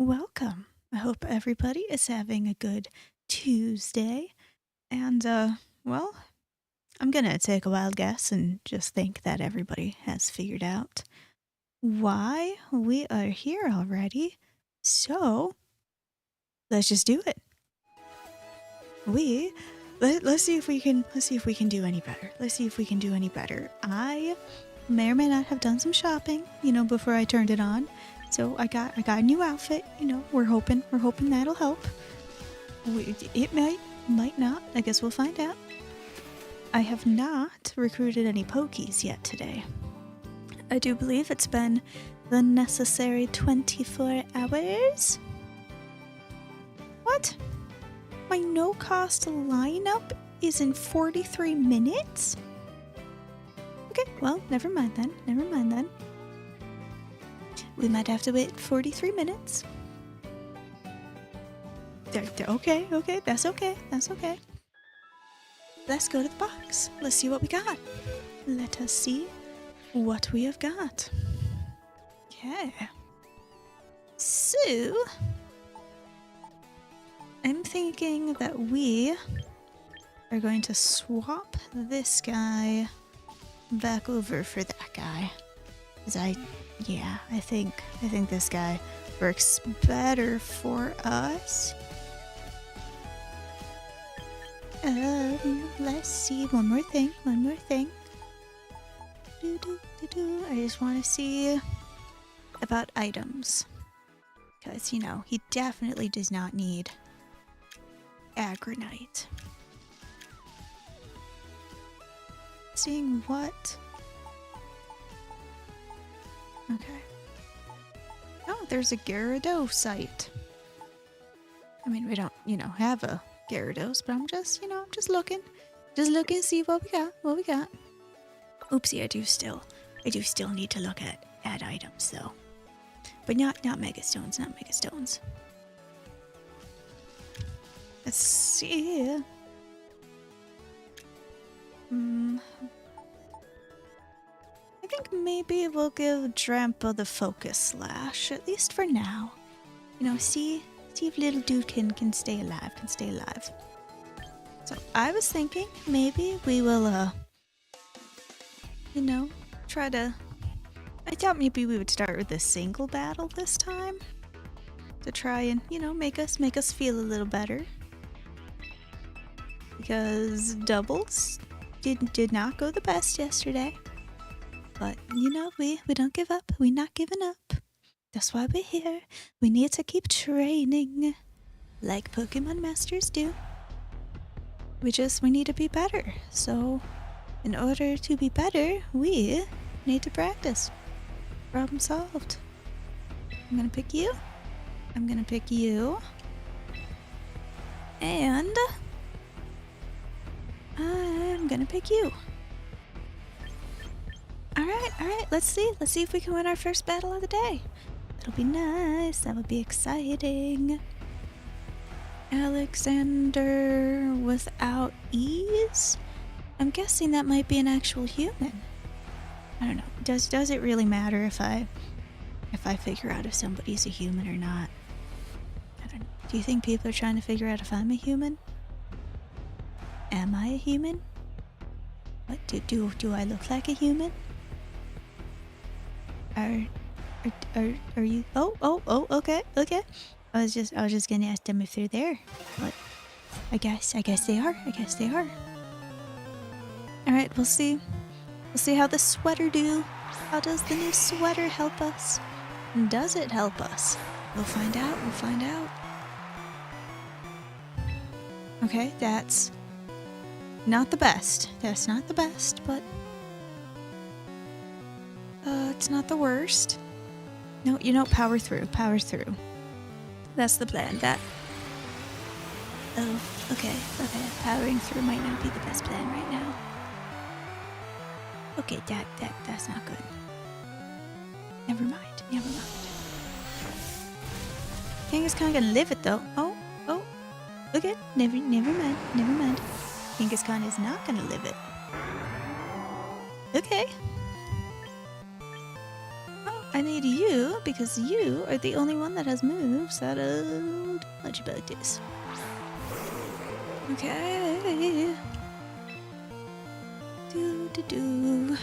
Welcome. I hope everybody is having a good Tuesday. And, well, I'm gonna take a wild guess and just think that everybody has figured out why we are here already. So, let's just do it. Let's see if we can do any better. Let's see if we can do any better. I may or may not have done some shopping, before I turned it on. So I got a new outfit, we're hoping that'll help. It might not. I guess we'll find out. I have not recruited any Pokies yet today. I do believe it's been the necessary 24 hours. What? My no-cost lineup is in 43 minutes? Okay, well, never mind then. We might have to wait 43 minutes. Okay, that's okay. Let's go to the box. Let's see what we got. Let us see what we have got. Okay. So, I'm thinking that we are going to swap this guy back over for that guy. Because I think this guy works better for us. Let's see, one more thing. I just want to see about items. Because, he definitely does not need Agronite. Seeing what? Okay. Oh, there's a Gyarados site. I mean, we don't, have a Gyarados, but I'm just looking. Just looking to see what we got. Oopsie, I do still need to look at items though. But not Mega Stones. Let's see. I think maybe we'll give Drampa the Focus Slash, at least for now. See if little dude can stay alive, So I was thinking maybe we will, try to... I thought maybe we would start with a single battle this time. To try and, make us feel a little better. Because doubles did not go the best yesterday. But, we don't give up. We're not giving up. That's why we're here. We need to keep training. Like Pokemon Masters do. We need to be better. So, in order to be better, we need to practice. Problem solved. I'm gonna pick you. And... I'm gonna pick you. Alright, let's see if we can win our first battle of the day. That'll be nice, that would be exciting. Alexander without ease? I'm guessing that might be an actual human. I don't know, does it really matter if I figure out if somebody's a human or not? I don't know. Do you think people are trying to figure out if I'm a human? Am I a human? What do I look like a human? Are you? Oh, okay. I was just gonna ask them if they're there. But I guess they are. All right, we'll see. We'll see how the sweater do. How does the new sweater help us? Does it help us? We'll find out. Okay, that's not the best. That's not the best, but it's not the worst. No, power through. That's the plan. Oh, okay. Powering through might not be the best plan right now. Okay, that's not good. Never mind. Kangaskhan gonna live it though. Oh. Okay, never mind. Kangaskhan is not gonna live it. Okay. I need you because you are the only one that has moves that do much about this. Okay. Do.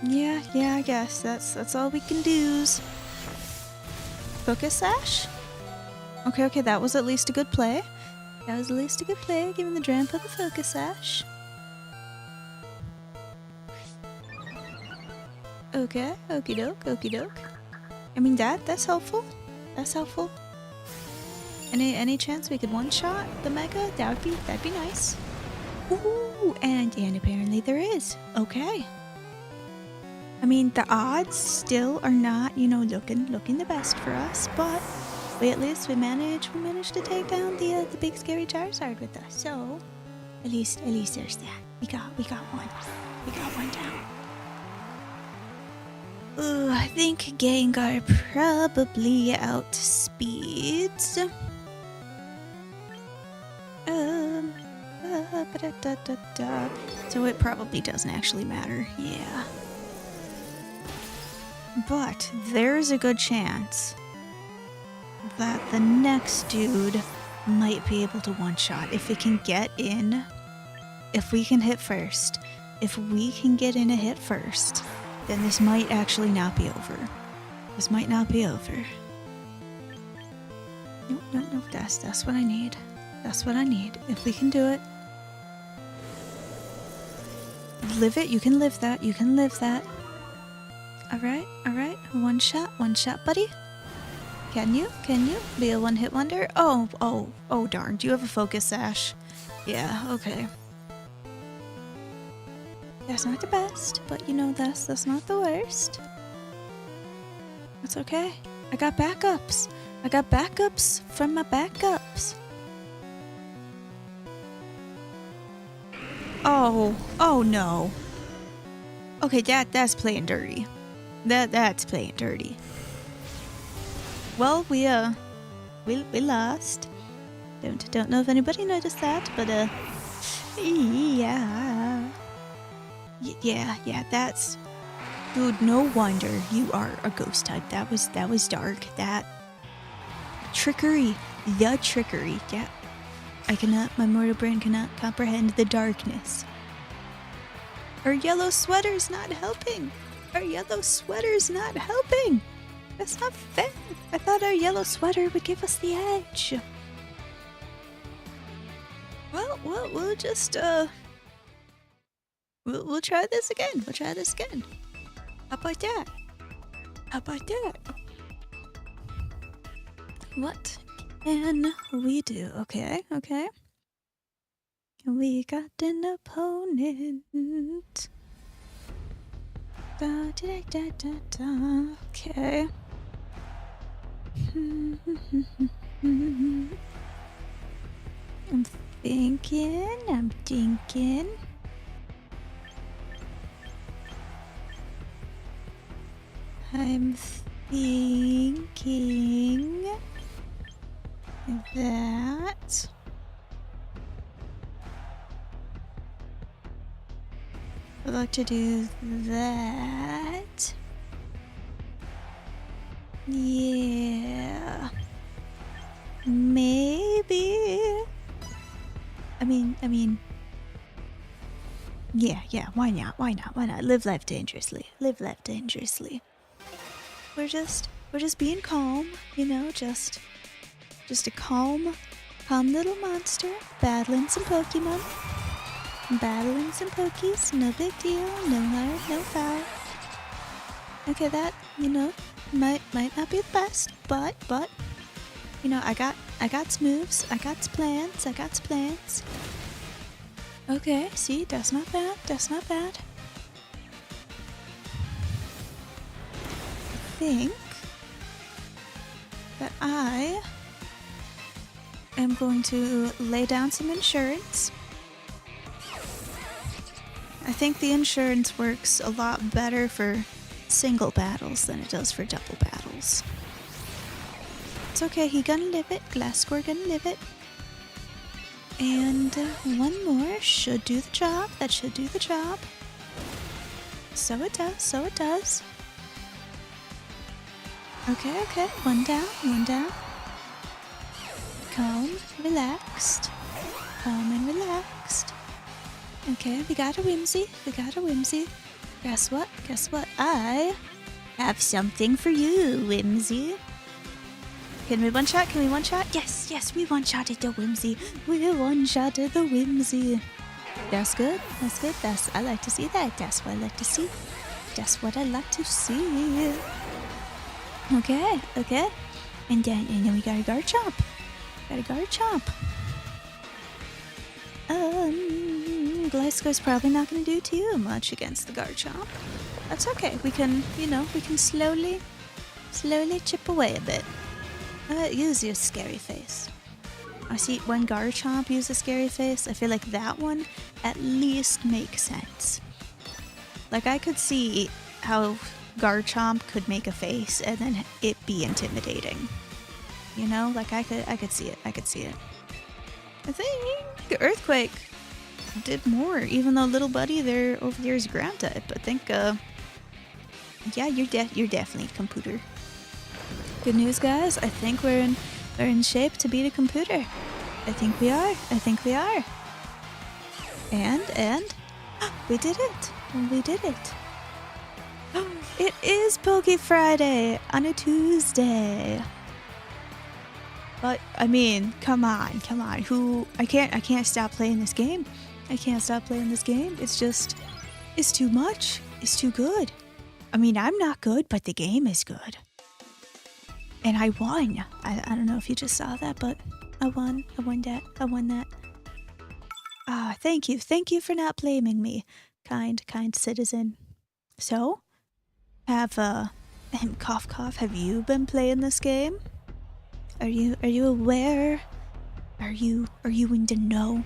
Yeah, I guess that's all we can do. Focus Sash? Okay, that was at least a good play. Giving the Drampa the Focus Sash. Okay, okie doke. I mean that's helpful. Any chance we could one-shot the Mega? That'd be nice. Ooh, and apparently there is. Okay. I mean, the odds still are not, looking the best for us, but at least we managed to take down the big scary Charizard with us. So, at least there's that. We got one. We got one down. Ooh, I think Gengar probably outspeeds. So it probably doesn't actually matter. Yeah. But there's a good chance that the next dude might be able to one-shot if it can get in. If we can hit first. If we can get in a hit first, then this might actually not be over. This might not be over. No, that's what I need. That's what I need. If we can do it. Live it. You can live that. Alright. One shot, buddy. Can you? Be a one-hit wonder? Oh, darn. Do you have a Focus Sash? Yeah, okay. That's not the best, but that's not the worst. That's okay. I got backups. From my backups. Oh no. Okay, that's playing dirty. That's playing dirty. Well, we lost. Don't know if anybody noticed that, but yeah, that's dude, no wonder you are a ghost type. That was dark. That trickery. Yeah. My mortal brain cannot comprehend the darkness. Our yellow sweater's not helping. That's not fair. I thought our yellow sweater would give us the edge. Well, we'll just we'll try this again. How about that? What can we do? Okay. We got an opponent. Okay. I'm thinking. That I'd like to do that. Yeah. Maybe. I mean. Yeah. Why not? Live life dangerously. We're just being calm, just a calm little monster battling some Pokemon. Battling some Pokies, no big deal, no harm, no foul. Okay, that, might not be the best, but, I got moves, I got plans. Okay, see, that's not bad. I think that I am going to lay down some insurance. I think the insurance works a lot better for single battles than it does for double battles. It's okay, he gonna live it. Glasgow gonna live it. And one more should do the job. That should do the job. So it does, so it does. Okay, okay. One down, one down. Calm, relaxed. Calm and relaxed. Okay, we got a Whimsy. We got a Whimsy. Guess what? Guess what? I have something for you, Whimsy. Can we one-shot? Can we one-shot? Yes, yes, we one-shotted the Whimsy. We one-shotted the Whimsy. That's good. That's good. I like to see that. That's what I like to see. That's what I like to see. Okay, okay. And then we got a Garchomp. Got a Garchomp. Glisco's probably not going to do too much against the Garchomp. That's okay. We can, we can slowly chip away a bit. Use your scary face. I see when Garchomp uses scary face, I feel like that one at least makes sense. Like I could see how Garchomp could make a face and then it be intimidating. Like I could see it. I could see it. I think Earthquake did more, even though little buddy there over there is ground type. I think yeah, you're definitely a computer. Good news, guys. I think we're in shape to beat a computer. I think we are. I think we are. And we did it. We did it. It is Poke Friday on a Tuesday. But I mean, come on. I can't stop playing this game. I can't stop playing this game. It's too much. It's too good. I mean, I'm not good, but the game is good. And I won. I don't know if you just saw that, but I won. I won that. Ah, thank you. Thank you for not blaming me, kind citizen. So, have cough cough, have you been playing this game? Are you aware? Are you in the know?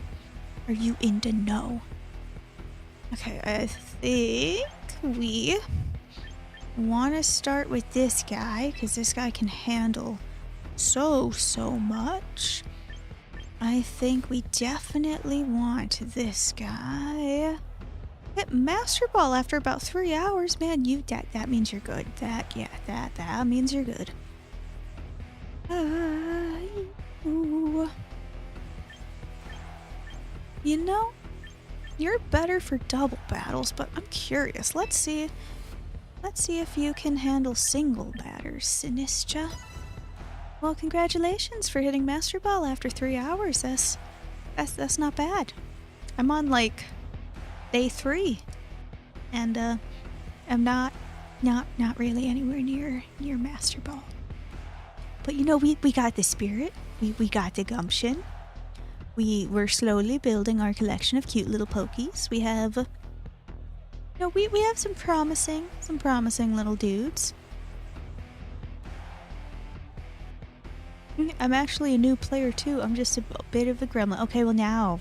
Are you in the know? Okay, I think we want to start with this guy because this guy can handle so much. I think we definitely want this guy. Hit Master Ball after about 3 hours, man. That means you're good. That means you're good. Ooh. You're better for double battles, but I'm curious. Let's see if you can handle single batters, Sinistra. Well, congratulations for hitting Master Ball after 3 hours. That's not bad. I'm on like day 3, and I'm not really anywhere near Master Ball. But we got the spirit. We got the gumption. We're slowly building our collection of cute little Pokies. We have we have some promising little dudes. I'm actually a new player too. I'm just a bit of a gremlin. Okay, well now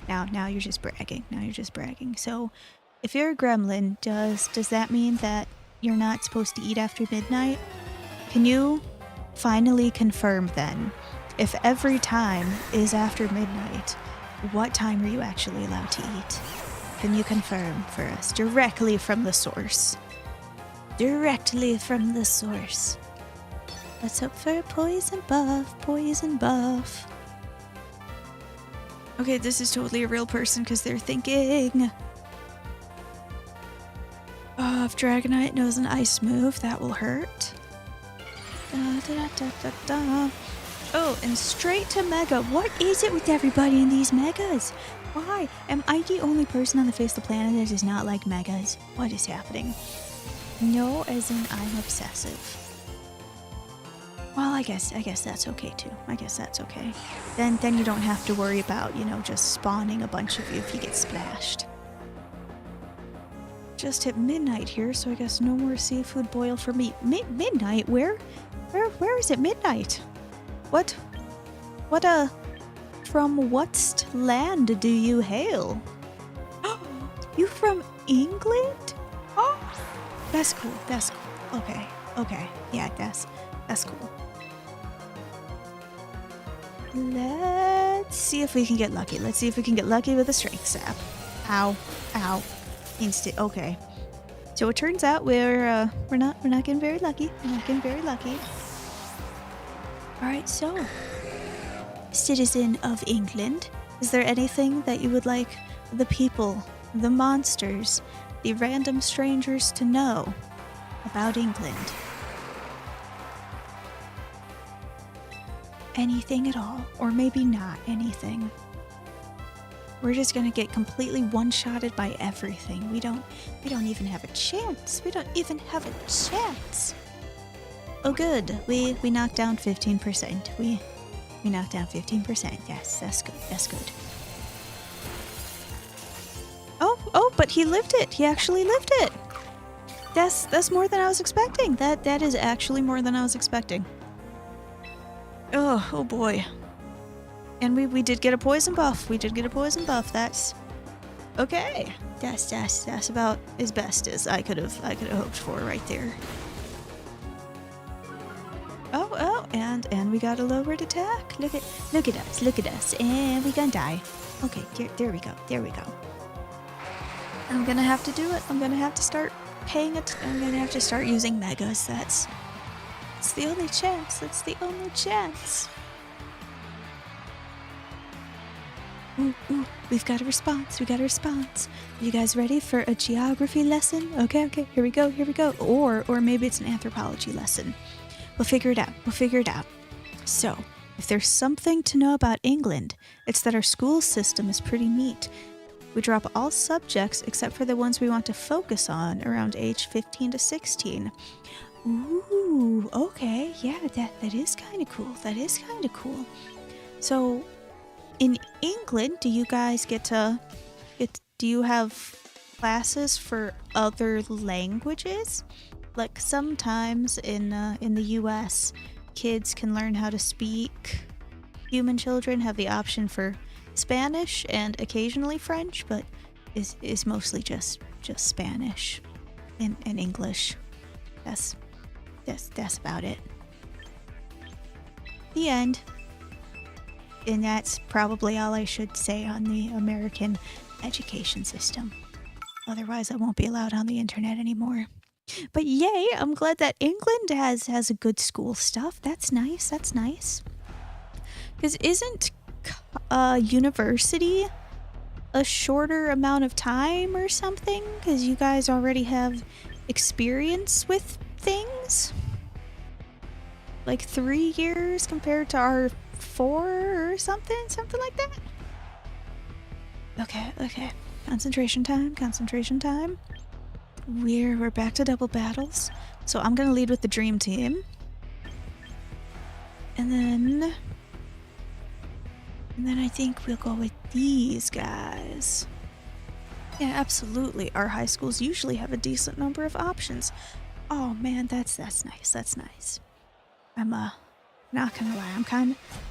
you're just bragging. So if you're a gremlin, does that mean that you're not supposed to eat after midnight? Can you finally confirm then? If every time is after midnight, what time are you actually allowed to eat? Can you confirm for us directly from the source? Directly from the source. Let's hope for a poison buff. Okay, this is totally a real person because they're thinking. Oh, if Dragonite knows an ice move, that will hurt. Oh, and straight to Mega. What is it with everybody in these Megas? Why? Am I the only person on the face of the planet that does not like Megas? What is happening? No, as in I'm obsessive. Well, I guess that's okay too. I guess that's okay. Then you don't have to worry about, just spawning a bunch of you if you get splashed. Just hit midnight here, so I guess no more seafood boil for me. Midnight? Where is it midnight? What from what land do you hail? You from England? Oh, that's cool. Okay. Yeah, that's cool. Let's see if we can get lucky. Let's see if we can get lucky with a strength sap. Ow. Instant. Okay. So it turns out we're not getting very lucky. We're not getting very lucky. All right, so citizen of England, is there anything that you would like the people, the monsters, the random strangers to know about England? Anything at all, or maybe not anything. We're just gonna get completely one-shotted by everything. We don't even have a chance. We don't even have a chance. Oh good, we knocked down 15%. We knocked down 15%. Yes, that's good. That's good. Oh, but he lived it. He actually lived it. That's more than I was expecting. That is actually more than I was expecting. Oh boy. And we did get a poison buff. We did get a poison buff. That's okay. That's about as best as I could have hoped for right there. Oh, and we got a lowered attack. Look at us, and we gonna die. Okay, there we go. I'm gonna have to do it. I'm gonna have to start paying it. I'm gonna have to start using megas. That's the only chance. That's the only chance. Ooh, we've got a response. You guys ready for a geography lesson? Okay, here we go. Or maybe it's an anthropology lesson. We'll figure it out. So, if there's something to know about England, it's that our school system is pretty neat. We drop all subjects except for the ones we want to focus on around age 15 to 16. Ooh, okay, yeah, that is kind of cool. So, in England, do you guys do you have classes for other languages? Like sometimes in the US, kids can learn how to speak. Human children have the option for Spanish and occasionally French, but is mostly just Spanish and English. That's about it. The end. And that's probably all I should say on the American education system. Otherwise, I won't be allowed on the internet anymore. But yay, I'm glad that England has a good school stuff. That's nice. Because isn't university a shorter amount of time or something? Because you guys already have experience with things? Like 3 years compared to our 4 or something like that? Okay. Concentration time. We're back to double battles. So I'm gonna lead with the dream team. And then I think we'll go with these guys. Yeah, absolutely. Our high schools usually have a decent number of options. Oh man, that's nice. I'm not gonna lie, I'm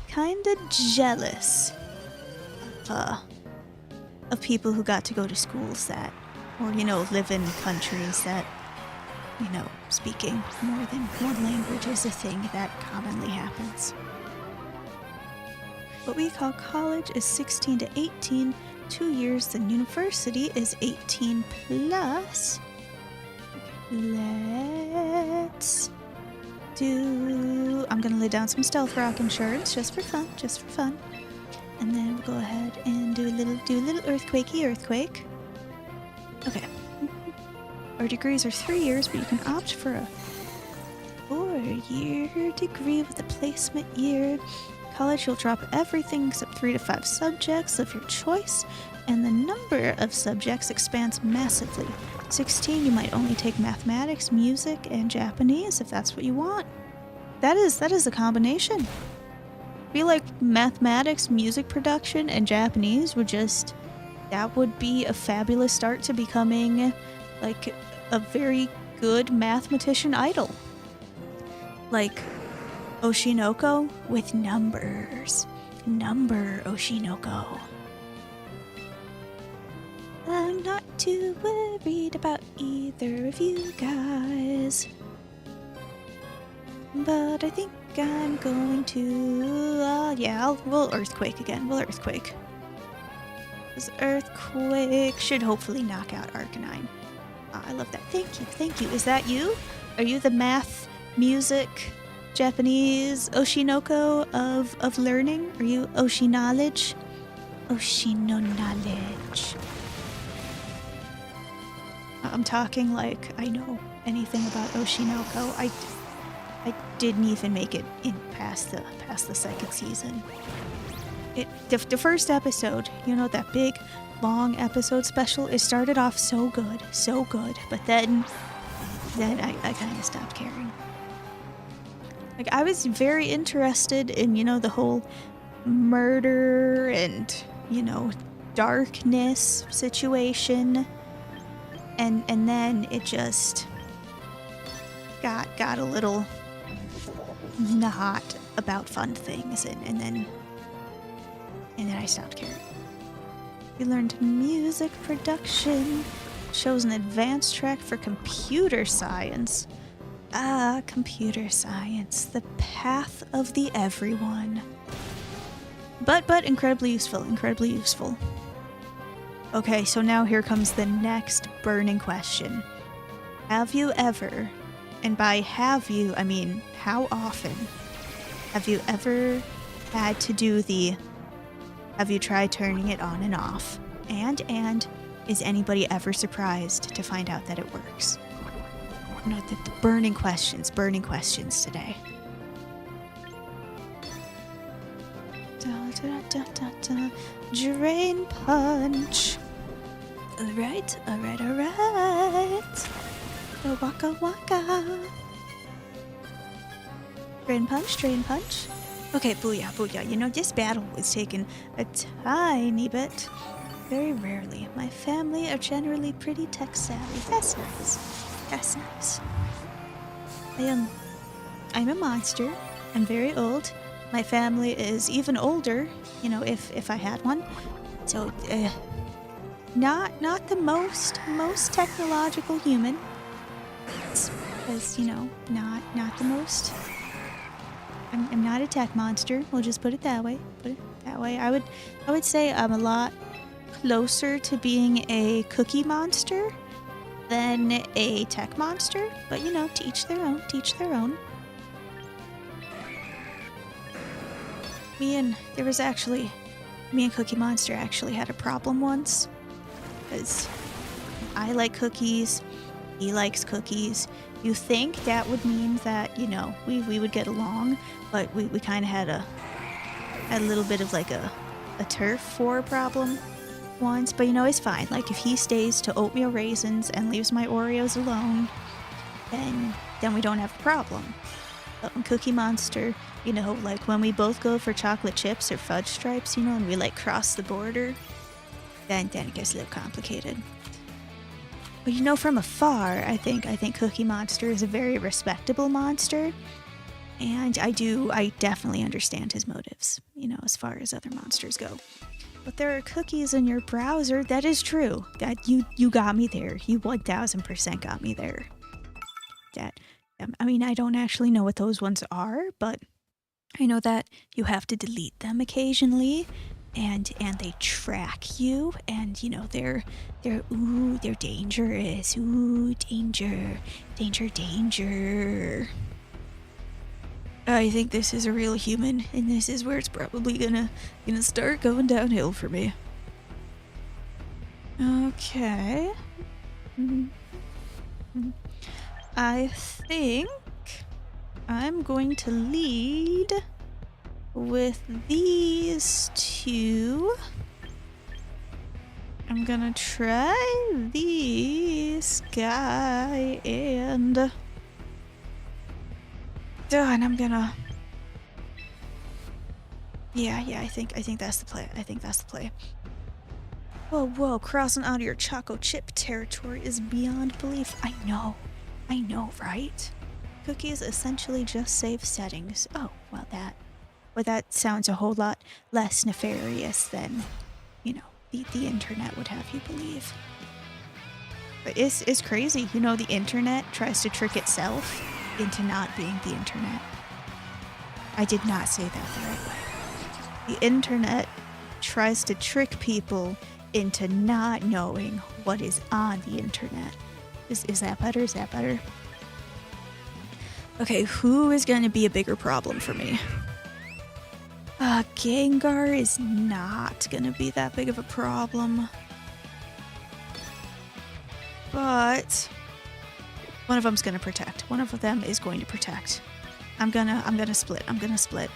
kinda jealous of people who got to go to schools that, or live in countries that, speaking more than one language is a thing that commonly happens. What we call college is 16 to 18, 2 years, then university is 18 plus. Let's do... I'm gonna lay down some stealth rock insurance just for fun. And then we'll go ahead and do a little earthquake. Okay. Our degrees are 3 years, but you can opt for a 4-year degree with a placement year. College, you'll drop everything except 3 to 5 subjects of your choice, and the number of subjects expands massively. 16, you might only take mathematics, music, and Japanese if that's what you want. That is a combination. I feel like mathematics, music production, and Japanese that would be a fabulous start to becoming like a very good mathematician idol. Like Oshinoko with numbers. Number Oshinoko. I'm not too worried about either of you guys. But I think I'm going to... we'll earthquake again. This earthquake should hopefully knock out Arcanine. Ah, I love that. Thank you, thank you. Is that you? Are you the math, music, Japanese Oshinoko of learning? Are you Oshi knowledge? Oshino knowledge. I'm talking like I know anything about Oshinoko. I didn't even make it in past the second season. The first episode, you know, that big long episode special, it started off so good, but then I kind of stopped caring. Like, I was very interested in, you know, the whole murder and, you know, darkness situation, and then it just got a little not about fun things, and then I stopped caring. We learned music production, chose an advanced track for computer science. Ah, computer science, the path of the everyone. But incredibly useful, incredibly useful. Okay, so now here comes the next burning question. Have you ever, and by have you, I mean how often, have you ever had to do the, have you tried turning it on and off? And is anybody ever surprised to find out that it works? You know, the burning questions today. Drain punch. Alright. Waka waka. Drain punch. Okay, booyah. You know, this battle was taken a tiny bit. Very rarely. My family are generally pretty tech savvy. That's nice. I'm a monster. I'm very old. My family is even older, you know, if I had one. So, not the most technological human. Because, you know, not the most. I'm not a tech monster. We'll just put it that way. I would say I'm a lot closer to being a cookie monster than a tech monster. But, you know, to each their own. Me and Cookie Monster actually had a problem once. Because I like cookies, he likes cookies. You think that would mean that, you know, we would get along, but we kind of had a little bit of like a turf war problem once. But, you know, it's fine. Like, if he stays to oatmeal raisins and leaves my Oreos alone, then we don't have a problem. But Cookie Monster, you know, like when we both go for chocolate chips or fudge stripes, you know, and we like cross the border, then it gets a little complicated. But, you know, from afar, I think Cookie Monster is a very respectable monster, and I definitely understand his motives, you know, as far as other monsters go. But there are cookies in your browser. That is true. That you got me there. You 1000% got me there. I mean, I don't actually know what those ones are, but I know that you have to delete them occasionally, and they track you, and, you know, they're dangerous. Ooh, danger. I think this is a real human, and this is where it's probably gonna start going downhill for me. Okay. I think I'm going to lead with these two. I'm gonna try this guy and I'm gonna. Yeah. I think that's the play. Whoa! Crossing out of your choco chip territory is beyond belief. I know, right? Cookies essentially just save settings. Oh, well, that sounds a whole lot less nefarious than, you know, the internet would have you believe. But it's crazy, you know, the internet tries to trick itself into not being the internet. I did not say that the right way. The internet tries to trick people into not knowing what is on the internet. Is that better? Is that better? Okay, who is going to be a bigger problem for me? Gengar is not going to be that big of a problem. But one of them's going to protect. One of them is going to protect. I'm gonna split. I'm gonna split.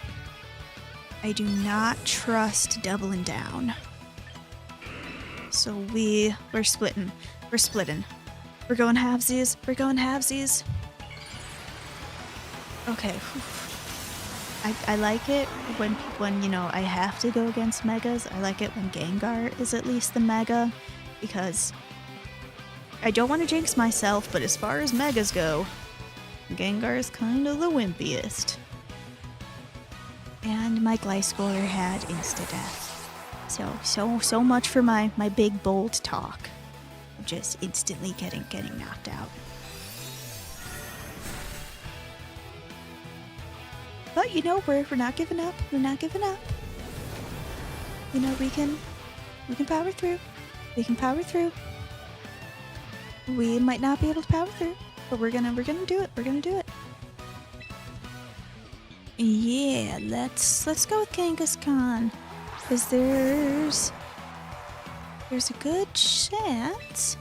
I do not trust doubling down. So we're splitting. We're splitting. We're going halvesies. We're going halvesies. Okay. I like it when you know I have to go against megas. I like it when Gengar is at least the mega, because I don't want to jinx myself, but as far as megas go, Gengar is kind of the wimpiest. And my Gliscor had insta-death. So much for my big bold talk. I'm just instantly getting knocked out. But you know, we're not giving up. We're not giving up. You know, we can power through. We can power through. We might not be able to power through, but we're gonna do it. We're gonna do it. Yeah, let's go with Kangaskhan, because there's a good chance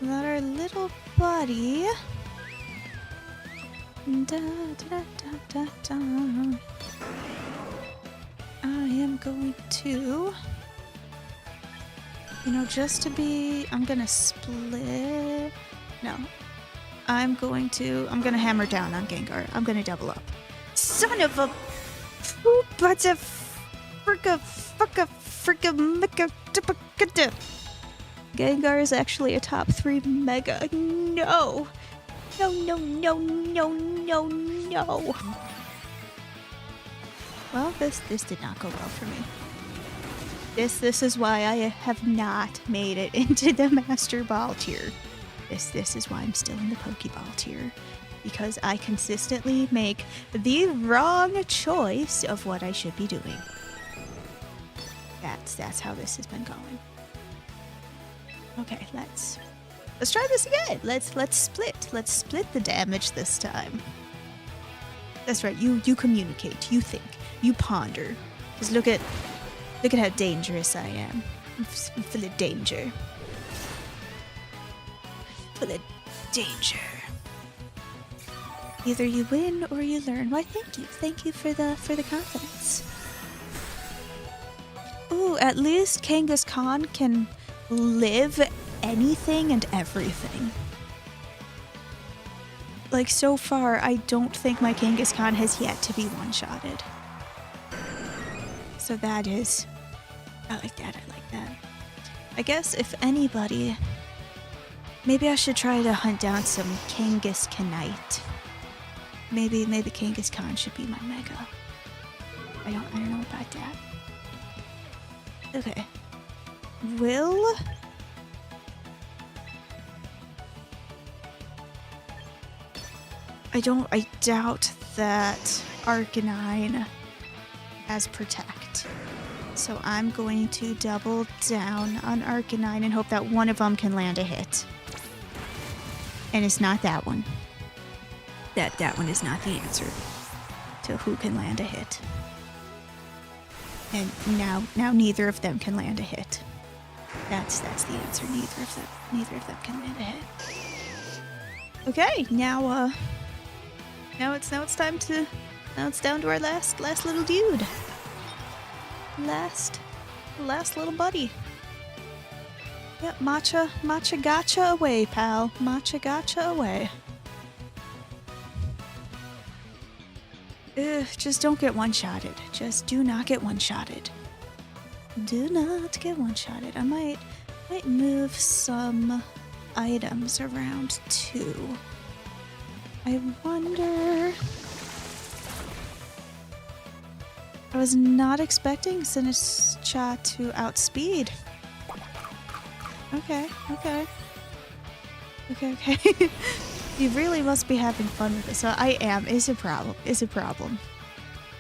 that our little buddy I am going to, you know, just to be, I'm gonna split. No. I'm gonna hammer down on Gengar. I'm gonna double up. Son of a but a fricka Gengar is actually a top 3 mega. No. No. Well, this did not go well for me. This is why I have not made it into the Master Ball tier. This is why I'm still in the Pokeball tier. Because I consistently make the wrong choice of what I should be doing. That's how this has been going. Okay, let's try this again. Let's split. Let's split the damage this time. That's right. You communicate. You think. You ponder. Just look at how dangerous I am. I'm full of danger. Full of danger. Either you win or you learn. Why, thank you. Thank you for the confidence. Ooh, at least Kangaskhan can live anything and everything. Like, so far, I don't think my Kangaskhan has yet to be one-shotted. So that is... I like that. I guess if anybody... Maybe I should try to hunt down some Kangaskhanite. Maybe Kangaskhan should be my mega. I don't know about that. Okay. I doubt that Arcanine has Protect. So I'm going to double down on Arcanine and hope that one of them can land a hit. And it's not that one. That one is not the answer to who can land a hit. And now neither of them can land a hit. That's the answer. Neither of them can land a hit. Okay, now it's time to it's down to our last little dude. Last little buddy. Yep, matcha gotcha away, pal. Matcha gotcha away. Ugh, just don't get one-shotted. Just do not get one-shotted. Do not get one-shotted. I might move some items around too. I wonder... I was not expecting Sinistcha to outspeed. Okay. You really must be having fun with this. So I am. Is a problem.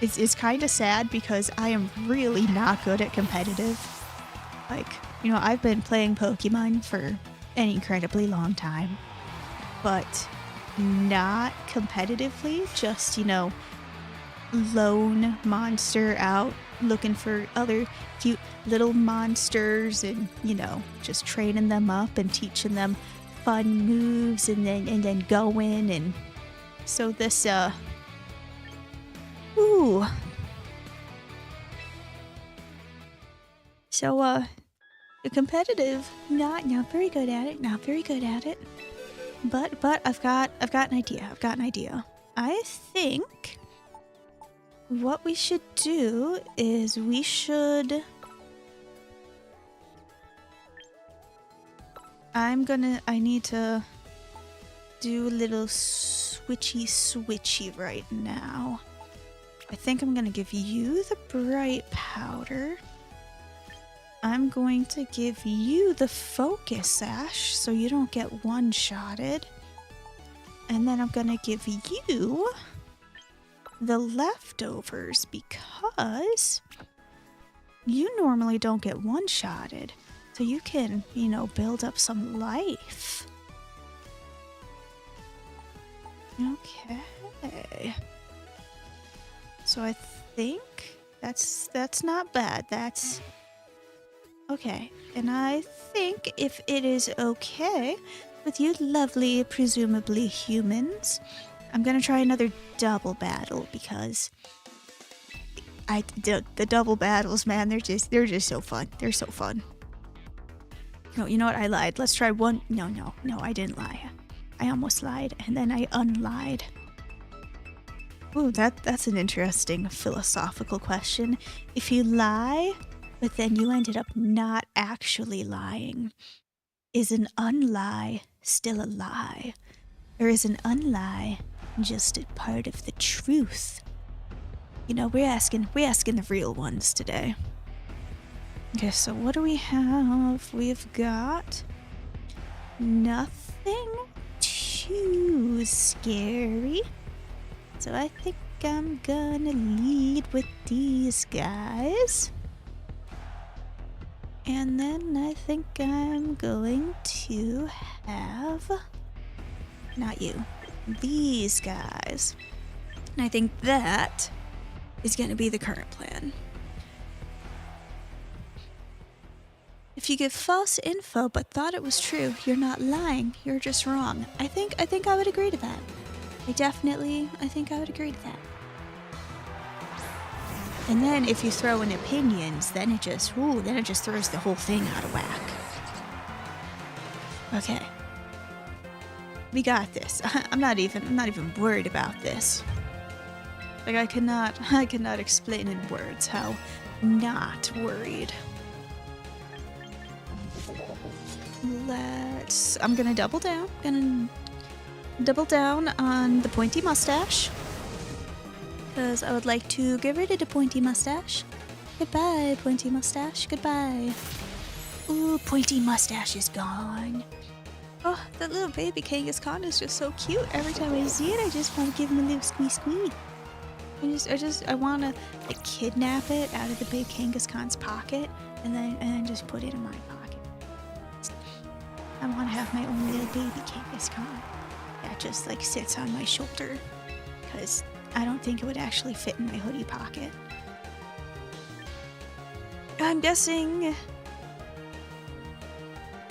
It's kind of sad because I am really not good at competitive. Like, you know, I've been playing Pokemon for an incredibly long time. But not competitively, just, lone monster out looking for other cute little monsters and, just training them up and teaching them fun moves and then going. And so this, ooh. So, competitive, not very good at it, But I've got an idea. I think what we should do is I need to do a little switchy right now. I think I'm gonna give you the bright powder. I'm going to give you the focus sash so you don't get one-shotted. And then I'm gonna give you the leftovers because you normally don't get one-shotted. So you can, build up some life. Okay. So I think that's not bad. That's okay. And I think if it is okay with you lovely, presumably humans, I'm gonna try another double battle because the double battles, man, they're just so fun. They're so fun. No, you know what? I lied. Let's try one. No, I didn't lie. I almost lied, and then I unlied. Ooh, that's an interesting philosophical question. If you lie, but then you ended up not actually lying, is an unlie still a lie? Or is an unlie just a part of the truth? We're asking the real ones today. Okay, so what do we have? We've got nothing too scary. So I think I'm gonna lead with these guys. And then I think I'm going to have, not you, these guys. And I think that is gonna be the current plan. If you give false info but thought it was true, you're not lying, you're just wrong. I think I would agree to that. I think I would agree to that. And then if you throw in opinions, then it just throws the whole thing out of whack. Okay. We got this. I'm not even worried about this. Like I cannot explain in words how not worried. I'm gonna double down on the pointy mustache. Because I would like to get rid of the pointy mustache. Goodbye, pointy mustache. Goodbye. Ooh, pointy mustache is gone. Oh, that little baby Kangaskhan is just so cute. Every time I see it, I just want to give him a little squee. I want to kidnap it out of the big Kangaskhan's pocket and then just put it in my pocket. I want to have my own little baby Kangaskhan that just sits on my shoulder because I don't think it would actually fit in my hoodie pocket. I'm guessing.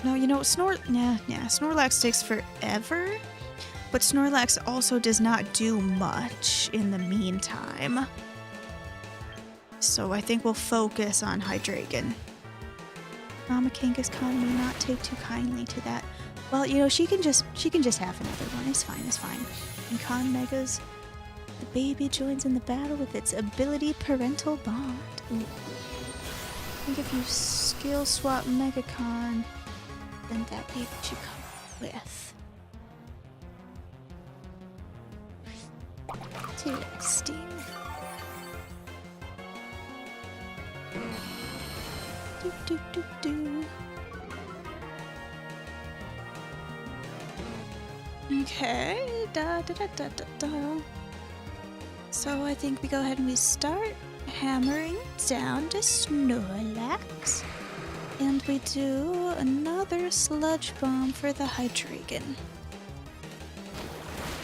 No, Snorlax takes forever, but Snorlax also does not do much in the meantime. So I think we'll focus on Hydreigon. Mama Kangaskhan may not take too kindly to that. Well, she can just have another one. It's fine. And Con Megas, the baby joins in the battle with its ability Parental Bond. Ooh. I think if you skill swap Megacon, then that baby should come with. Interesting. Do. Okay. Da. So I think we go ahead and we start hammering down to Snorlax. And we do another sludge bomb for the Hydreigon,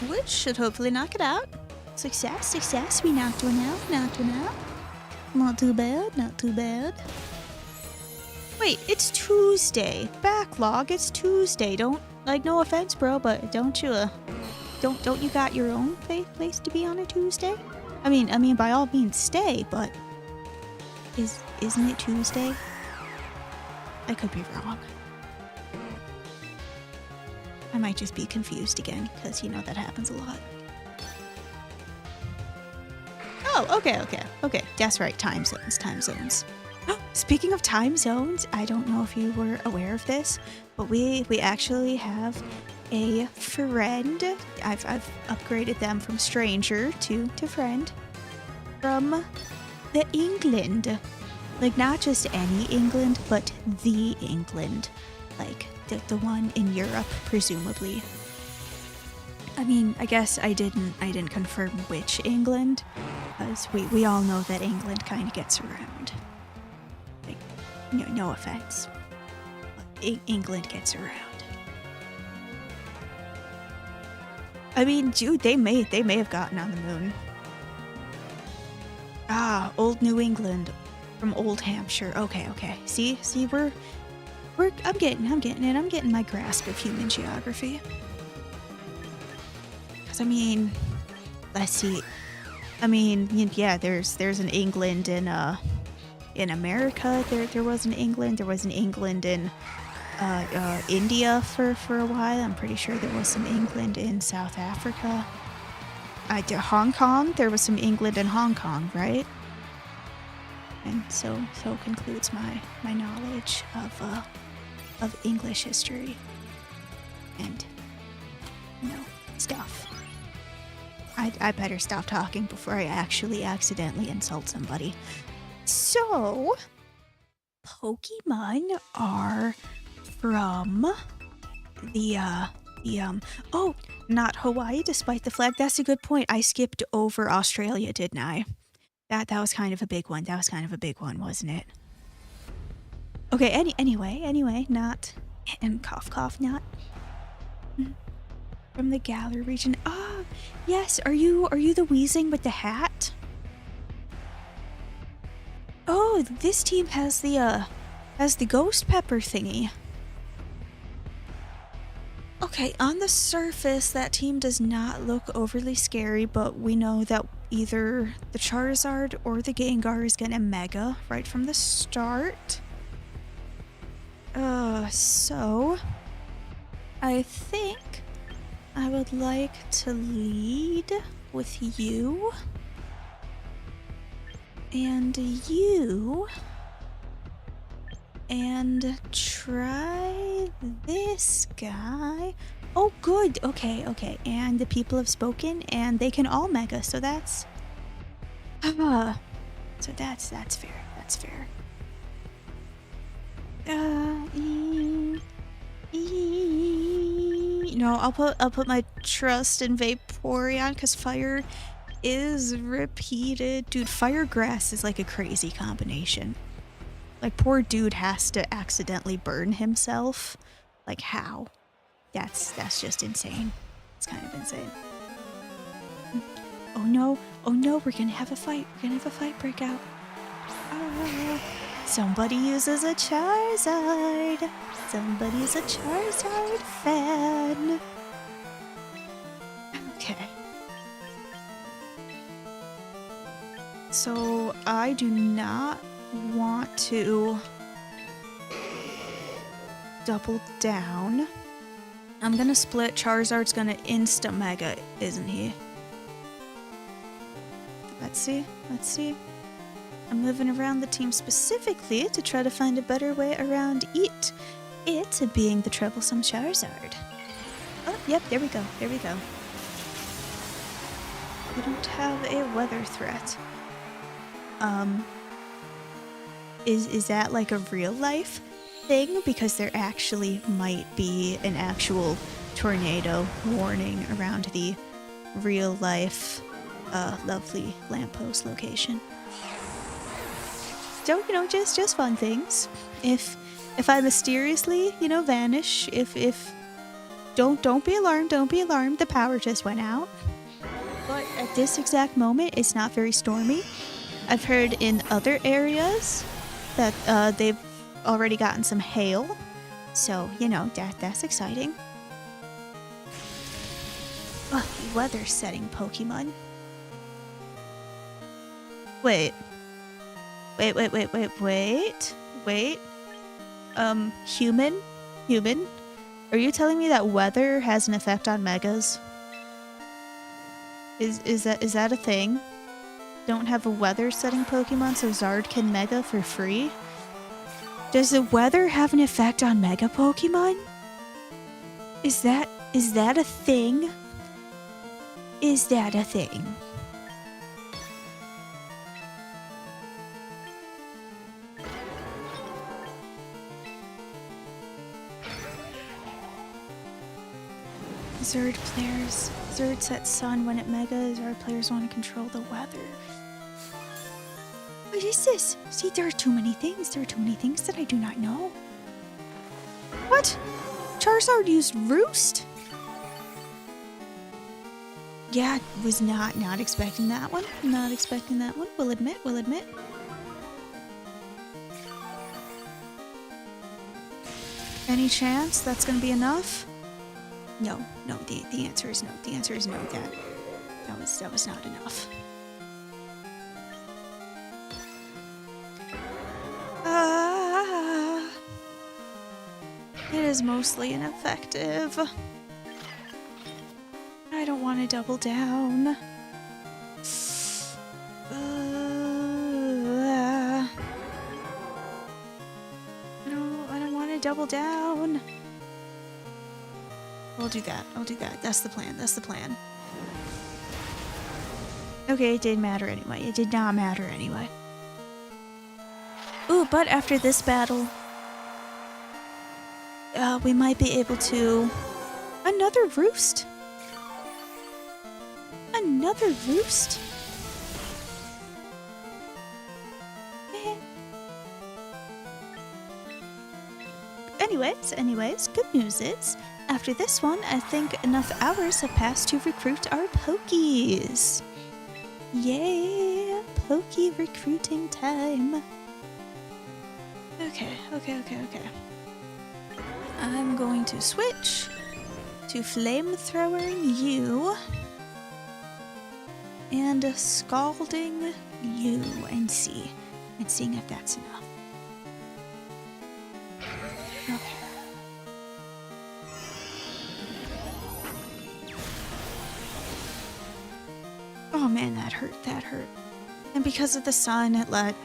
which should hopefully knock it out. Success, success. We knocked one out, knocked one out. Not too bad, not too bad. Wait, it's Tuesday. Backlog, it's Tuesday. Don't, like, no offense, bro, but don't you, don't you got your own place to be on a Tuesday? I mean, by all means, stay, but isn't it Tuesday? I could be wrong. I might just be confused again, because, you know, that happens a lot. Oh, okay. That's right, time zones. Speaking of time zones, I don't know if you were aware of this, but we actually have a friend. I've upgraded them from stranger to friend from the England. Like, not just any England, but the England. Like, the one in Europe, presumably. I mean, I guess I didn't confirm which England, because we all know that England kind of gets around. Like, no offense, but England gets around. I mean, dude, they may have gotten on the moon. Ah, old New England from Old Hampshire. Okay. See, I'm getting it. I'm getting my grasp of human geography. Because, I mean, let's see. I mean, yeah, there's an England in America. There was an England. There was an England in India for a while. I'm pretty sure there was some England in South Africa. Hong Kong. There was some England in Hong Kong, right? And so concludes my knowledge of English history and, you know, stuff. I better stop talking before I actually accidentally insult somebody. So, Pokemon are from oh, not Hawaii, despite the flag. That's a good point. I skipped over Australia, didn't I? That was kind of a big one. Wasn't it? Okay, anyway, not, and cough, not from the Galar region. Ah, yes, are you the Weezing with the hat? Oh, this team has the ghost pepper thingy. Okay, on the surface, that team does not look overly scary, but we know that either the Charizard or the Gengar is gonna Mega right from the start. So I think I would like to lead with you. And you. And try this guy. Oh, good. Okay. And the people have spoken, and they can all Mega, so that's... so that's fair. That's fair. No, I'll put my trust in Vaporeon, because fire is repeated. Dude, fire grass is like a crazy combination. Like, poor dude has to accidentally burn himself. Like, how? That's just insane. It's kind of insane. Oh no, we're gonna have a fight. Break out. Somebody uses a Charizard. Somebody's a Charizard fan. Okay. So, I do not want to double down. I'm gonna split. Charizard's gonna insta Mega, isn't he? Let's see. I'm moving around the team specifically to try to find a better way around it being the troublesome Charizard. Oh, yep, there we go. We don't have a weather threat. Is that like a real life thing? Because there actually might be an actual tornado warning around the real life lovely lamppost location. So, you know, just fun things. If if I mysteriously, you know, vanish, if don't be alarmed, don't be alarmed, the power just went out. But at this exact moment, it's not very stormy. I've heard in other areas that they've already gotten some hail. So, you know, that's exciting. Oh, weather setting Pokemon. Wait. Human? Are you telling me that weather has an effect on megas? Is that a thing? Don't have a weather setting Pokemon so Zard can mega for free? Does the weather have an effect on mega Pokemon? Is that a thing? Is that a thing? Zerd sets sun when it mega. Zerd players want to control the weather. What is this? See, there are too many things. There are too many things that I do not know. What? Charizard used Roost? Yeah, was not expecting that one. Not expecting that one. We'll admit. Any chance that's gonna be enough? No, the answer is no. The answer is no, Dad. That was not enough. It is mostly ineffective. I don't want to double down. I don't want to double down. I'll do that. That's the plan. Okay, it didn't matter anyway. It did not matter anyway. Ooh, but after this battle, we might be able to... Another Roost? Another Roost? Anyways, good news is, after this one, I think enough hours have passed to recruit our Pokies. Yay! Poke recruiting time. Okay. I'm going to switch to flamethrowing you and scalding you and seeing if that's enough. Okay. Oh man, that hurt. And because of the sun, it let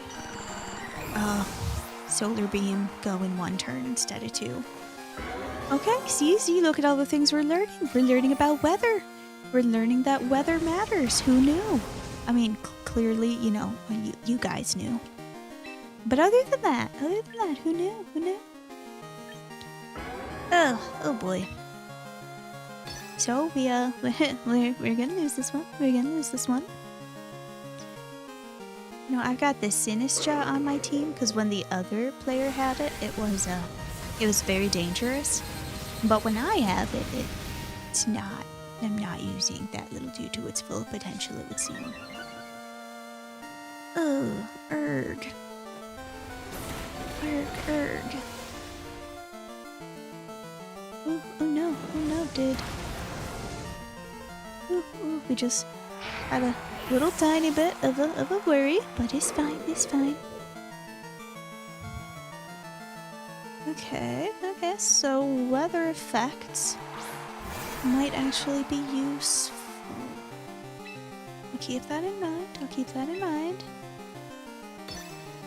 Solar Beam go in one turn instead of two. Okay, see, look at all the things we're learning. We're learning about weather. We're learning that weather matters. Who knew? I mean, clearly, you know, you guys knew. But other than that, who knew? Oh boy. So we're gonna lose this one. You know, I've got this Sinistra on my team because when the other player had it, it was very dangerous. But when I have it, it's not. I'm not using that little dude to its full potential, it would seem. Oh, erg. Oh no, dude. Ooh, we just had a little tiny bit of a worry, but it's fine. Okay, so weather effects might actually be useful. I'll keep that in mind.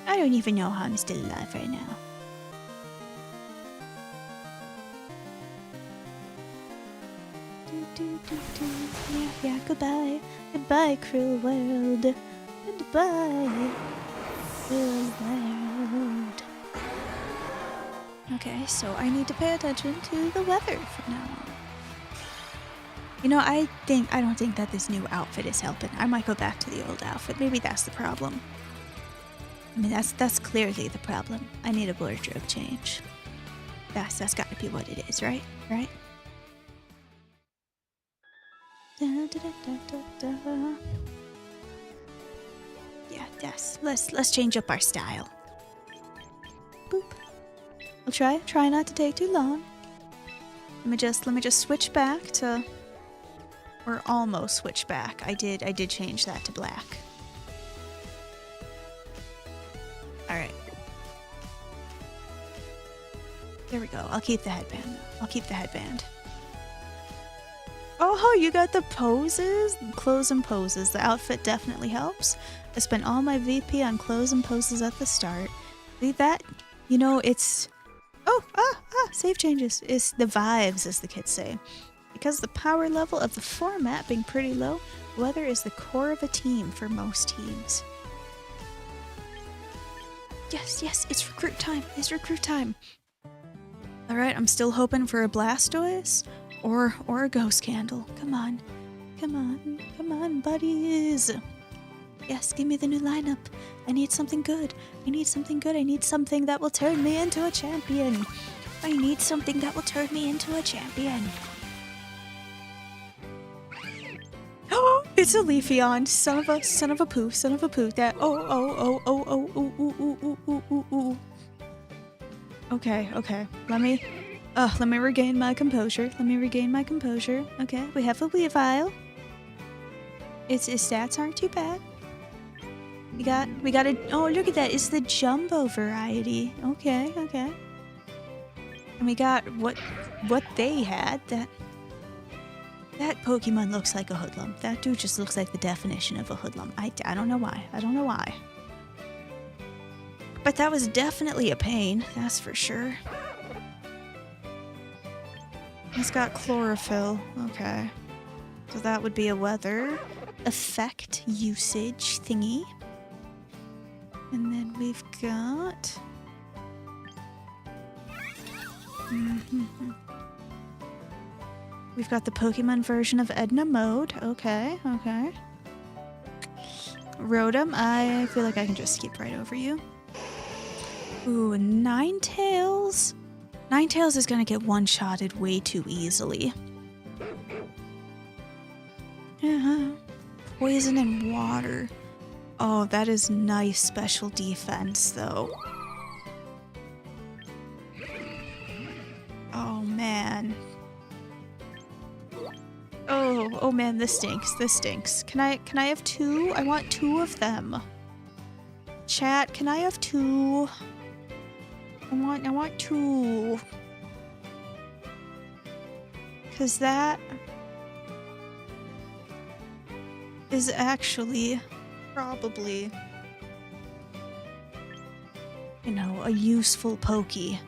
I don't even know how I'm still alive right now. Yeah, goodbye, cruel world. Goodbye, cruel world. Okay, so I need to pay attention to the weather from now on. You know, I don't think that this new outfit is helping. I might go back to the old outfit. Maybe that's the problem. I mean, that's clearly the problem. I need a wardrobe change. That's gotta be what it is, right? Right? Da, da, da, da, da. Yeah, yes. Let's change up our style. Boop. I'll try not to take too long. Let me just switch back to, or almost switch back. I did change that to black. All right. There we go. I'll keep the headband. I'll keep the headband. Oh, you got the poses? Clothes and poses. The outfit definitely helps. I spent all my VP on clothes and poses at the start. Leave that. You know, it's... Oh, save changes. It's the vibes, as the kids say. Because the power level of the format being pretty low, weather is the core of a team for most teams. Yes, it's recruit time. It's recruit time. Alright, I'm still hoping for a Blastoise or a Ghost Candle. Come on, buddies. Yes, give me the new lineup. I need something good. I need something that will turn me into a champion. I need something that will turn me into a champion. Oh, it's a Leafeon. Son of a poo. That oh. Okay. Let me regain my composure. Okay, we have a Weavile. Its stats aren't too bad. We got a, oh, look at that. It's the jumbo variety. Okay. And we got what they had. That Pokemon looks like a hoodlum. That dude just looks like the definition of a hoodlum. I don't know why. But that was definitely a pain, that's for sure. It's got chlorophyll. Okay. So that would be a weather effect usage thingy. And then we've got... We've got the Pokemon version of Edna Mode. Okay. Rotom, I feel like I can just skip right over you. Ooh, Ninetales. Ninetales is gonna get one-shotted way too easily. Poison and water. Oh, that is nice special defense, though. Oh, man. Oh man, this stinks. Can I have two? I want two of them. Chat, can I have two? I want two. 'Cause that is actually probably, you know, a useful Pokey.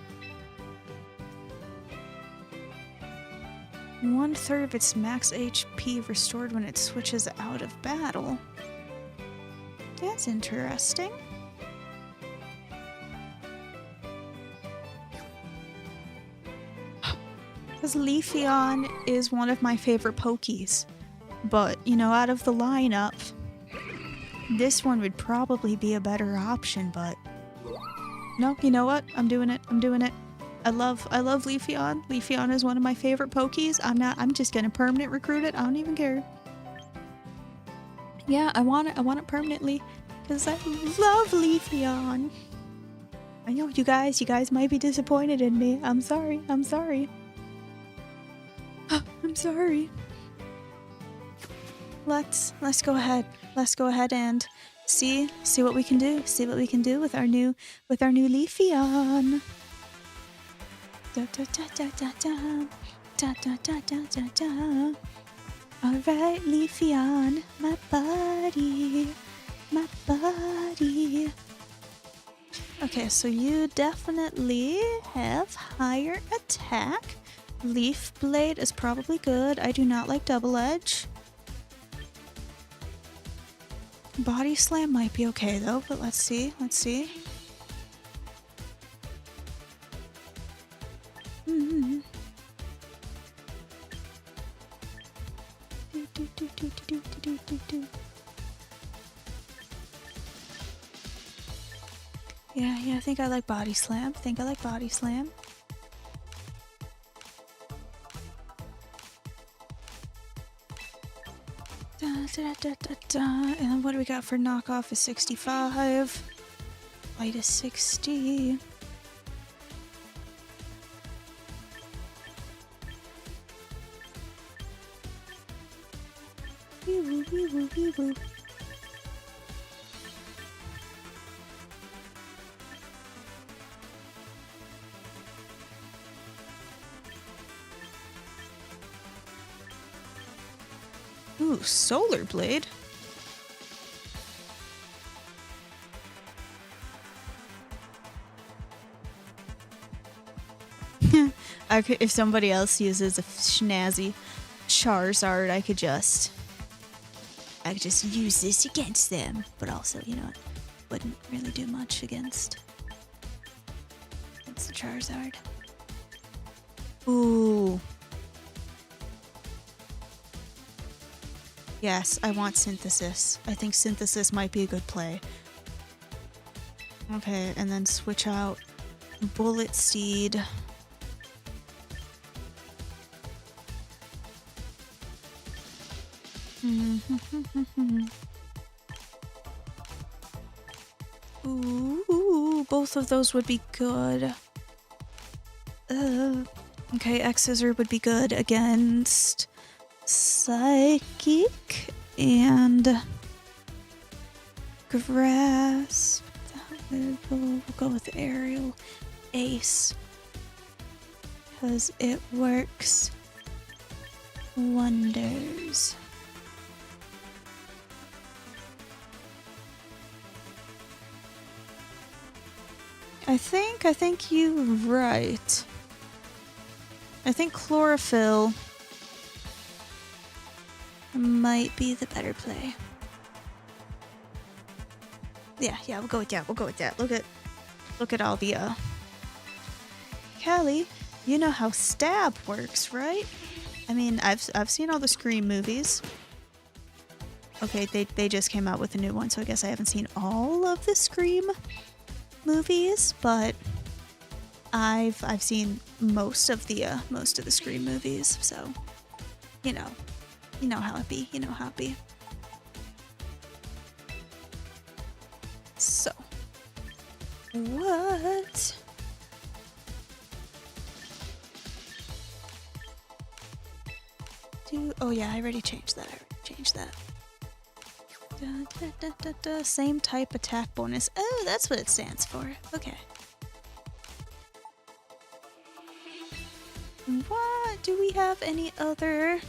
1/3 of its max HP restored when it switches out of battle. That's interesting. Because Leafeon is one of my favorite Pokies. But, you know, out of the lineup, this one would probably be a better option, but... No, you know what? I'm doing it. I love Leafeon. Leafeon is one of my favorite Pokies. I'm just gonna permanent recruit it. I don't even care. Yeah, I want it permanently. Because I love Leafeon. I know you guys might be disappointed in me. I'm sorry. I'm sorry. Let's go ahead. Let's go ahead and see what we can do. See what we can do with our new Leafeon. Da da da da da da da da da da da da. Alright, Leafeon, my buddy. Okay, so you definitely have higher attack. Leaf Blade is probably good. I do not like Double Edge. Body Slam might be okay though, but let's see. Yeah, I think I like body slam. Think I like body slam. Da, da, da, da, da. And then what do we got for knockoff is 65. Light is 60. Wee woo, wee woo, wee woo. Ooh, solar blade. If somebody else uses a snazzy Charizard, I could just use this against them. But also, you know, it wouldn't really do much against the Charizard. Ooh. Yes, I want Synthesis. I think Synthesis might be a good play. Okay, and then switch out Bullet Seed. Ooh, both of those would be good. Okay, X-Scissor would be good against Psychic and Grasp. We'll go with Aerial Ace because it works wonders. I think you're right. I think Chlorophyll might be the better play. Yeah, we'll go with that. Look at all the Callie, you know how stab works, right? I mean, I've seen all the Scream movies. Okay, they just came out with a new one, so I guess I haven't seen all of the Scream movies, but I've seen most of the Scream movies, so you know how it be. So what? Oh yeah, I already changed that. Same type attack bonus. Oh, that's what it stands for. Okay. What? Do we have any other?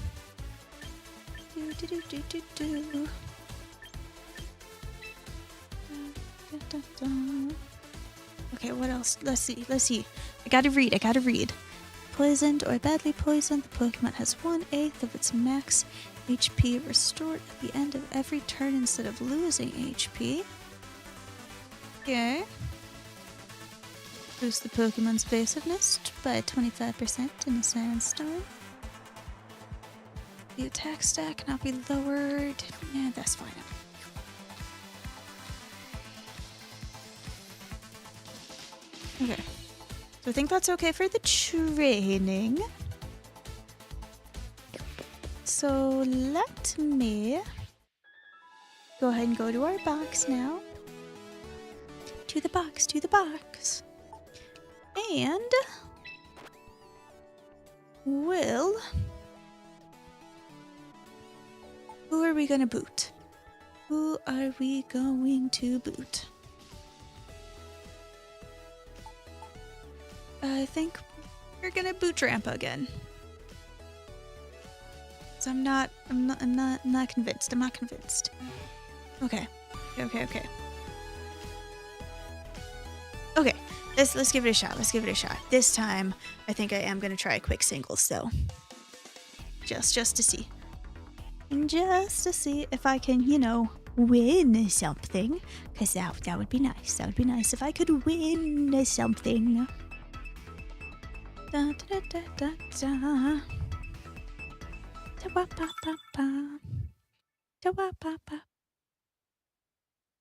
Okay, what else? Let's see. I gotta read. Poisoned or badly poisoned, the Pokemon has 1/8 of its max HP restored at the end of every turn instead of losing HP. Okay. Boost the Pokemon's evasiveness by 25% in a sandstorm. The attack stat cannot be lowered. Yeah, that's fine. Okay. So I think that's okay for the training. So let me go ahead and go to our box now. To the box. And who are we gonna boot? Who are we going to boot? I think we're gonna boot Drampa again. So I'm not convinced. Okay. Okay. Let's give it a shot. This time, I think I am gonna try a quick singles though. Just to see. Just to see if I can, win something. Cause that would be nice. That would be nice if I could win something. Da da da da da. Da-wa-pa-pa-pa. Da-wa-pa-pa.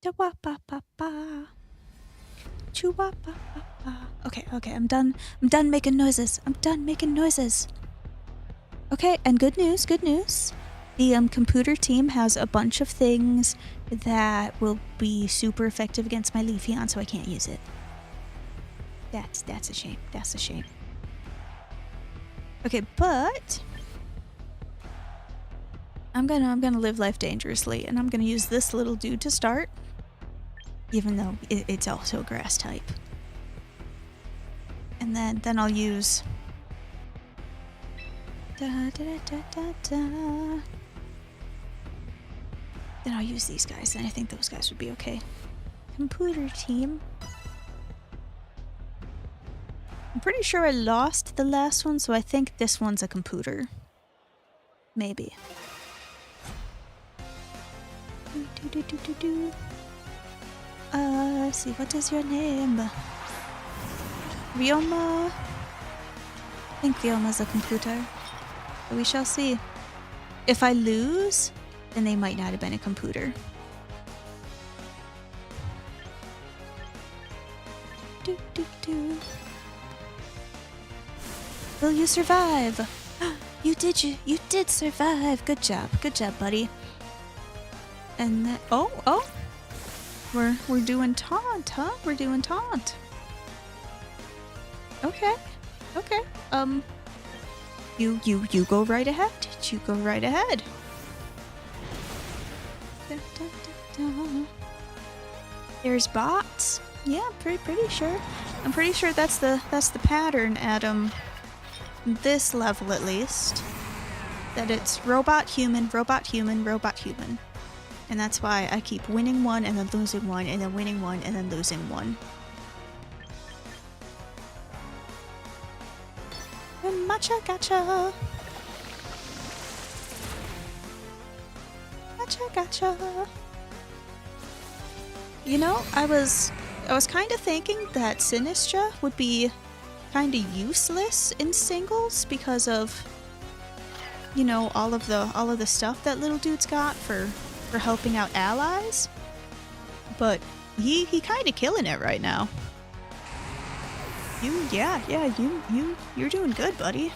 Da-wa-pa-pa-pa. Okay, I'm done. I'm done making noises. Okay, and good news. The computer team has a bunch of things that will be super effective against my Leafeon, so I can't use it. That's a shame. Okay, but I'm gonna live life dangerously, and I'm gonna use this little dude to start, even though it's also grass type. And then I'll use Then I'll use these guys, and I think those guys would be okay. Computer team. I'm pretty sure I lost the last one, so I think this one's a computer. Maybe. Let's see, what is your name? Ryoma? I think Ryoma's a computer. But we shall see. If I lose, then they might not have been a computer. Will you survive? You did survive. Good job, buddy. And then, oh, we're doing taunt, huh? We're doing taunt. Okay. You go right ahead. You go right ahead. There's bots. Yeah, pretty sure. I'm pretty sure that's the pattern at this level at least. That it's robot human, and that's why I keep winning one and then losing one and then winning one and then losing one. Matcha gotcha. Gotcha. You know, I was kind of thinking that Sinistra would be kind of useless in singles because of, you know, all of the stuff that little dude's got for helping out allies. But he kind of killing it right now. You're doing good, buddy.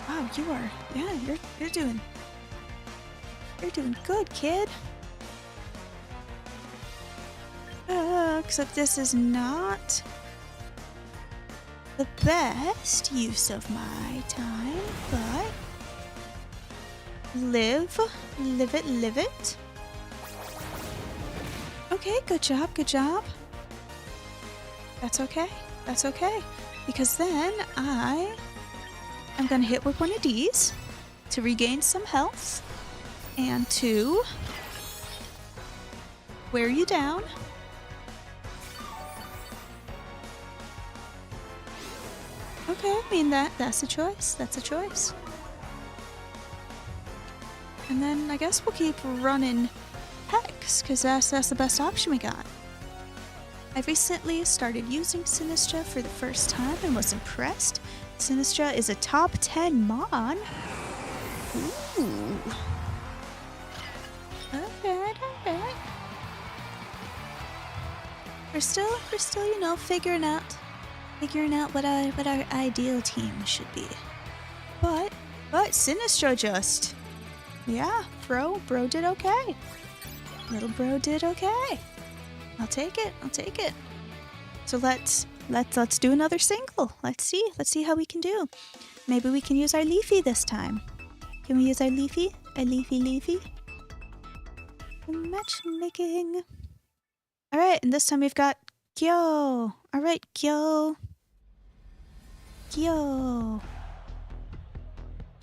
Wow, you are. Yeah, you're doing good, kid. Except this is not the best use of my time, but live it. Okay, good job. That's okay. Because then I am gonna hit with one of these to regain some health and to wear you down. Okay, I mean that's a choice. And then I guess we'll keep running Hex, because that's the best option we got. I recently started using Sinistra for the first time and was impressed. Sinistra is a top 10 Mon. Ooh. Alright. We're still, you know, figuring out what our ideal team should be. But Sinistra just, yeah, bro did okay. Little bro did okay. I'll take it. So let's do another single. Let's see how we can do. Maybe we can use our Leafy this time. Can we use our Leafy? A Leafy? Matchmaking. Alright, and this time we've got Kyo. Alright, Kyo.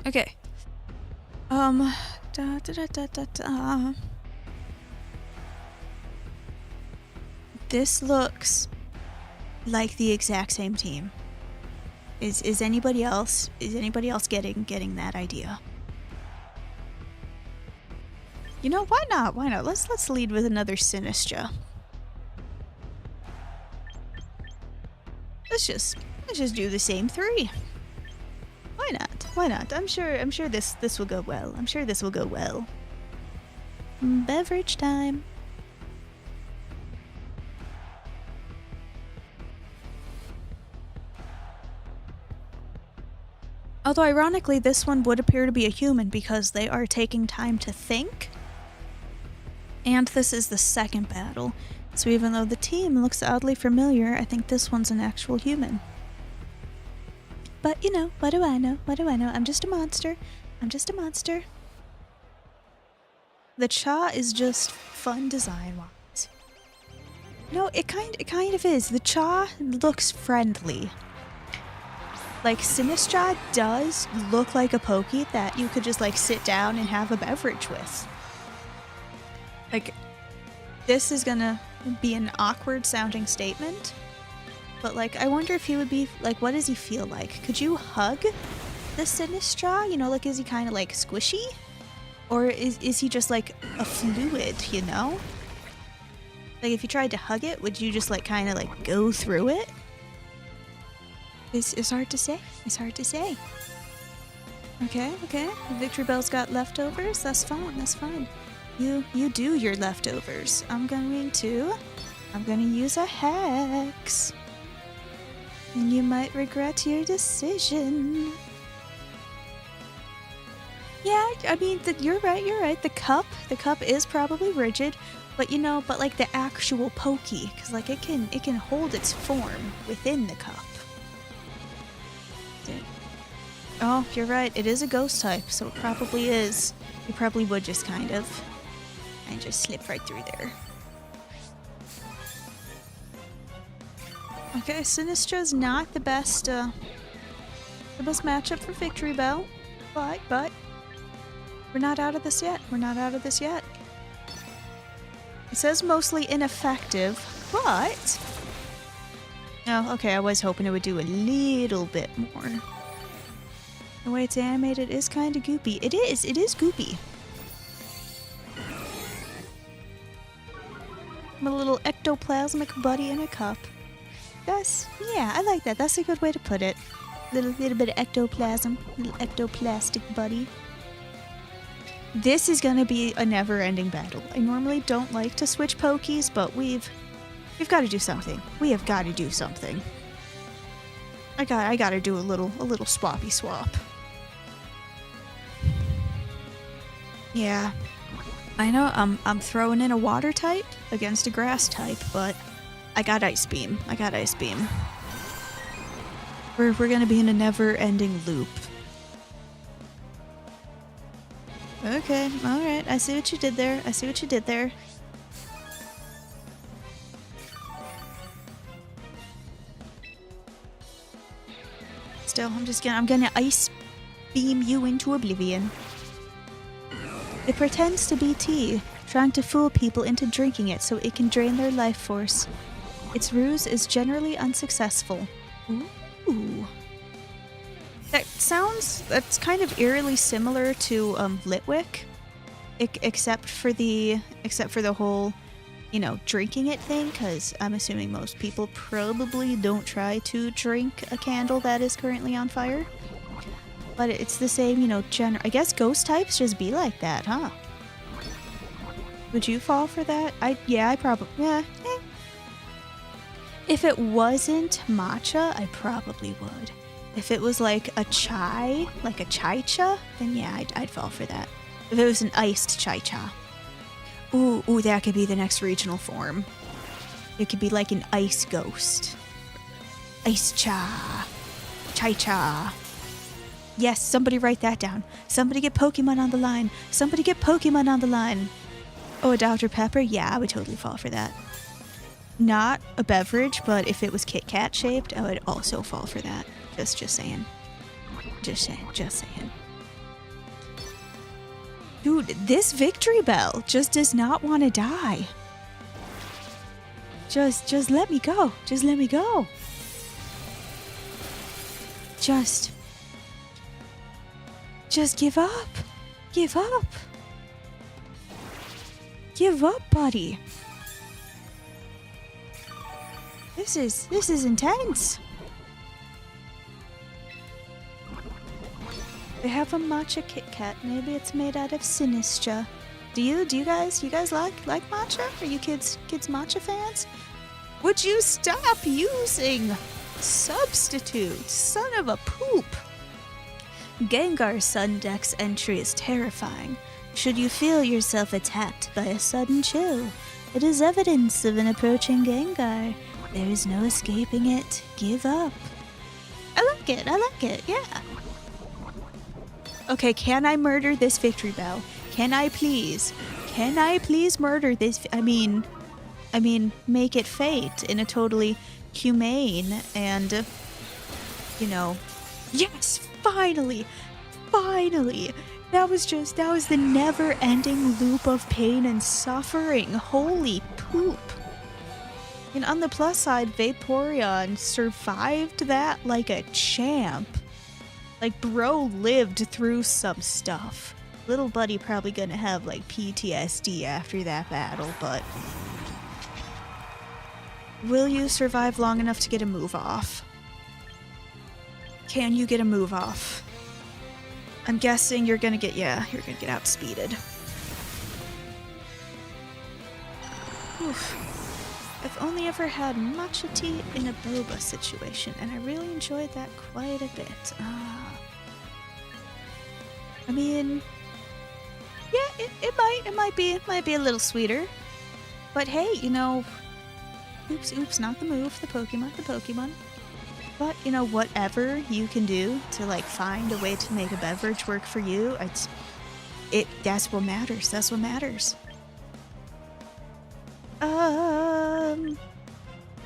Okay. This looks like the exact same team. Is anybody else getting that idea? You know, why not? Let's lead with another Sinistra. Let's just do the same three. Why not? I'm sure this will go well. Beverage time. Although ironically, this one would appear to be a human because they are taking time to think. And this is the second battle. So even though the team looks oddly familiar, I think this one's an actual human. But you know, what do I know? What do I know? I'm just a monster. I'm just a monster. The Cha is just fun design-wise. No, it kind of is. The Cha looks friendly. Like, Sinistra does look like a Poké that you could just, like, sit down and have a beverage with. Like, this is gonna be an awkward-sounding statement, but, like, I wonder if he would be, like, what does he feel like? Could you hug the Sinistra? You know, like, is he kind of, like, squishy? Or is he just, like, a fluid, you know? Like, if you tried to hug it, would you just, like, kind of, like, go through it? It's hard to say. It's hard to say. Okay, okay. Victory Bell's got leftovers. That's fine. That's fine. You do your leftovers. I'm gonna use a hex. And you might regret your decision. Yeah, I mean, you're right. The cup is probably rigid, but you know, like the actual Poké, because like it can hold its form within the cup. Oh, you're right. It is a ghost type, so it probably is. You probably would just kind of slip right through there. Okay, Sinistra's not the best matchup for Victory Bell, but we're not out of this yet. We're not out of this yet. It says mostly ineffective, but oh, okay. I was hoping it would do a little bit more. The way it's animated is kind of goopy. It is goopy. I'm a little ectoplasmic buddy in a cup. Yeah, I like that. That's a good way to put it. Little bit of ectoplasm, little ectoplastic buddy. This is gonna be a never-ending battle. I normally don't like to switch Pokies, but we've got to do something. We have got to do something. I gotta do a little swappy swap. Yeah, I know I'm throwing in a water type against a grass type, but I got Ice Beam. We're gonna be in a never-ending loop. Okay, alright, I see what you did there. Still, I'm gonna Ice Beam you into oblivion. It pretends to be tea, trying to fool people into drinking it so it can drain their life force. Its ruse is generally unsuccessful. Ooh. That's kind of eerily similar to Litwick, except for the whole, you know, drinking it thing, because I'm assuming most people probably don't try to drink a candle that is currently on fire. But it's the same, you know, I guess ghost types just be like that, huh? Would you fall for that? I probably, yeah. If it wasn't matcha, I probably would. If it was like a chai cha, then yeah, I'd fall for that. If it was an iced chai cha. Ooh, that could be the next regional form. It could be like an ice ghost. Ice cha. Chai cha. Yes, somebody write that down. Somebody get Pokemon on the line. Oh, a Dr. Pepper? Yeah, I would totally fall for that. Not a beverage, but if it was Kit Kat shaped, I would also fall for that. Just saying. Just saying. Dude, this Victory Bell just does not want to die. Just let me go. Just give up. Give up, buddy. This is intense. They have a matcha Kit Kat. Maybe it's made out of Sinistra. Do you guys like matcha? Are you kids matcha fans? Would you stop using substitutes? Son of a poop. Gengar's Sun Dex entry is terrifying. Should you feel yourself attacked by a sudden chill, it is evidence of an approaching Gengar. There is no escaping it. Give up. I like it, yeah. Okay, can I murder this victory bell? Can I please murder this? I mean, make it fate in a totally humane and, yes, finally. That was the never-ending loop of pain and suffering. Holy poop. And on the plus side, Vaporeon survived that like a champ. Like, bro lived through some stuff. Little buddy probably gonna have, like, PTSD after that battle, but... Will you survive long enough to get a move off? Can you get a move off? I'm guessing you're gonna get outspeeded. Oof. I've only ever had matcha tea in a boba situation, and I really enjoyed that quite a bit. I mean, yeah, it might be a little sweeter, but hey, oops, not the move, the Pokemon. But whatever you can do to like find a way to make a beverage work for you, that's what matters. That's what matters.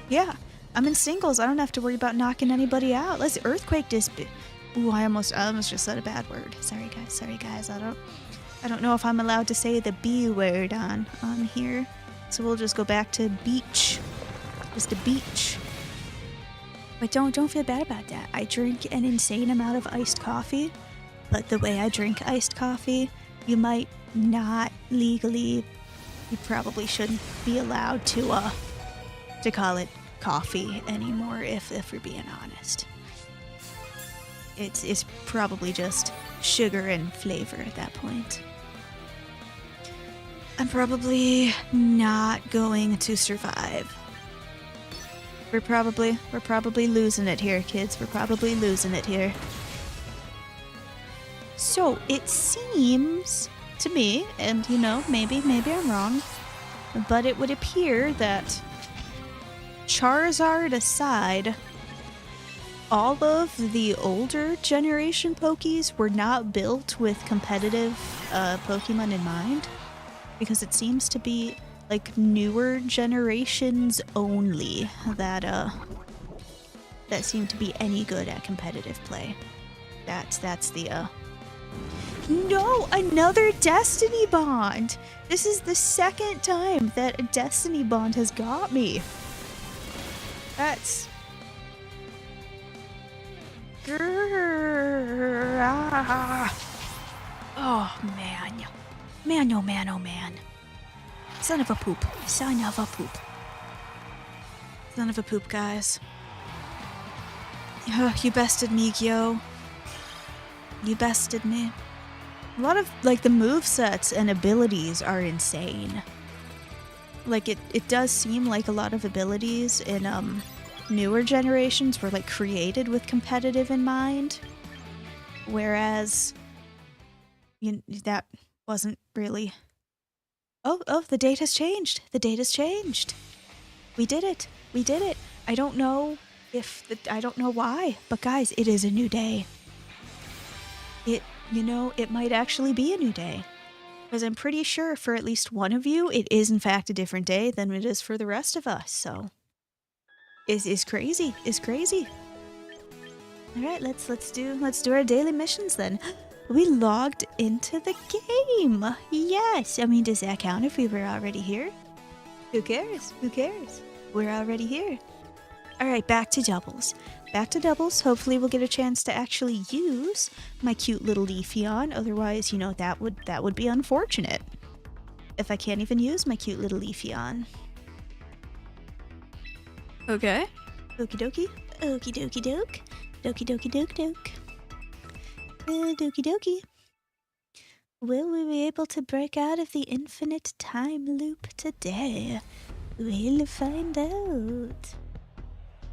Yeah, I'm in singles. I don't have to worry about knocking anybody out. Let's earthquake this bit. Ooh, I almost just said a bad word. Sorry guys. I don't know if I'm allowed to say the B word on here. So we'll just go back to beach. Just a beach. But don't feel bad about that. I drink an insane amount of iced coffee. But the way I drink iced coffee, you might not legally, you probably shouldn't be allowed to call it coffee anymore, if we're being honest. It's probably just sugar and flavor at that point. I'm probably not going to survive. We're probably losing it here, kids. We're probably losing it here. So it seems to me, and maybe I'm wrong, but it would appear that Charizard aside, all of the older generation Pokies were not built with competitive Pokemon in mind, because it seems to be like newer generations only that seem to be any good at competitive play. That's the No, another Destiny Bond! This is the second time that a Destiny Bond has got me. That's... Oh, man. Man, oh man, oh man. Son of a poop. Son of a poop. Son of a poop, guys. You bested me, Gyo. You bested me. A lot of, like, the movesets and abilities are insane. Like, it does seem like a lot of abilities in, newer generations were, like, created with competitive in mind. Whereas, that wasn't really... Oh, the date has changed. The date has changed. We did it. We did it. I don't know why, but guys, it is a new day. It might actually be a new day. Because I'm pretty sure for at least one of you, it is in fact a different day than it is for the rest of us, so... It's crazy. It's crazy. Alright, let's do our daily missions then. We logged into the game! Yes! I mean, does that count if we were already here? Who cares? Who cares? We're already here. Alright, back to doubles. Back to doubles. Hopefully we'll get a chance to actually use my cute little Leafeon. Otherwise, that would be unfortunate. If I can't even use my cute little Leafeon. Okay. Okie dokie. Okie dokie doke. Dokie dokie doke doke. Dokie dokie. Will we be able to break out of the infinite time loop today? We'll find out.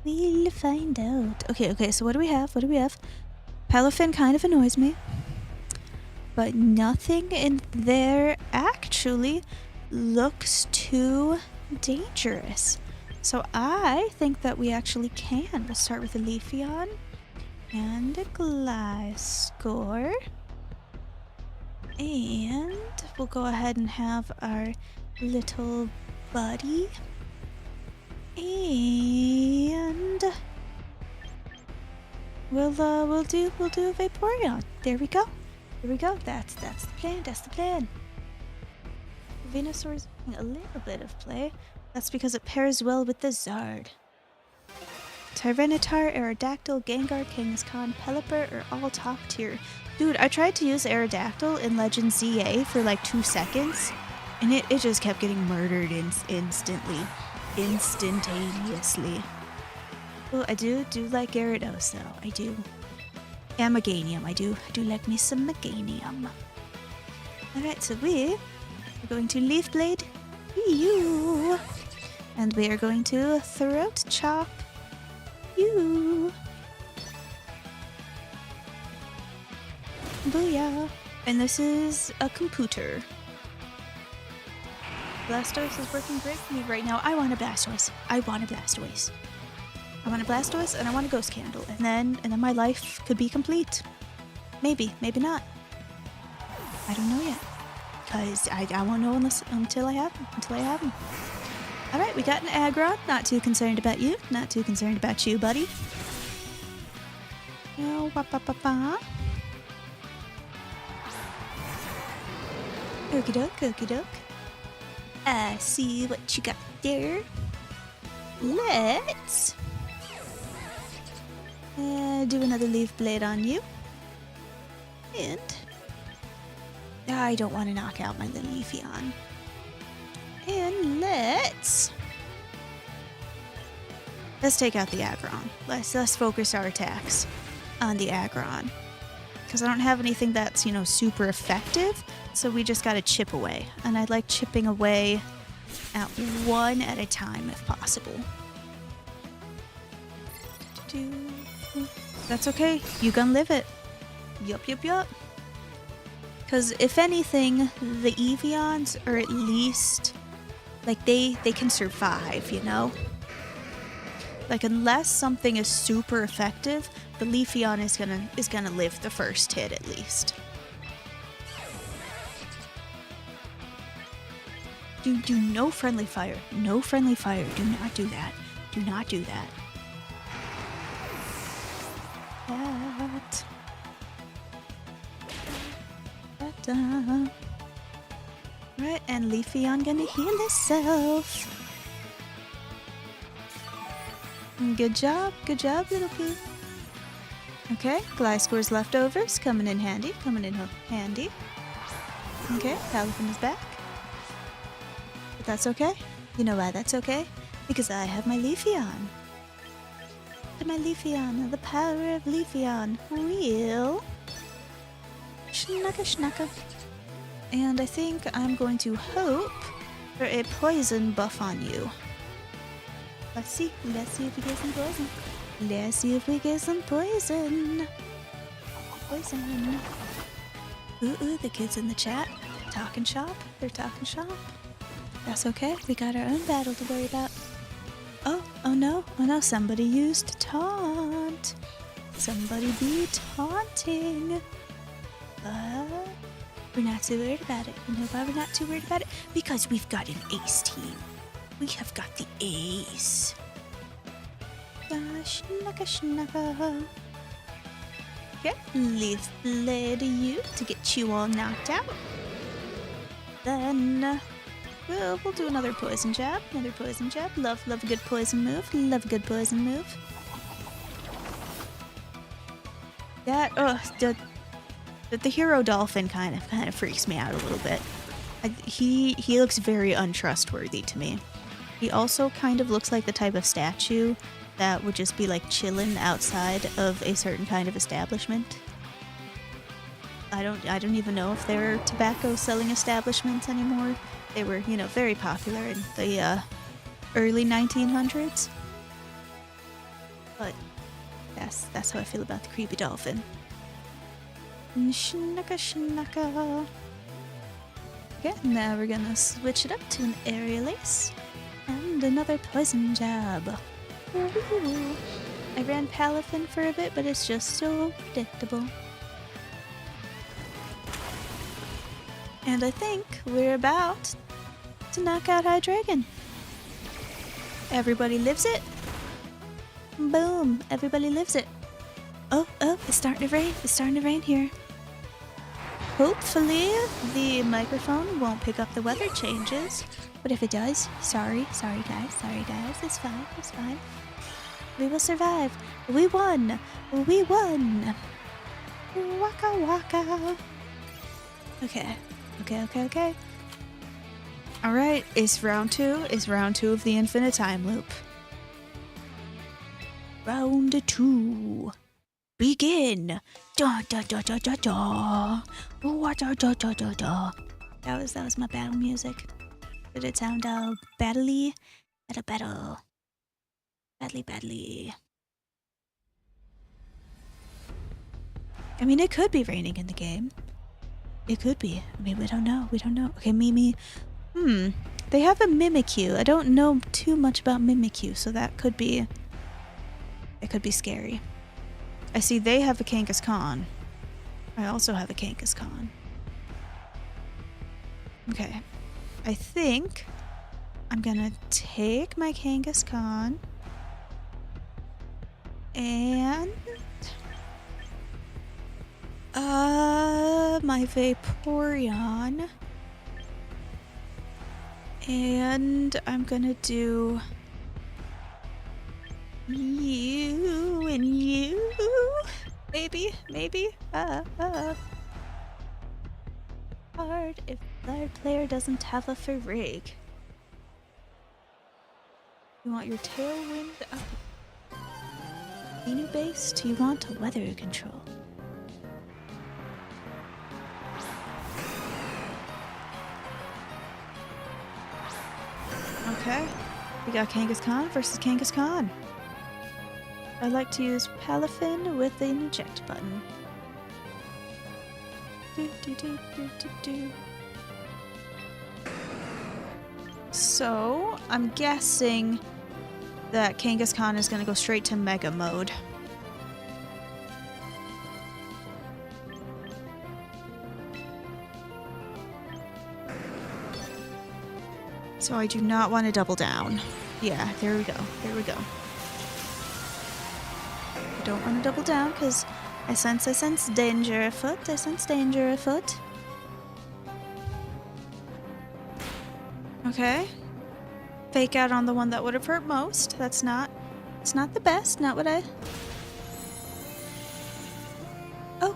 We'll find out. Okay, so what do we have? Palafin kind of annoys me. But nothing in there actually looks too dangerous. So I think that we actually can. Let's start with a Leafeon and a Gliscor. And we'll go ahead and have our little buddy. And we'll do a Vaporeon. There we go. That's the plan. Venusaur's getting a little bit of play. That's because it pairs well with the Zard. Tyranitar, Aerodactyl, Gengar, Kangaskhan, Pelipper are all top tier. Dude, I tried to use Aerodactyl in Legend ZA for like 2 seconds, and it just kept getting murdered instantaneously. Oh, I do like Gyarados though. I do. And Meganium. I do like me some Meganium. Alright, so we're going to Leaf Blade you. And we are going to Throat Chop you. Booyah. And this is a computer. Blastoise is working great for me right now. I want a Blastoise. I want a Blastoise and I want a Ghost Candle, and then my life could be complete. Maybe not. I don't know yet, cause I won't know until I have him. All right, we got an Aggron. Not too concerned about you. Buddy. Oh, Okie doke. I see what you got there. Let's do another Leaf Blade on you. And I don't want to knock out my little Leafeon. And let's take out the Aggron. Let's focus our attacks on the Aggron. Because I don't have anything that's, super effective. So we just gotta chip away. And I like chipping away at one at a time if possible. That's okay. You gonna live it. Yup. Because if anything, the Eeveons are at least, like, they can survive, Like, unless something is super effective, the Leafeon is gonna live the first hit at least. Do no friendly fire. No friendly fire. Do not do that. Right, and Leafeon gonna heal himself. Good job, little poo. Okay, Gliscor's leftovers coming in handy. Okay, Palafin is back. But that's okay. You know why that's okay? Because I have my Leafeon. The power of Leafeon will Schnacka. And I think I'm going to hope for a poison buff on you. Let's see if we get some poison. Ooh, the kids in the chat talking shop. They're talking shop. That's okay. We got our own battle to worry about. Oh no, somebody used taunt. Somebody be taunting. We're not too worried about it. You know why we're not too worried about it? Because we've got an ace team. We have got the ace. Schnacka. Okay, Leaf Blade you to get you all knocked out. Then we'll do another poison jab. Love a good poison move. That the hero dolphin kind of freaks me out a little bit. He looks very untrustworthy to me. He also kind of looks like the type of statue that would just be like chilling outside of a certain kind of establishment. I don't even know if there are tobacco selling establishments anymore. They were, you know, very popular in the early 1900s. But that's how I feel about the creepy dolphin. Shnaka shnaka. Okay, now we're gonna switch it up to an aerial ace. And another poison jab. Ooh. I ran Palafin for a bit, but it's just so predictable. And I think we're about to knock out Hydreigon. Everybody lives it. Boom, everybody lives it. Oh, it's starting to rain. It's starting to rain here. Hopefully the microphone won't pick up the weather changes. But if it does, sorry guys, it's fine. We will survive. We won. Waka waka. Okay. Alright, it's round two. It's round 2 of the infinite time loop. Round 2. Begin. Da da da da da da. Da da da da da. That was my battle music. Did it sound battle-y? Battle. Badly. I mean, it could be raining in the game. It could be. I mean, we don't know. Okay, Mimi. They have a Mimikyu. I don't know too much about Mimikyu, so that could be... It could be scary. I see they have a Kangaskhan. I also have a Kangaskhan. Okay. I think I'm gonna take my Kangaskhan and my Vaporeon, and I'm gonna do you and you, maybe hard if the player doesn't have a Ferrig. You want your Tailwind up? Beanie base? Do you want a weather control? Okay, we got Kangaskhan versus Kangaskhan. I like to use Palafin with an eject button. So, I'm guessing that Kangaskhan is gonna go straight to Mega Mode. So I do not want to double down. Yeah, there we go. I don't want to double down because I sense danger afoot. Okay. Fake out on the one that would have hurt most. It's not the best, not what I... Oh.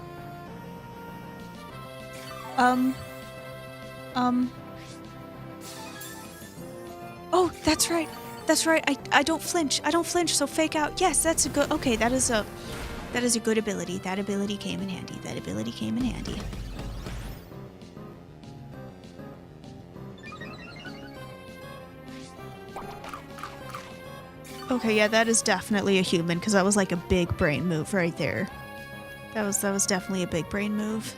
Oh, that's right. I don't flinch, so fake out. Yes, that's a good... Okay, that is a good ability. That ability came in handy. Okay, yeah, that is definitely a human, because that was like a big brain move right there. That was definitely a big brain move.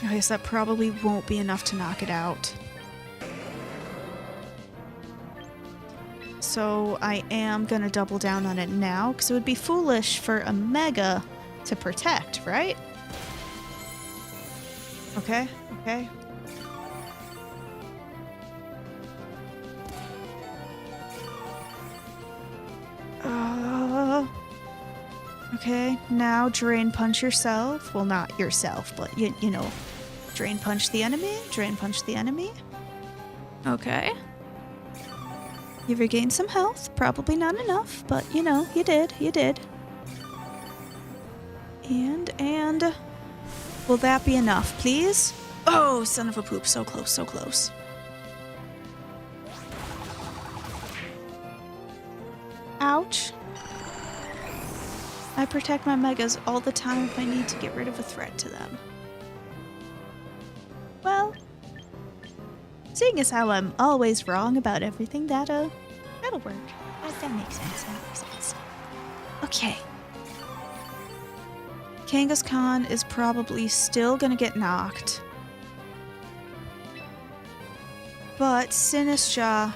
I guess that probably won't be enough to knock it out. So I am gonna double down on it now, because it would be foolish for a Mega to protect, right? Okay. Okay, now Drain Punch yourself. Well, not yourself, but you know. Drain Punch the enemy. Okay. You regained some health. Probably not enough, but you know, you did. And... Will that be enough, please? Oh, son of a poop. So close. Ouch. I protect my megas all the time if I need to get rid of a threat to them. Well, seeing as how I'm always wrong about everything, that'll work. That makes sense. That makes sense. Okay. Kangaskhan is probably still gonna get knocked. But Sinistcha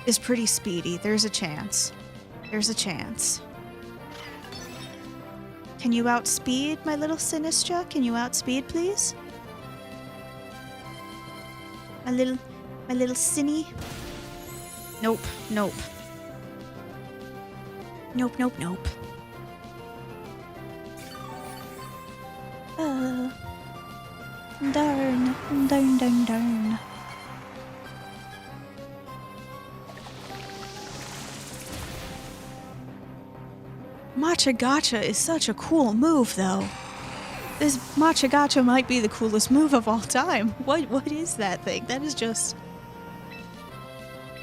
is pretty speedy. There's a chance. There's a chance. Can you outspeed my little Sinistcha? Can you outspeed, please? My little Sinny? Nope, nope. Nope, nope, nope. Darn, darn, darn, darn. Matcha Gotcha is such a cool move, though. This Matcha Gotcha might be the coolest move of all time. What is that thing? That is just...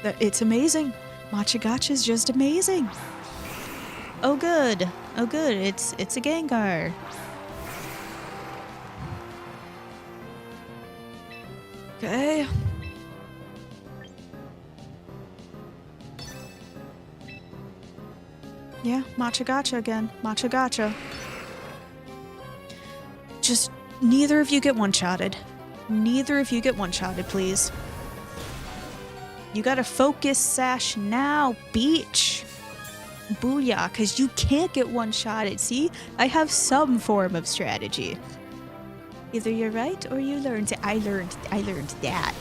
It's amazing. Matcha Gotcha is just amazing. Oh good. Oh good. It's a Gengar. Okay. Yeah, Matcha Gotcha again. Matcha Gotcha. Just neither of you get one-shotted. Neither of you get one-shotted, please. You gotta focus Sash now, Beach. Booyah, because you can't get one-shotted. See? I have some form of strategy. Either you're right or you learned it. I learned that.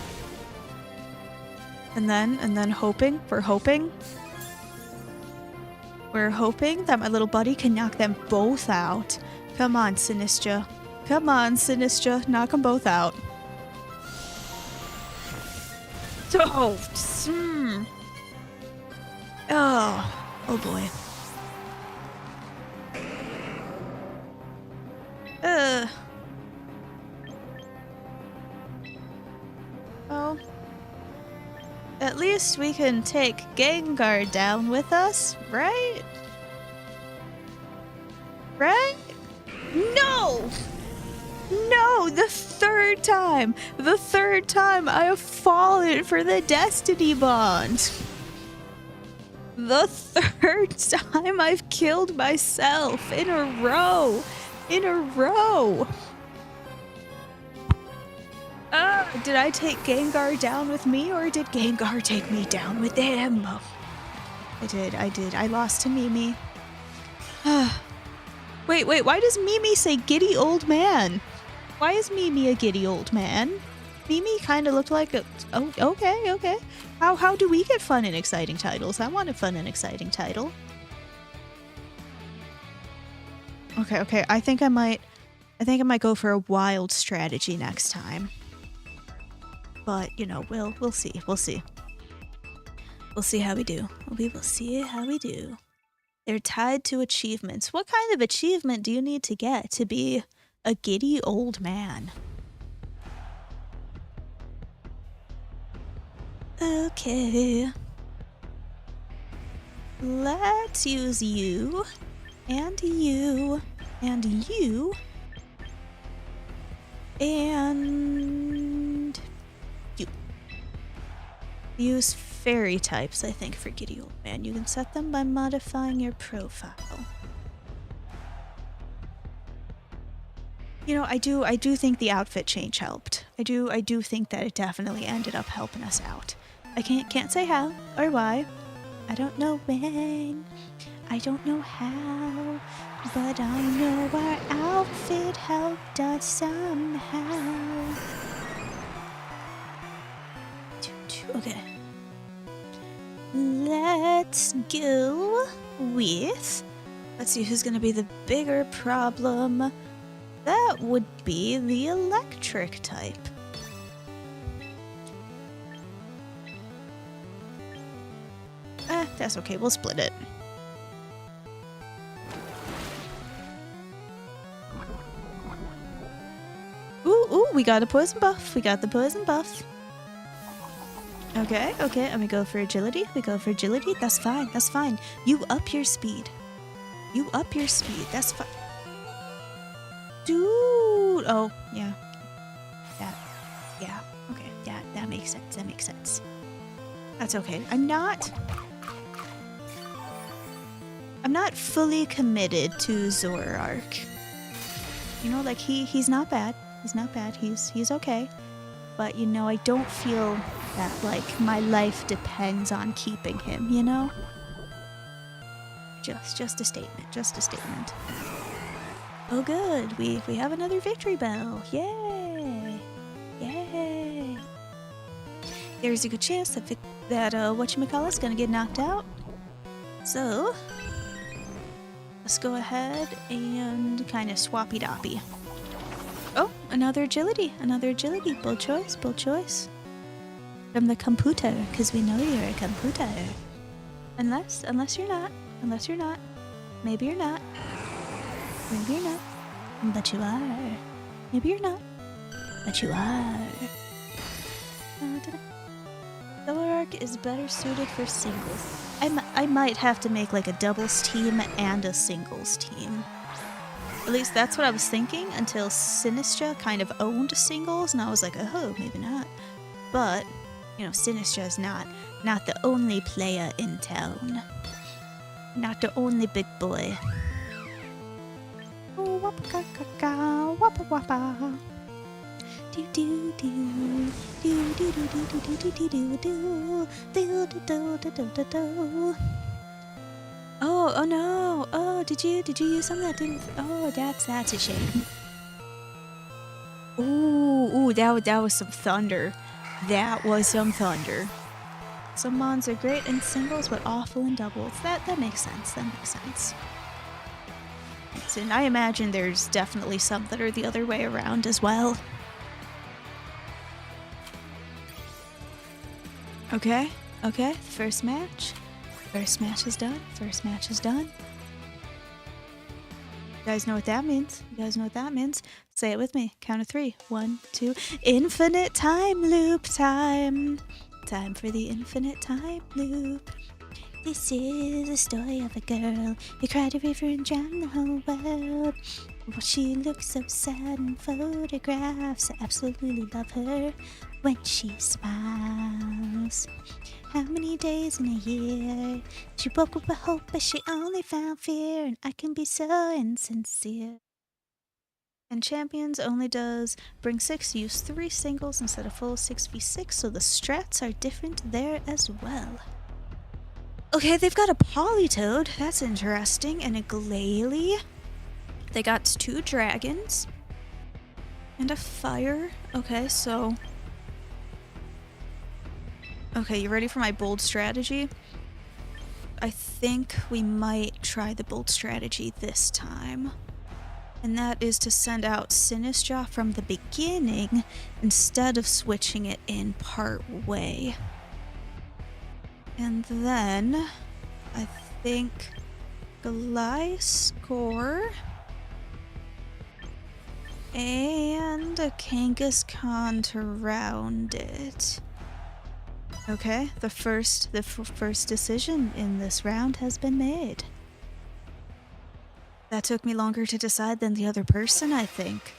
And then hoping, we're hoping that my little buddy can knock them both out. Come on, Sinistcha. Come on, Sinistcha. Knock them both out. Oh, oh boy. Oh. At least we can take Gengar down with us, right? Right? No! No, the third time I have fallen for the Destiny Bond. The third time I've killed myself in a row. Did I take Gengar down with me, or did Gengar take me down with him? I did. I lost to Mimi. Wait, why does Mimi say giddy old man? Why is Mimi a giddy old man? Mimi kind of looked like a... Oh, okay. How do we get fun and exciting titles? I want a fun and exciting title. Okay. I think I might go for a wild strategy next time. But, you know, we'll see. We'll see how we do. We will see how we do. They're tied to achievements. What kind of achievement do you need to get to be a giddy old man? Okay. Let's use you, and you, and you, and you. Use fairy types, I think, for giddy old man. You can set them by modifying your profile. You know, I do think the outfit change helped. I do think that it definitely ended up helping us out. I can't say how or why. I don't know when. I don't know how. But I know our outfit helped us somehow. Okay. Let's go with... Let's see who's gonna be the bigger problem. That would be the electric type. That's okay, we'll split it. Ooh, we got a poison buff. We got the poison buff. Okay, and we go for agility. That's fine. You up your speed. You up your speed. That's fine. Dude! Oh, yeah. Yeah. Okay, that makes sense. That makes sense. That's okay. I'm not fully committed to Zoroark. You know, like he's not bad. He's not bad. He's okay. But you know, I don't feel that like my life depends on keeping him, you know? Just a statement. Just a statement. Oh good. We have another victory bell. Yay. Yay. There's a good chance that whatchamacallit's gonna get knocked out. So let's go ahead and kind of swappy-doppy. Oh, another agility. Another agility. Bold choice. Bold choice. From the computer, because we know you're a computer. Unless you're not. Unless you're not. Maybe you're not. Maybe you're not. But you are. Maybe you're not. But you are. Zoroark is better suited for singles. I might have to make like a doubles team and a singles team. At least that's what I was thinking until Sinistra kind of owned singles, and I was like, oh, maybe not. But, you know, Sinistra is not the only player in town. Not the only big boy. Oh, wappa wappa wappa. Do do do do do do do do do do do do do do. Oh no! Oh, did you use something that didn't? Oh, that's a shame. Ooh, that was some thunder. That was some thunder. Some mons are great in singles, but awful in doubles. That makes sense. That makes sense. And I imagine there's definitely some that are the other way around as well. Okay. First match. First match is done. First match is done. You guys know what that means. You guys know what that means. Say it with me. Count of 3. 1, 2. Infinite time loop time. Time for the infinite time loop. This is the story of a girl who cried a river and drowned the whole world. Well, she looks so sad in photographs. I absolutely love her when she smiles. How many days in a year she woke up with hope, but she only found fear, and I can be so insincere. And Champions only does bring 6, use 3 singles instead of full 6v6, so the strats are different there as well. Okay, they've got a Politoed, that's interesting, and a Glalie. They got 2 dragons and a fire. Okay, so... Okay, you ready for my bold strategy? I think we might try the bold strategy this time. And that is to send out Sinistra from the beginning instead of switching it in part way. And then I think Gliscor and a Kangaskhan to round it. Okay, the first decision in this round has been made. That took me longer to decide than the other person, I think.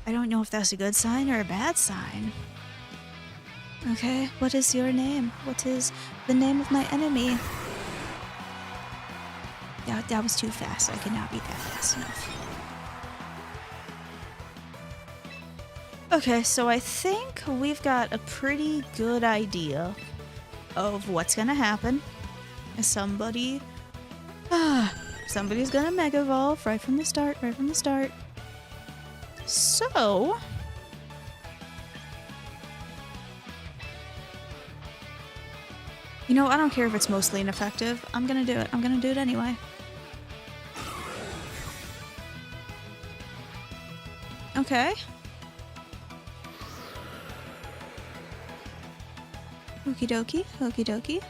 I don't know if that's a good sign or a bad sign. Okay, what is your name? What is the name of my enemy? Yeah, that was too fast. I cannot be that fast enough. Okay, so I think we've got a pretty good idea of what's gonna happen. Somebody's gonna Mega Evolve right from the start, So... You know, I don't care if it's mostly ineffective. I'm gonna do it. I'm gonna do it anyway. Okay. Okie dokie, okie dokie.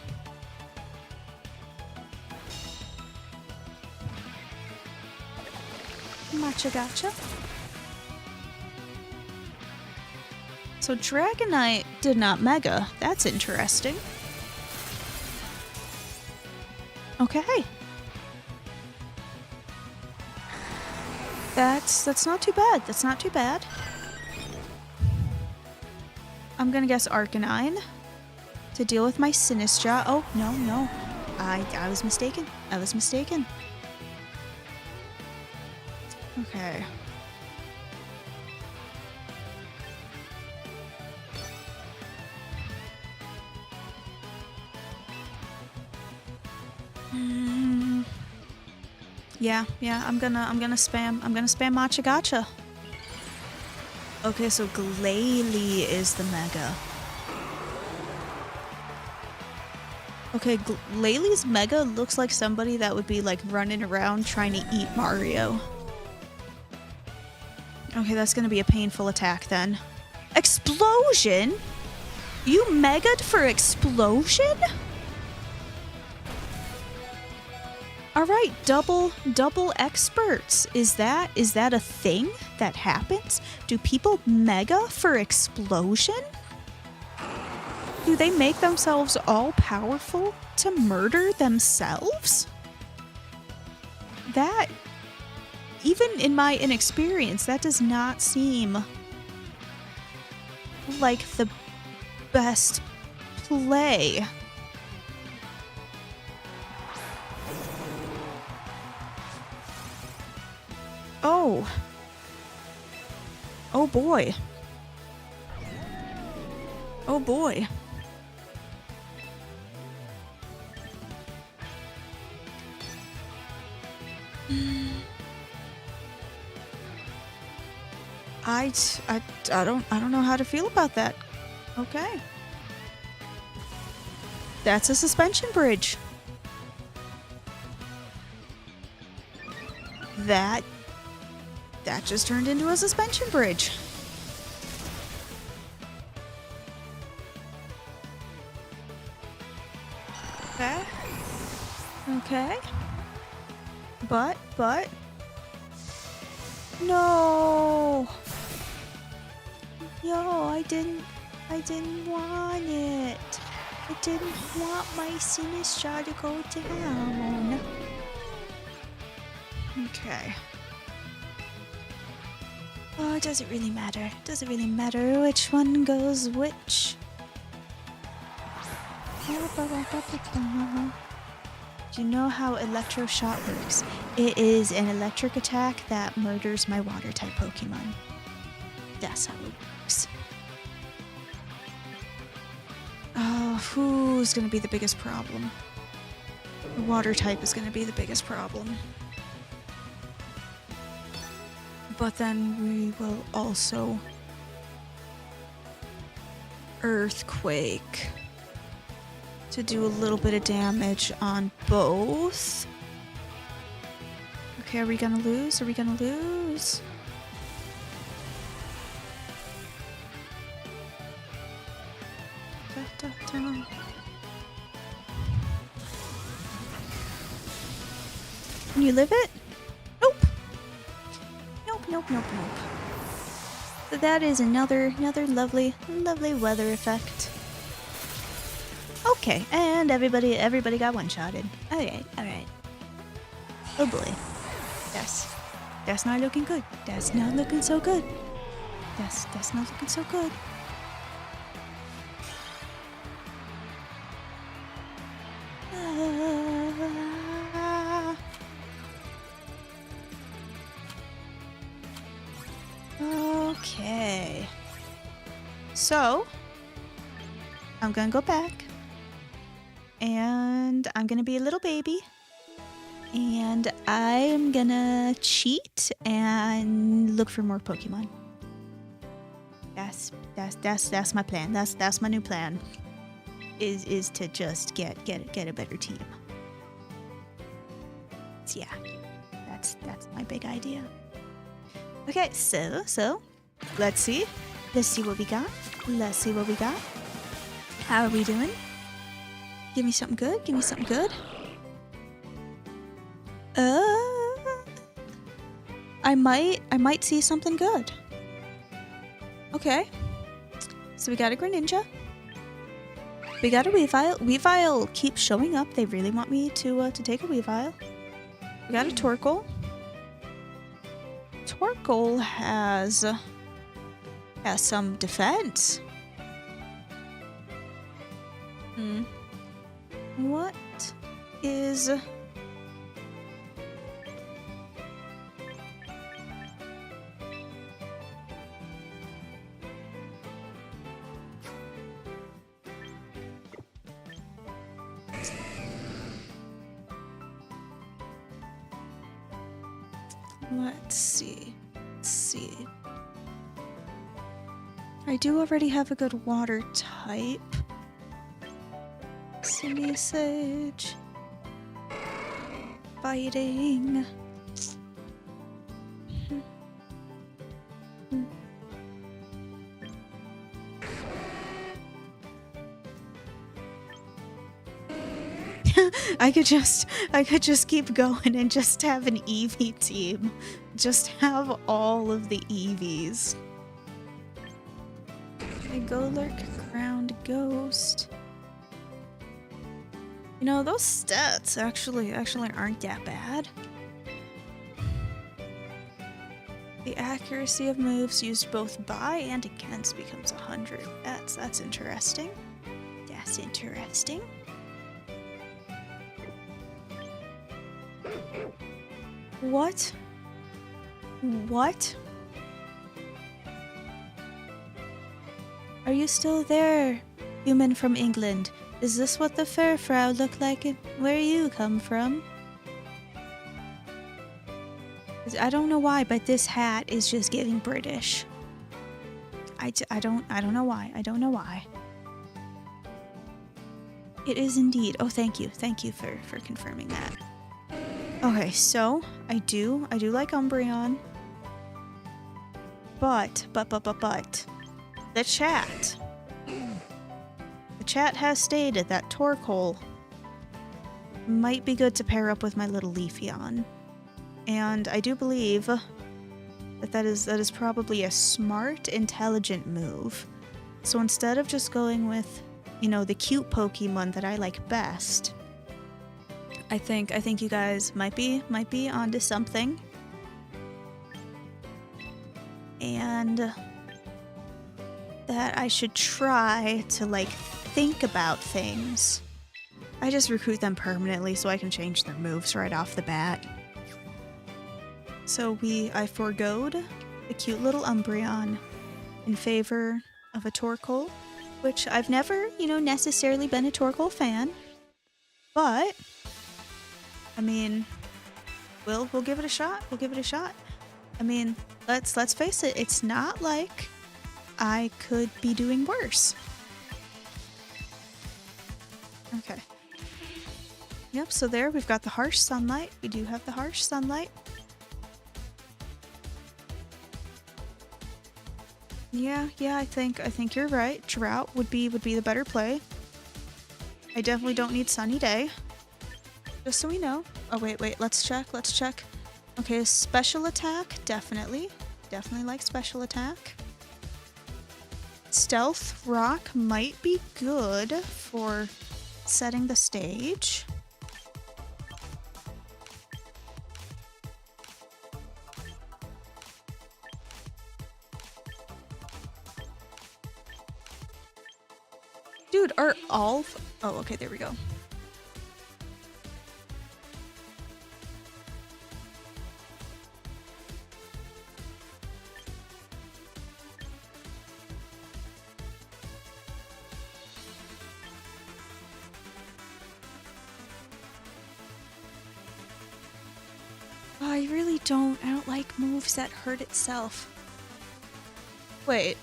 Matcha gotcha. So Dragonite did not Mega. That's interesting. Okay. That's not too bad. That's not too bad. I'm gonna guess Arcanine to deal with my Sinistra. Oh, no. I was mistaken. I was mistaken. Okay. Yeah, I'm gonna spam Matcha Gotcha. Okay, so Glalie is the Mega. Okay, Glaylie's Mega looks like somebody that would be like running around trying to eat Mario. Okay, that's gonna be a painful attack then. Explosion? You Mega'd for Explosion? Alright, double experts. Is that a thing that happens? Do people Mega for Explosion? Do they make themselves all powerful to murder themselves? That, even in my inexperience, that does not seem like the best play. Oh. Oh boy. Oh boy. I don't know how to feel about that. Okay. That's a suspension bridge. That just turned into a suspension bridge. Okay. Okay. But no. Yo, I didn't want it. I didn't want my Sinistra to go down. Okay. Oh, it doesn't really matter. Doesn't really matter which one goes which. Do you know how Electro Shot works? It is an electric attack that murders my water type Pokemon. That's how it works. Oh, who's gonna be the biggest problem? The water type is gonna be the biggest problem. But then we will also Earthquake to do a little bit of damage on both. Okay, are we gonna lose? Are we gonna lose? Can you live it? Nope. Nope. So that is another lovely weather effect. Okay, and everybody got one-shotted. Alright. Oh boy. That's not looking good. That's not looking so good. That's not looking so good. Okay. So, I'm gonna go back. And I'm gonna be a little baby. And I'm gonna cheat and look for more Pokemon. That's my plan. That's my new plan. Is to just get a better team. So yeah, that's my big idea. Okay, so let's see what we got. How are we doing? Give me something good. I might see something good. Okay. So we got a Greninja. We got a Weavile. Weavile keeps showing up. They really want me to take a Weavile. We got a Torkoal. Torkoal has some defense. What is... Let's see. I do already have a good water type. Sage. Fighting. I could just keep going and just have an Eevee team. Just have all of the Eevees. A Golurk, Ground Ghost. You know, those stats actually aren't that bad. The accuracy of moves used both by and against becomes 100. That's interesting. That's interesting. What? What? Are you still there, human from England? Is this what the fair frau look like where you come from? I don't know why, but this hat is just giving British. I don't know why. I don't know why. It is indeed. Oh, thank you. Thank you for confirming that. Okay, so I do like Umbreon. But the chat has stated that Torkoal might be good to pair up with my little Leafeon. And I do believe that is probably a smart, intelligent move. So instead of just going with, you know, the cute Pokemon that I like best, I think you guys might be onto something. And that I should try to, like, think about things. I just recruit them permanently so I can change their moves right off the bat. So I forgoed the cute little Umbreon in favor of a Torkoal, which I've never, you know, necessarily been a Torkoal fan. But I mean, we'll give it a shot. We'll give it a shot. I mean, let's face it, it's not like I could be doing worse. Okay. Yep, so there we've got the harsh sunlight. We do have the harsh sunlight. Yeah, I think you're right. Drought would be the better play. I definitely don't need sunny day. Just so we know. Oh wait, let's check. Okay, special attack, definitely like special attack. Stealth Rock might be good for setting the stage. Dude, are all... Oh, okay, there we go. Oh, I really don't. I don't like moves that hurt itself. Wait.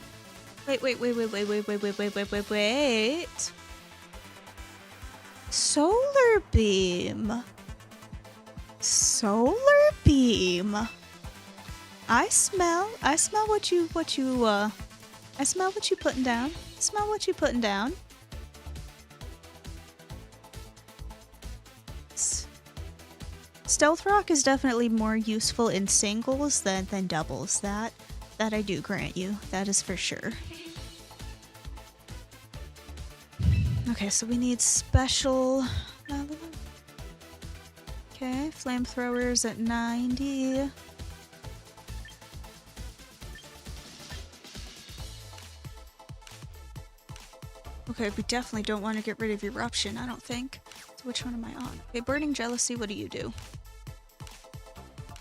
Solar Beam. I smell what you putting down. Stealth Rock is definitely more useful in singles than doubles. That I do grant you. That is for sure. Okay, so we need special... Okay, flamethrowers at 90. Okay, we definitely don't want to get rid of Eruption, I don't think. So which one am I on? Okay, Burning Jealousy, what do you do?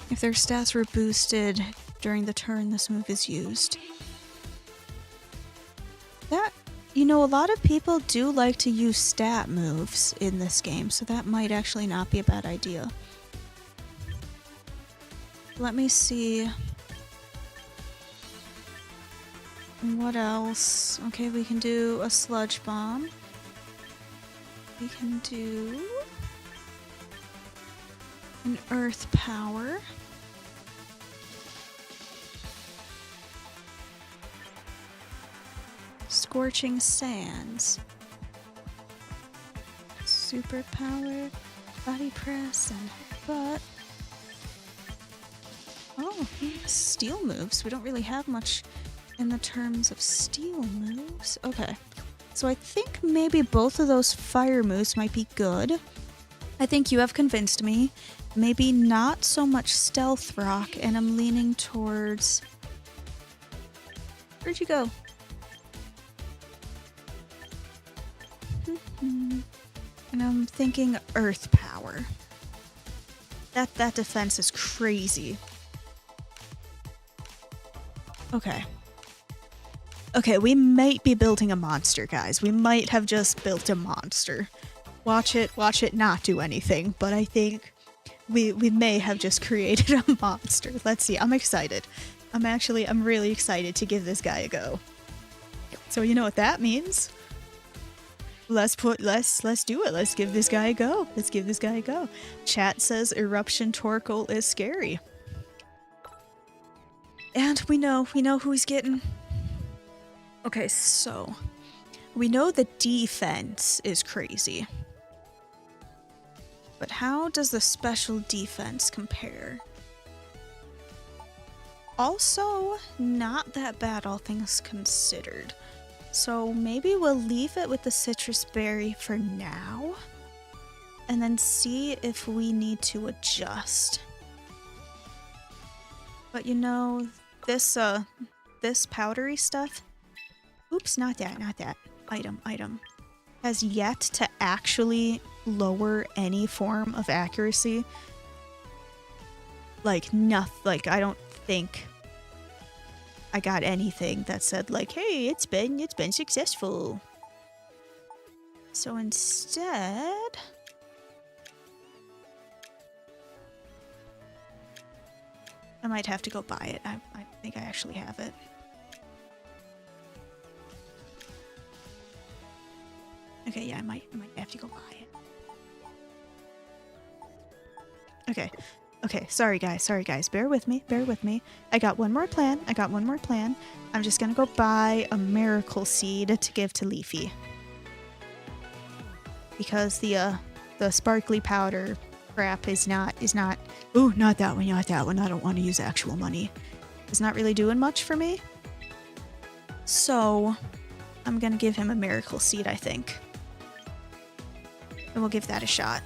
If their stats were boosted during the turn this move is used. That, you know, a lot of people do like to use stat moves in this game, so that might actually not be a bad idea. Let me see. What else? Okay, we can do a Sludge Bomb. We can do an Earth Power. Scorching Sands. Superpower, Body Press, and Headbutt. Oh, steel moves. We don't really have much in the terms of steel moves. Okay. So I think maybe both of those fire moves might be good. I think you have convinced me. Maybe not so much Stealth Rock, and I'm leaning towards... Where'd you go? And I'm thinking Earth Power. That defense is crazy. Okay. Okay, we might be building a monster, guys. We might have just built a monster. Watch it not do anything, but I think we may have just created a monster. Let's see, I'm excited. I'm really excited to give this guy a go. So you know what that means? Let's do it. Let's give this guy a go. Let's give this guy a go. Chat says Eruption Torkoal is scary. And we know who he's getting. Okay, so we know the defense is crazy. But how does the special defense compare? Also, not that bad, all things considered. So maybe we'll leave it with the citrus berry for now, and then see if we need to adjust. But you know, this powdery stuff, oops, not that, item, has yet to actually lower any form of accuracy. Like, nothing, like, I don't think I got anything that said like, hey, it's been successful. So instead, I might have to go buy it. I think I actually have it. Okay, yeah, I might have to go buy it. Okay, sorry guys, bear with me. I got one more plan. I'm just gonna go buy a miracle seed to give to Leafy. Because the sparkly powder crap is not, ooh, not that one, I don't want to use actual money. It's not really doing much for me. So, I'm gonna give him a miracle seed, I think. And we'll give that a shot.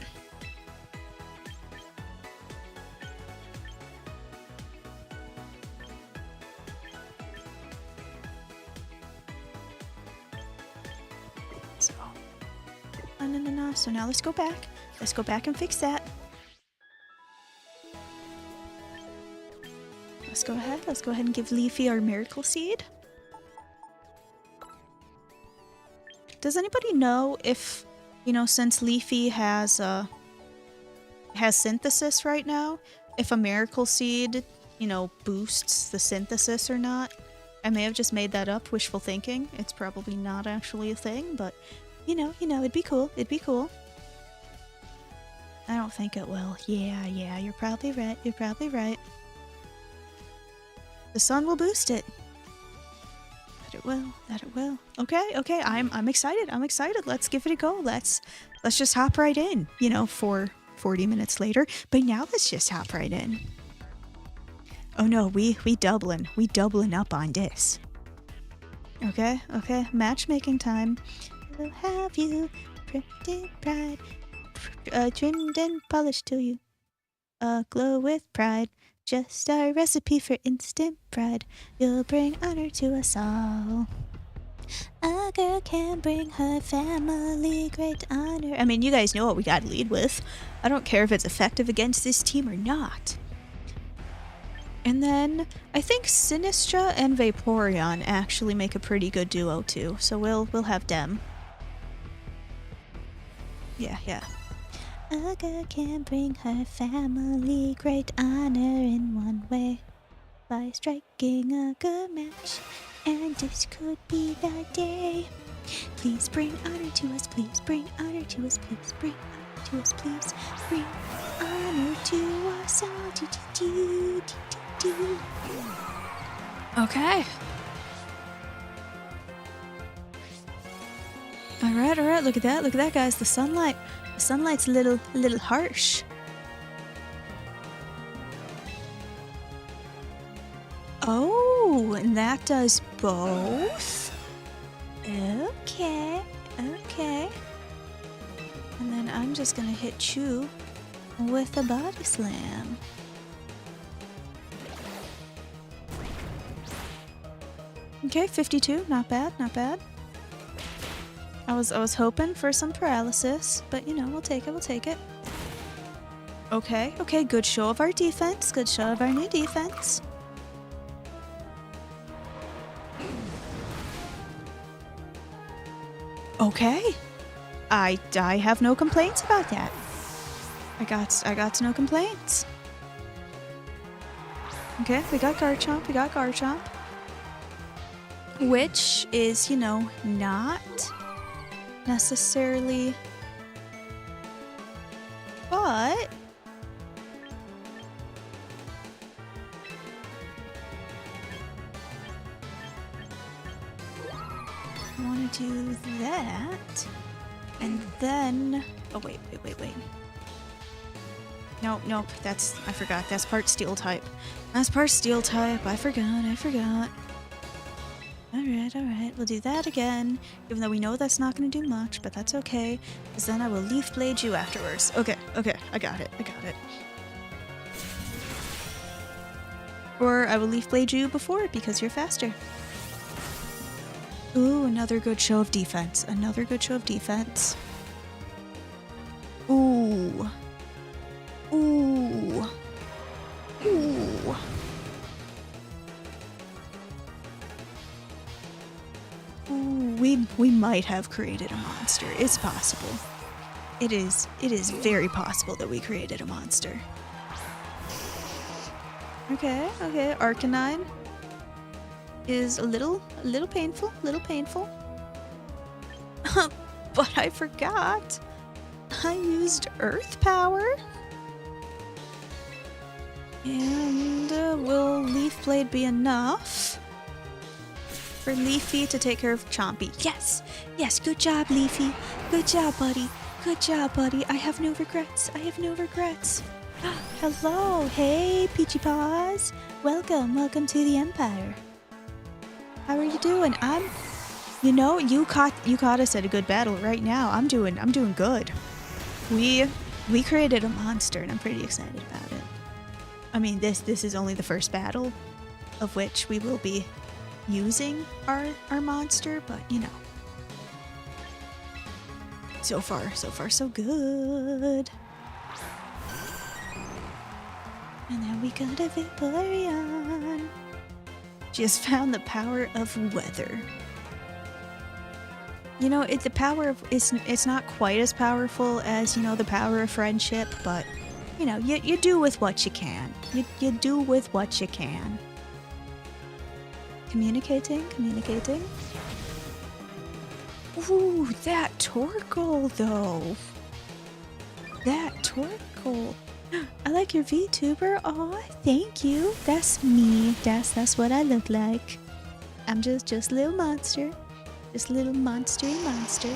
No. So now let's go back. Let's go back and fix that. Let's go ahead and give Leafy our miracle seed. Does anybody know if, you know, since Leafy has synthesis right now, if a miracle seed, you know, boosts the synthesis or not? I may have just made that up, wishful thinking. It's probably not actually a thing, but you know, it'd be cool. I don't think it will. Yeah, you're probably right. The sun will boost it. That it will. Okay, I'm excited. Let's give it a go. Let's just hop right in, you know, for 40 minutes later. But now let's just hop right in. Oh no, we doubling up on this. Okay, matchmaking time. We'll have you printed pride, trimmed and polished till you glow with pride. Just our recipe for instant pride. You'll bring honor to us all. A girl can bring her family great honor. I mean, you guys know what we gotta lead with. I don't care if it's effective against this team or not. And then I think Sinistra and Vaporeon actually make a pretty good duo too, so we'll have them. Yeah. A girl can bring her family great honor in one way, by striking a good match, and this could be the day. Please bring honor to us, please bring honor to us, please bring honor to us, please bring honor to us. Okay. Alright, look at that, guys. The sunlight's a little harsh. Oh, and that does both? Okay. And then I'm just gonna hit Chew with a body slam. Okay, 52, not bad. I was hoping for some paralysis, but you know, we'll take it. Okay, good show of our defense, good show of our new defense. Okay, I have no complaints about that. I got no complaints. Okay, we got Garchomp. Which is, you know, not necessarily, but I want to do that, and then, oh wait. Nope, I forgot, that's part steel type. I forgot. Alright, we'll do that again, even though we know that's not going to do much, but that's okay, because then I will Leaf Blade you afterwards. Okay, I got it. Or I will Leaf Blade you before, because you're faster. Ooh, another good show of defense. Ooh. We might have created a monster. It's possible. It is very possible that we created a monster. Okay. Arcanine is a little painful. But I forgot. I used Earth Power. And will Leaf Blade be enough for Leafy to take care of Chompy? Yes, good job, Leafy. Good job, buddy. I have no regrets. Hello, hey, Peachy Paws. Welcome to the Empire. How are you doing? You know, you caught us at a good battle right now. I'm doing good. We created a monster, and I'm pretty excited about it. I mean, this is only the first battle of which we will be using our monster, but you know. So far so good. And then we got a Vaporeon. Just found the power of weather. You know, the power of it's not quite as powerful as, you know, the power of friendship, but you know, you do with what you can. You do with what you can. Communicating. Ooh, that Torkoal though. I like your VTuber. Aw, thank you. That's me. That's what I look like. I'm just a little monster. Just a little monstery monster.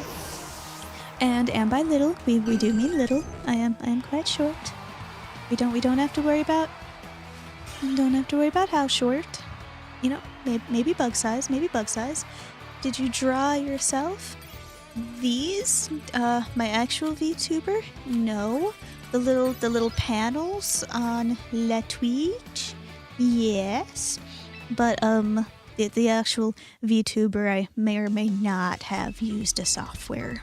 And by little, we do mean little. I am quite short. We don't have to worry about how short. You know, maybe bug size. Did you draw yourself these? My actual VTuber? No. The little panels on La Twitch? Yes. But the actual VTuber, I may or may not have used a software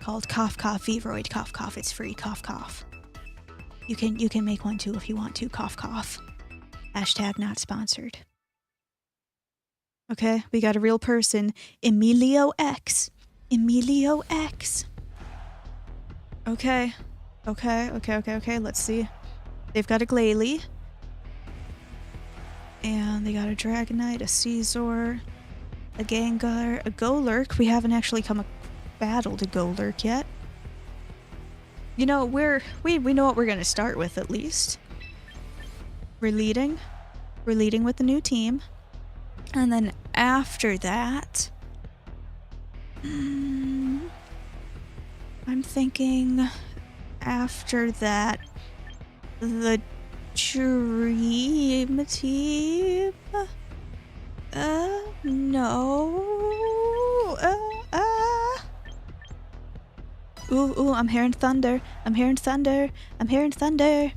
called Cough Cough Vroid Cough Cough. It's free. Cough Cough. You can make one too if you want to. Cough Cough. Hashtag not sponsored. Okay, we got a real person. Emilio X. Emilio X. Okay. Okay. Let's see. They've got a Glalie. And they got a Dragonite, a Caesar, a Gengar, a Golurk. We haven't actually come a battle to Golurk yet. You know, we know what we're gonna start with at least. We're leading. We're leading with the new team. And then after that, I'm thinking after that, the Dream Team? No. Ooh, I'm hearing thunder. I'm hearing thunder. I'm hearing thunder.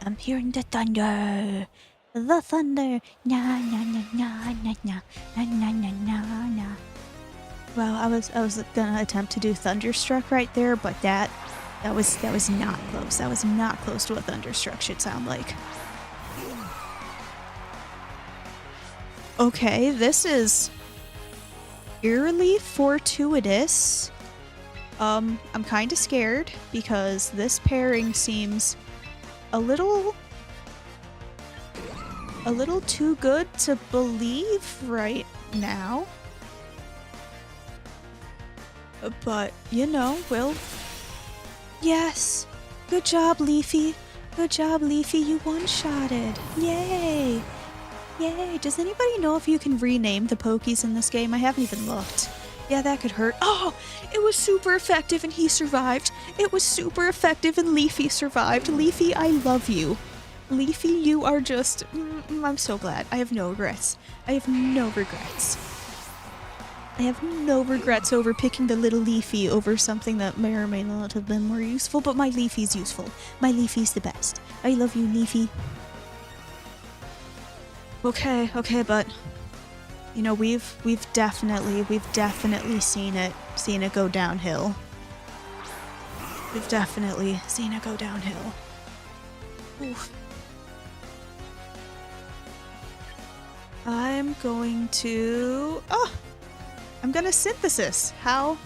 I'm hearing the thunder. The thunder. Na na na na na na na na na na na. Well, I was gonna attempt to do Thunderstruck right there, but that was not close. That was not close to what Thunderstruck should sound like. Okay, this is eerily fortuitous. I'm kind of scared because this pairing seems a little too good to believe right now. But, you know, we'll... Yes! Good job, Leafy! Good job, Leafy, you one-shotted! Yay! Yay! Does anybody know if you can rename the Pokies in this game? I haven't even looked. Yeah, that could hurt. Oh! It was super effective and he survived! It was super effective and Leafy survived! Leafy, I love you! Leafy, you are just... I'm so glad. I have no regrets. I have no regrets. I have no regrets over picking the little Leafy over something that may or may not have been more useful, but my Leafy's useful. My Leafy's the best. I love you, Leafy. Okay, but you know, we've definitely seen it go downhill. We've definitely seen it go downhill. Oof. I'm gonna synthesis. How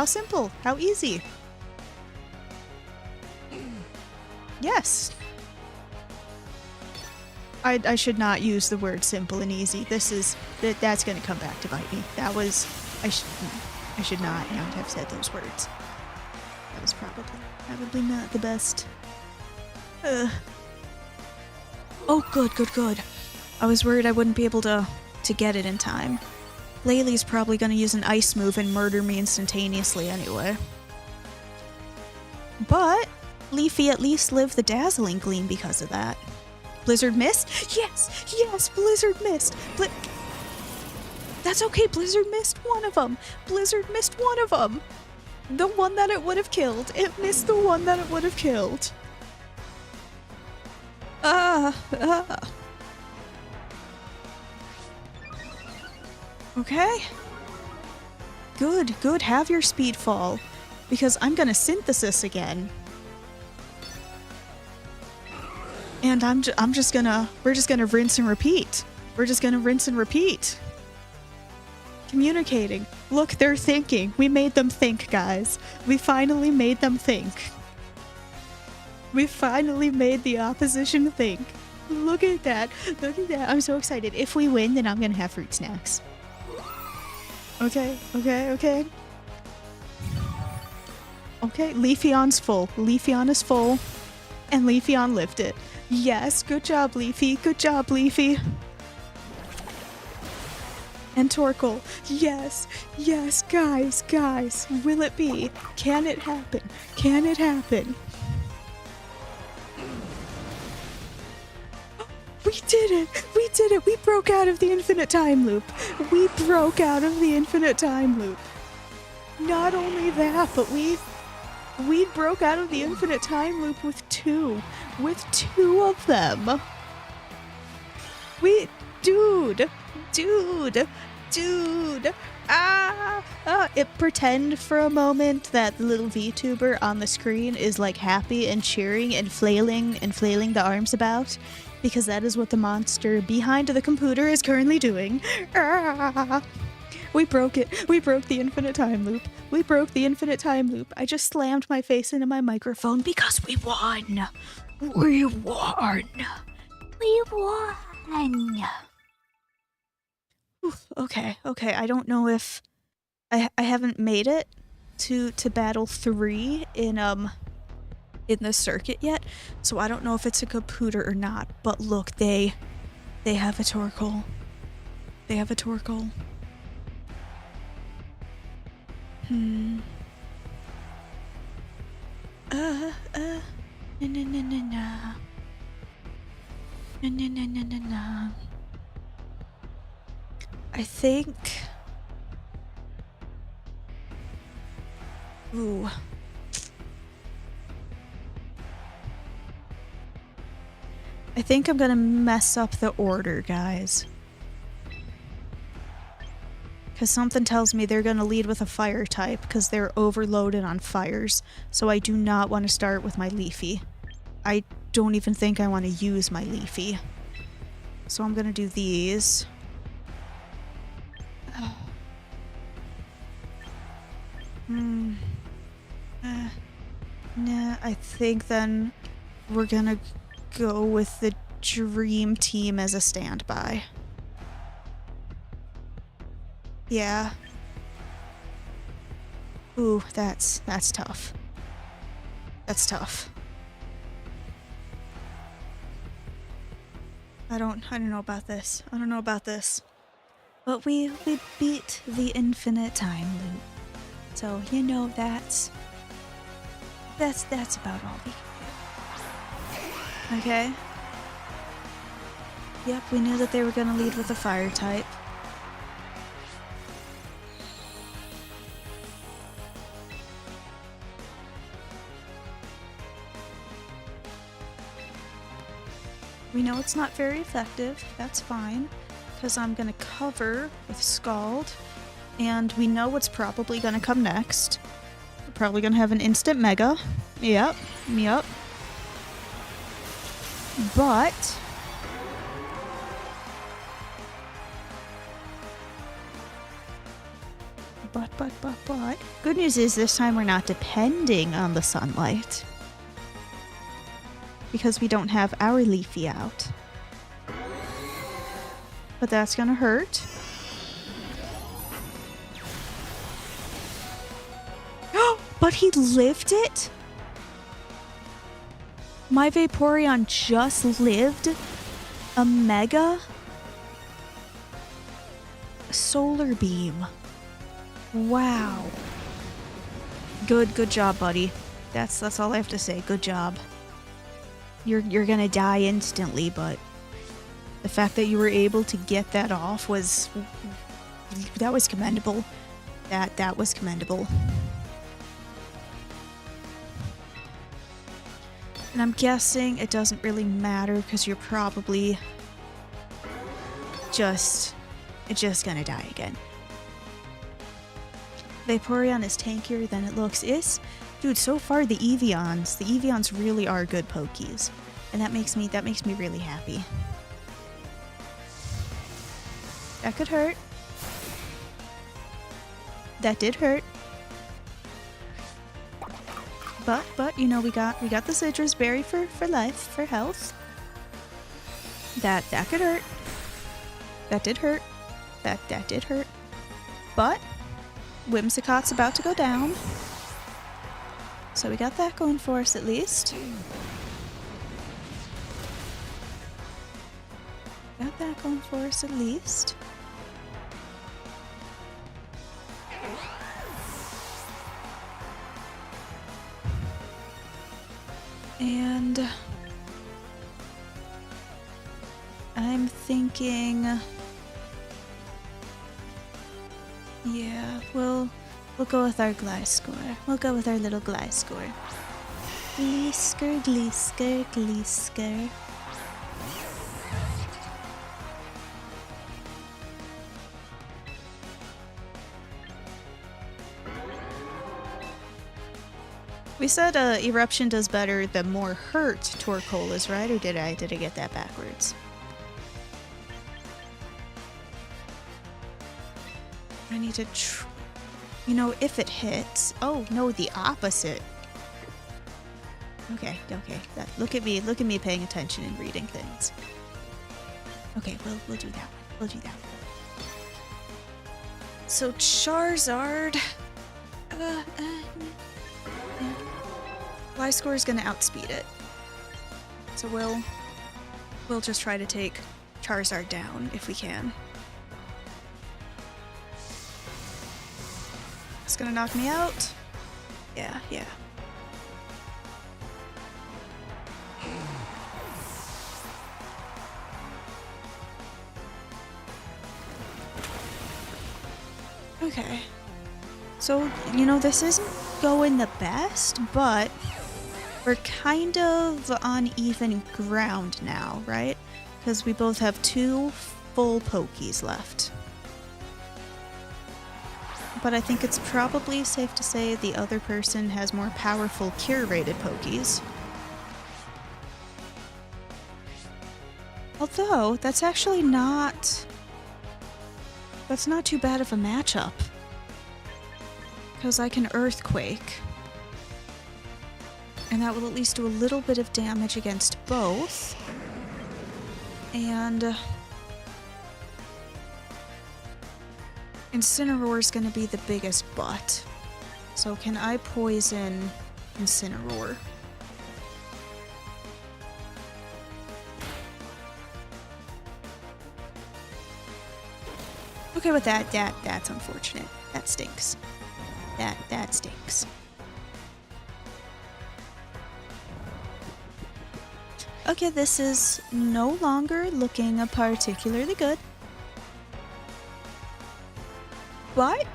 simple, how easy. Yes. I should not use the word simple and easy. That's gonna come back to bite me. I should not have said those words. That was probably not the best. Oh, good. I was worried I wouldn't be able to get it in time. Laylee's probably gonna use an ice move and murder me instantaneously anyway. But Leafy at least lived the Dazzling Gleam because of that. Blizzard missed? Yes, Blizzard missed. That's okay, Blizzard missed one of them. The one that it would have killed. It missed the one that it would have killed. Okay. Good. Have your speed fall. Because I'm gonna synthesis again. And we're just gonna rinse and repeat. Communicating. Look, they're thinking. We made them think, guys. We finally made them think. We finally made the opposition think. Look at that. I'm so excited. If we win, then I'm gonna have fruit snacks. Okay. Okay, Leafeon's full. Leafeon is full. And Leafeon lived it. Yes, good job, Leafy. And Torkoal. Yes, guys. Will it be? Can it happen? We did it! We broke out of the infinite time loop! Not only that, but we broke out of the infinite time loop with two of them. Dude! Dude! Dude! It pretend for a moment that the little VTuber on the screen is like happy and cheering and flailing the arms about, because that is what the monster behind the computer is currently doing. We broke it. We broke the infinite time loop. We broke the infinite time loop. I just slammed my face into my microphone because we won. We won. We won. Okay. I don't know if I haven't made it to battle 3 in the circuit yet, so I don't know if it's a computer or not. But look, they have a Torkoal. They have a Torkoal. No. I think... Ooh. I think I'm gonna mess up the order, guys. Because something tells me they're gonna lead with a fire type, because they're overloaded on fires. So I do not want to start with my Leafy. I don't even think I want to use my Leafy. So I'm gonna do these. Nah, I think then we're gonna go with the Dream Team as a standby. Yeah. Ooh, that's tough. That's tough. I don't know about this. I don't know about this. But we beat the infinite time loop. So, you know, that's about all we can do. Okay? Yep, we knew that they were gonna lead with a fire type. We know it's not very effective. That's fine, because I'm gonna cover with Scald, and we know what's probably gonna come next. We're probably gonna have an instant Mega. Yep. But good news is this time we're not depending on the sunlight, because we don't have our Leafy out. But that's gonna hurt. But he lived it? My Vaporeon just lived a Mega Solar Beam. Wow. Good job, buddy. That's all I have to say. Good job. You're gonna die instantly, but the fact that you were able to get that off was commendable. That was commendable. And I'm guessing it doesn't really matter because you're probably just gonna die again. Vaporeon is tankier than it looks. Dude, so far the Eeveons really are good Pokies. And that makes me really happy. That could hurt. That did hurt. But you know, we got the Citrus Berry for life, for health. That could hurt. That did hurt. That did hurt. But Whimsicott's about to go down. So we got that going for us at least. Got that going for us at least. And I'm thinking, yeah, we'll go with our Gliscor. We'll go with our little Gliscor. Gliscor, Gliscor, Gliscor. We said eruption does better the more hurt Torkoal is, right? Or did I get that backwards? I need to you know, if it hits. Oh, no, the opposite. Okay. Look at me paying attention and reading things. Okay, we'll do that one. We'll do that one. So Charizard Y-score is gonna outspeed it. So we'll just try to take Charizard down if we can. It's gonna knock me out. Yeah. Okay. So, you know, this isn't going the best, but we're kind of on even ground now, right? Because we both have 2 full Pokies left. But I think it's probably safe to say the other person has more powerful curated Pokies. Although, that's actually not... That's not too bad of a matchup. Because I can Earthquake. And that will at least do a little bit of damage against both. And... Incineroar is going to be the biggest butt. So can I poison Incineroar? Okay, with that's unfortunate. That stinks. That stinks. Okay, this is no longer looking particularly good. But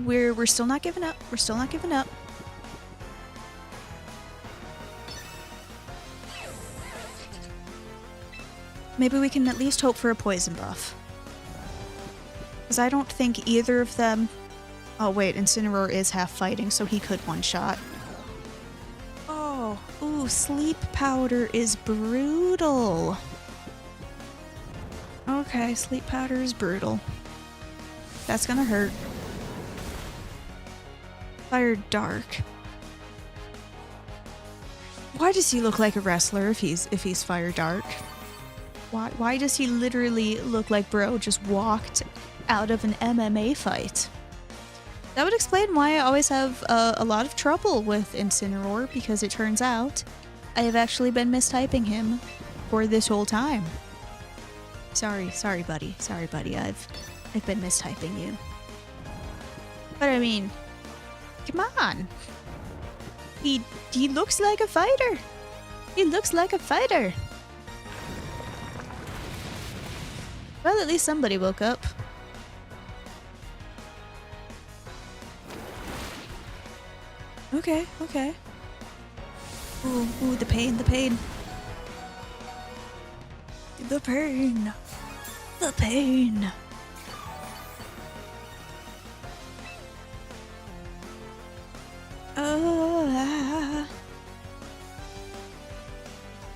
we're still not giving up. We're still not giving up. Maybe we can at least hope for a poison buff. Because I don't think either of them... Oh wait, Incineroar is half fighting, so he could one-shot. Oh, ooh, Sleep Powder is brutal. Okay, Sleep Powder is brutal. That's gonna hurt. Fire Dark. Why does he look like a wrestler if he's Fire Dark? Why does he literally look like bro just walked out of an MMA fight? That would explain why I always have a lot of trouble with Incineroar, because it turns out I have actually been mistyping him for this whole time. Sorry buddy. Sorry buddy, I've been mistyping you. But I mean, come on. He looks like a fighter. He looks like a fighter. Well, at least somebody woke up. Okay. Ooh, the pain. The pain.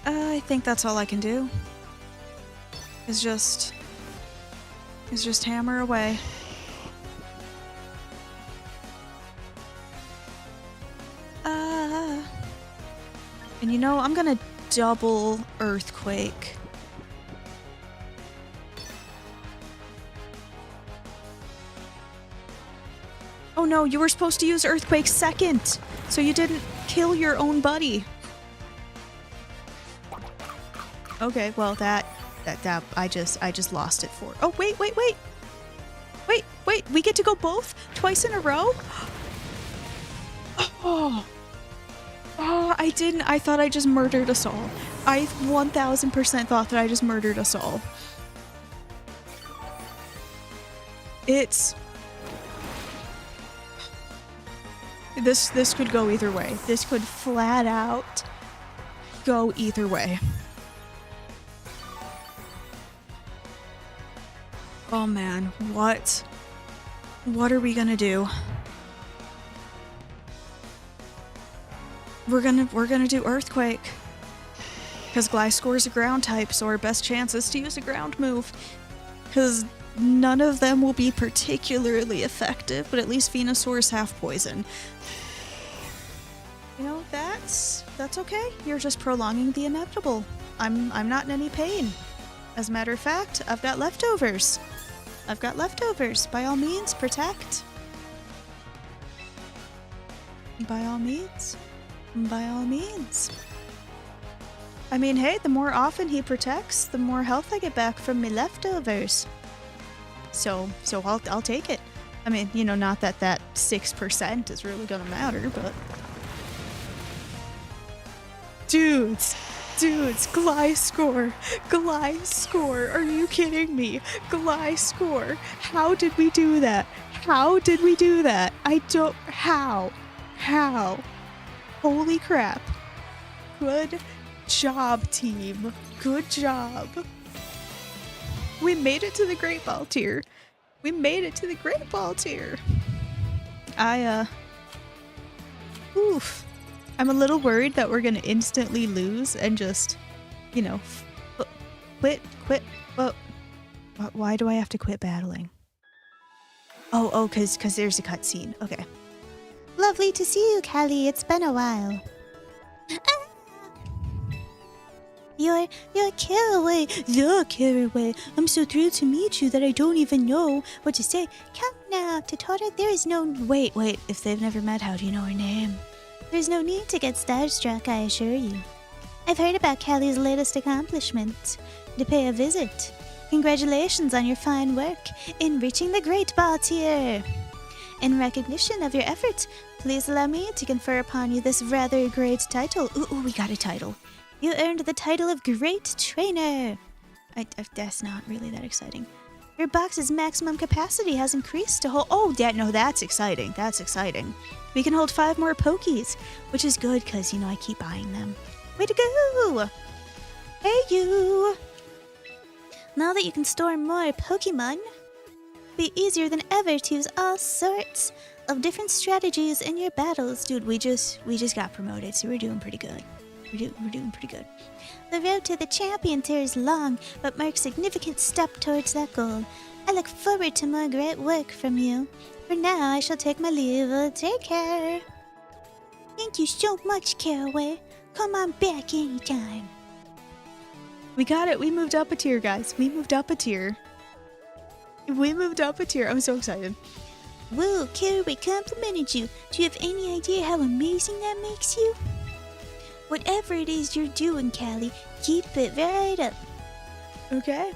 I think that's all I can do. Is just hammer away. And you know, I'm gonna double Earthquake. Oh no, you were supposed to use Earthquake second, so you didn't kill your own buddy. Okay, well that I just lost it for. Oh wait, we get to go both twice in a row. Oh, I didn't. I thought I just murdered us all. I 1000% thought that I just murdered us all. It's... This could go either way. This could flat out go either way. Oh man, what are we gonna do? we're gonna do Earthquake. Because Gliscor is a ground type, so our best chance is to use a ground move. Because none of them will be particularly effective, but at least Venusaur's half poison. You know, that's okay. You're just prolonging the inevitable. I'm not in any pain. As a matter of fact, I've got leftovers. I've got leftovers. By all means, protect. By all means. By all means. I mean, hey, the more often he protects, the more health I get back from me leftovers. So I'll take it. I mean, you know, not that 6% is really gonna matter, but... Dudes, Gliscor, are you kidding me? Gliscor, how did we do that? How did we do that? How? Holy crap. Good job, team. Good job. We made it to the Great Ball tier. Oof. I'm a little worried that we're gonna instantly lose and just, you know, quit. Well, why do I have to quit battling? Oh, cause there's a cutscene. Okay. Lovely to see you, Callie. It's been a while. You're Caraway, the Caraway. I'm so thrilled to meet you that I don't even know what to say. Come now, Totoro, there is no... Wait, if they've never met, how do you know her name? There's no need to get starstruck, I assure you. I've heard about Callie's latest accomplishment. To pay a visit. Congratulations on your fine work in reaching the Great Ball tier. In recognition of your efforts, please allow me to confer upon you this rather great title. Ooh, we got a title. You earned the title of Great Trainer. That's not really that exciting. Your box's maximum capacity has increased to hold... Oh, no, that's exciting. That's exciting. We can hold 5 more Pokies, which is good because, you know, I keep buying them. Way to go! Hey, you! Now that you can store more Pokemon, it'll be easier than ever to use all sorts of different strategies in your battles. Dude, we just got promoted, so we're doing pretty good. We're doing pretty good. The road to the champion tier is long, but marks a significant step towards that goal. I look forward to more great work from you. For now, I shall take my leave. Take care. Thank you so much, Caraway. Come on back anytime. We got it. We moved up a tier, guys. We moved up a tier. I'm so excited. Whoa, Caraway complimented you. Do you have any idea how amazing that makes you? Whatever it is you're doing, Callie, keep it right up. Okay.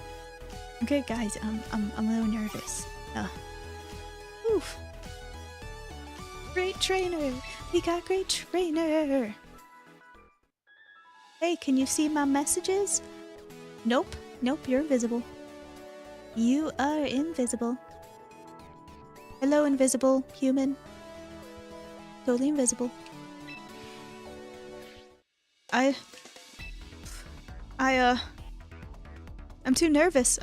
Okay, guys, I'm a little nervous. Oof. Great trainer. We got great trainer. Hey, can you see my messages? Nope, you're invisible. You are invisible. Hello, invisible human. Totally invisible. I'm too nervous.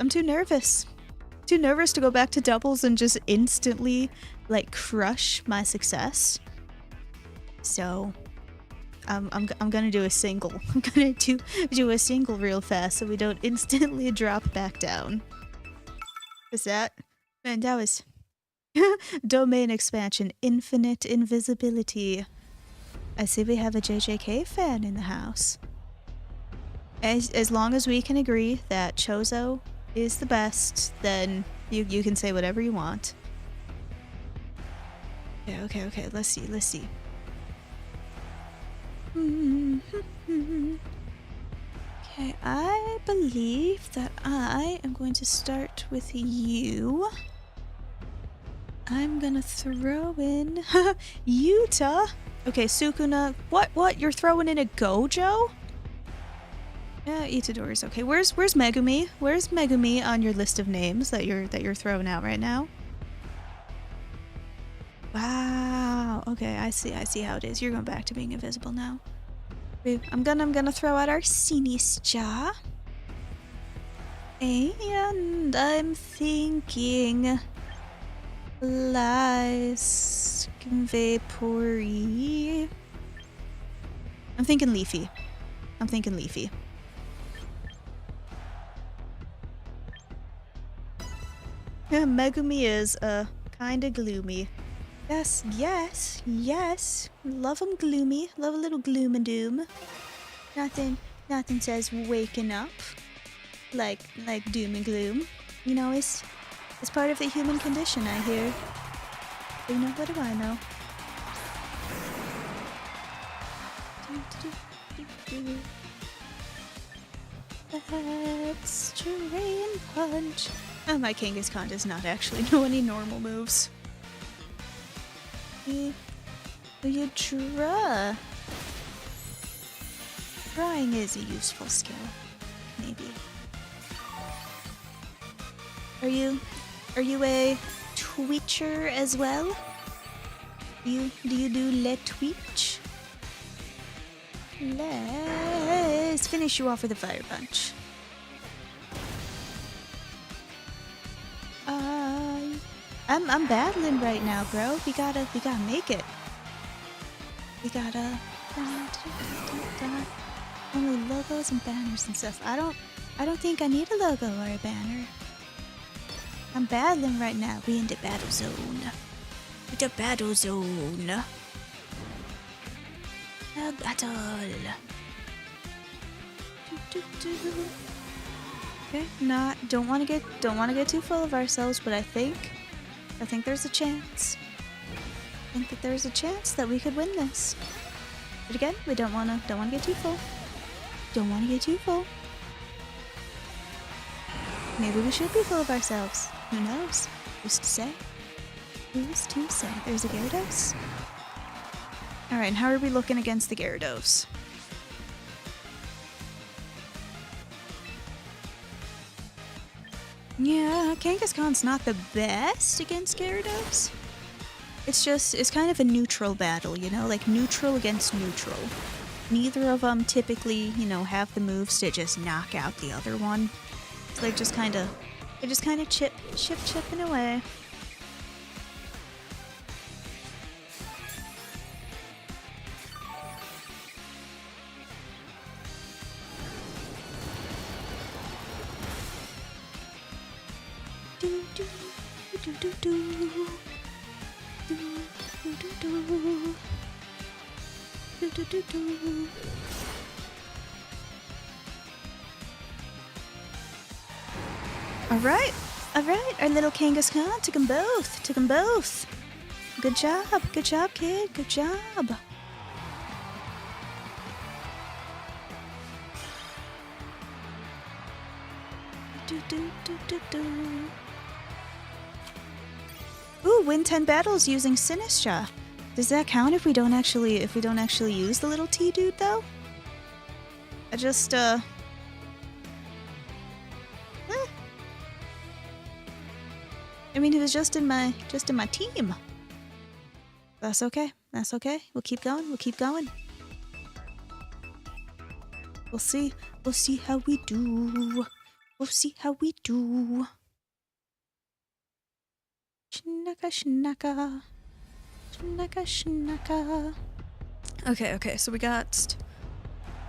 Too nervous to go back to doubles and just instantly, like, crush my success. So, I'm gonna do a single. I'm gonna do a single real fast so we don't instantly drop back down. Is that? Man, that was... Domain expansion. Infinite invisibility. I see we have a JJK fan in the house. As long as we can agree that Chozo is the best, then you can say whatever you want. Okay, let's see. Okay, I believe that I am going to start with you. I'm gonna throw in Yuta. Okay, Sukuna. What? You're throwing in a Gojo? Yeah, Itadori is okay. Where's Megumi? Where's Megumi on your list of names that you're throwing out right now? Wow. Okay, I see how it is. You're going back to being invisible now. I'm gonna throw out our Sinischa. And I'm thinking Lies Vapory. I'm thinking leafy. I'm thinking leafy. Yeah, Megumi is, kinda gloomy. Yes, yes, yes. Love 'em gloomy. Love a little gloom and doom. Nothing says waking up like doom and gloom. You know, it's part of the human condition, I hear. But you know, what do I know? That's Terrain Punch. Oh, my Kangaskhan does not actually know any normal moves. You draw. Drawing is a useful skill, maybe. Are you a twitcher as well? Do you do le twitch? Let's finish you off with a fire punch. I'm battling right now, bro. We gotta make it. We gotta only logos and banners and stuff. I don't think I need a logo or a banner. I'm battling right now. We in the battle zone. The battle zone. A battle. Okay, don't want to get too full of ourselves, but I think there's a chance. I think that there's a chance that we could win this. But again, we don't want to get too full. Don't want to get too full. Maybe we should be full of ourselves. Who knows? Who's to say? Who's to say? There's a Gyarados. Alright, and how are we looking against the Gyarados? Yeah, Kangaskhan's not the best against Gyarados. It's kind of a neutral battle, you know? Like neutral against neutral. Neither of them typically, you know, have the moves to just knock out the other one. So they're just kind of chipping away. Alright, our little Kangaskhan took them both. Good job, kid, good job. Ooh, win 10 battles using Sinistra. Does that count if we don't actually use the little T dude though? I just I mean, he was just in my team. That's okay. We'll keep going. We'll see how we do. Shnaka. Okay, so we got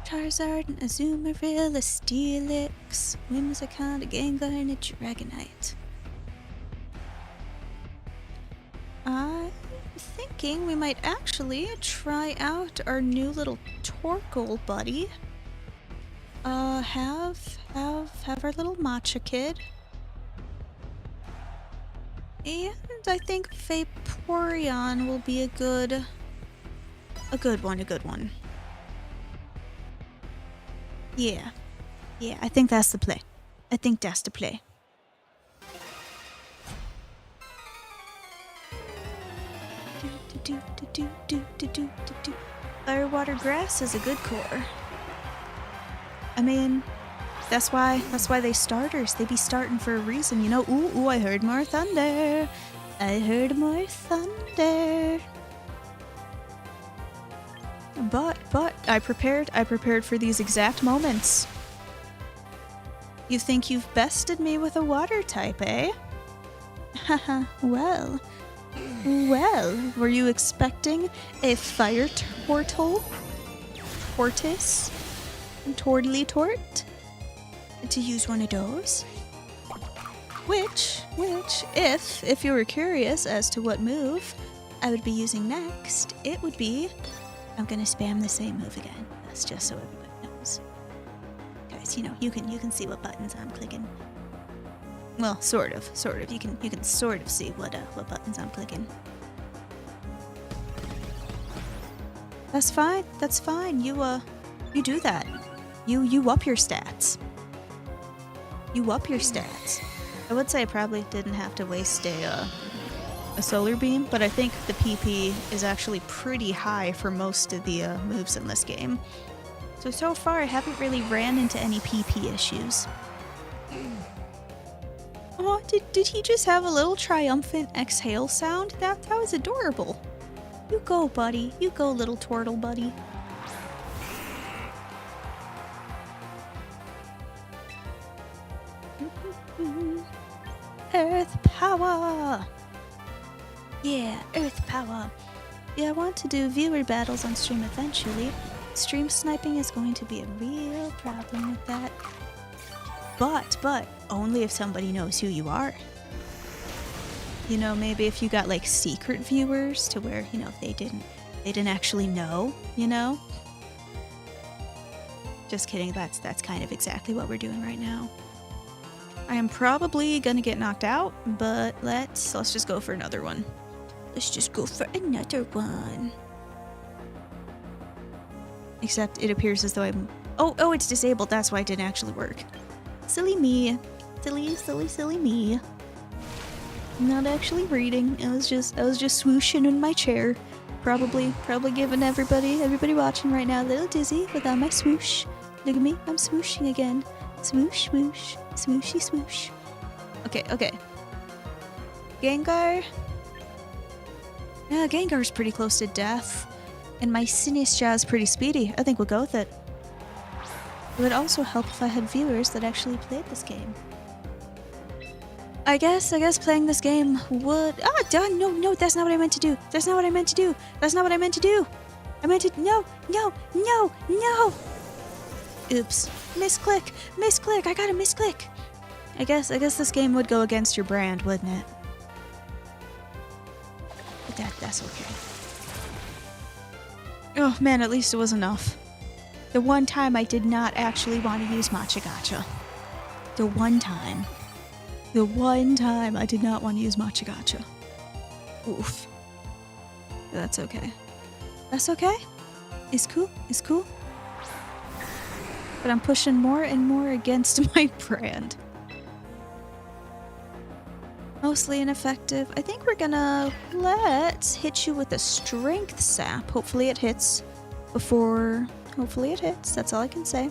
Charizard, and Azumarill, a Steelix, Whimsicott, a Gengar, and a Dragonite. I'm thinking we might actually try out our new little Torkoal buddy. Have our little Matcha kid. And I think Vaporeon will be a good one. Yeah, I think that's the play. Fire, water, grass is a good core. I mean, that's why they starters. They be starting for a reason, you know. Ooh, I heard more thunder. But I prepared for these exact moments. You think you've bested me with a water type, eh? Haha, well, were you expecting a fire turtle? Tortoise and Tortly Tort to use one of those. Which, if you were curious as to what move I would be using next, it would be, I'm gonna spam the same move again. That's just so everybody knows. Guys, you know, you can see what buttons I'm clicking. Well, sort of. You can sort of see what buttons I'm clicking. That's fine. You do that. You up your stats. You up your stats. I would say I probably didn't have to waste a solar beam, but I think the PP is actually pretty high for most of the moves in this game. So far I haven't really ran into any PP issues. Oh, did he just have a little triumphant exhale sound? That was adorable. You go, buddy. You go, little turtle buddy. Earth power! Yeah, earth power. Yeah, I want to do viewer battles on stream eventually. Stream sniping is going to be a real problem with that. But only if somebody knows who you are. You know, maybe if you got like secret viewers to where, you know, they didn't actually know, you know? Just kidding, that's kind of exactly what we're doing right now. I am probably gonna get knocked out, but let's just go for another one. Let's just go for another one. Except it appears as though I'm... Oh, it's disabled. That's why it didn't actually work. Silly me. Silly me. Not actually reading. I was just swooshing in my chair. Probably giving everybody watching right now a little dizzy without my swoosh. Look at me. I'm swooshing again. Swoosh, swoosh. Swooshy, swoosh. Okay. Gengar? Yeah, Gengar's pretty close to death. And my Sinistcha is pretty speedy. I think we'll go with it. It would also help if I had viewers that actually played this game. I guess playing this game would... No, that's not what I meant to do. I meant to... No! Oops. Misclick! I got a misclick! I guess this game would go against your brand, wouldn't it? But that's okay. Oh man, at least it was enough. The one time I did not actually want to use Matcha Gacha. The one time I did not want to use Matcha Gacha. Oof. But that's okay. That's okay. It's cool. But I'm pushing more and more against my brand. Mostly ineffective. I think we're gonna... Let's hit you with a strength sap. Hopefully it hits before... Hopefully it hits. That's all I can say.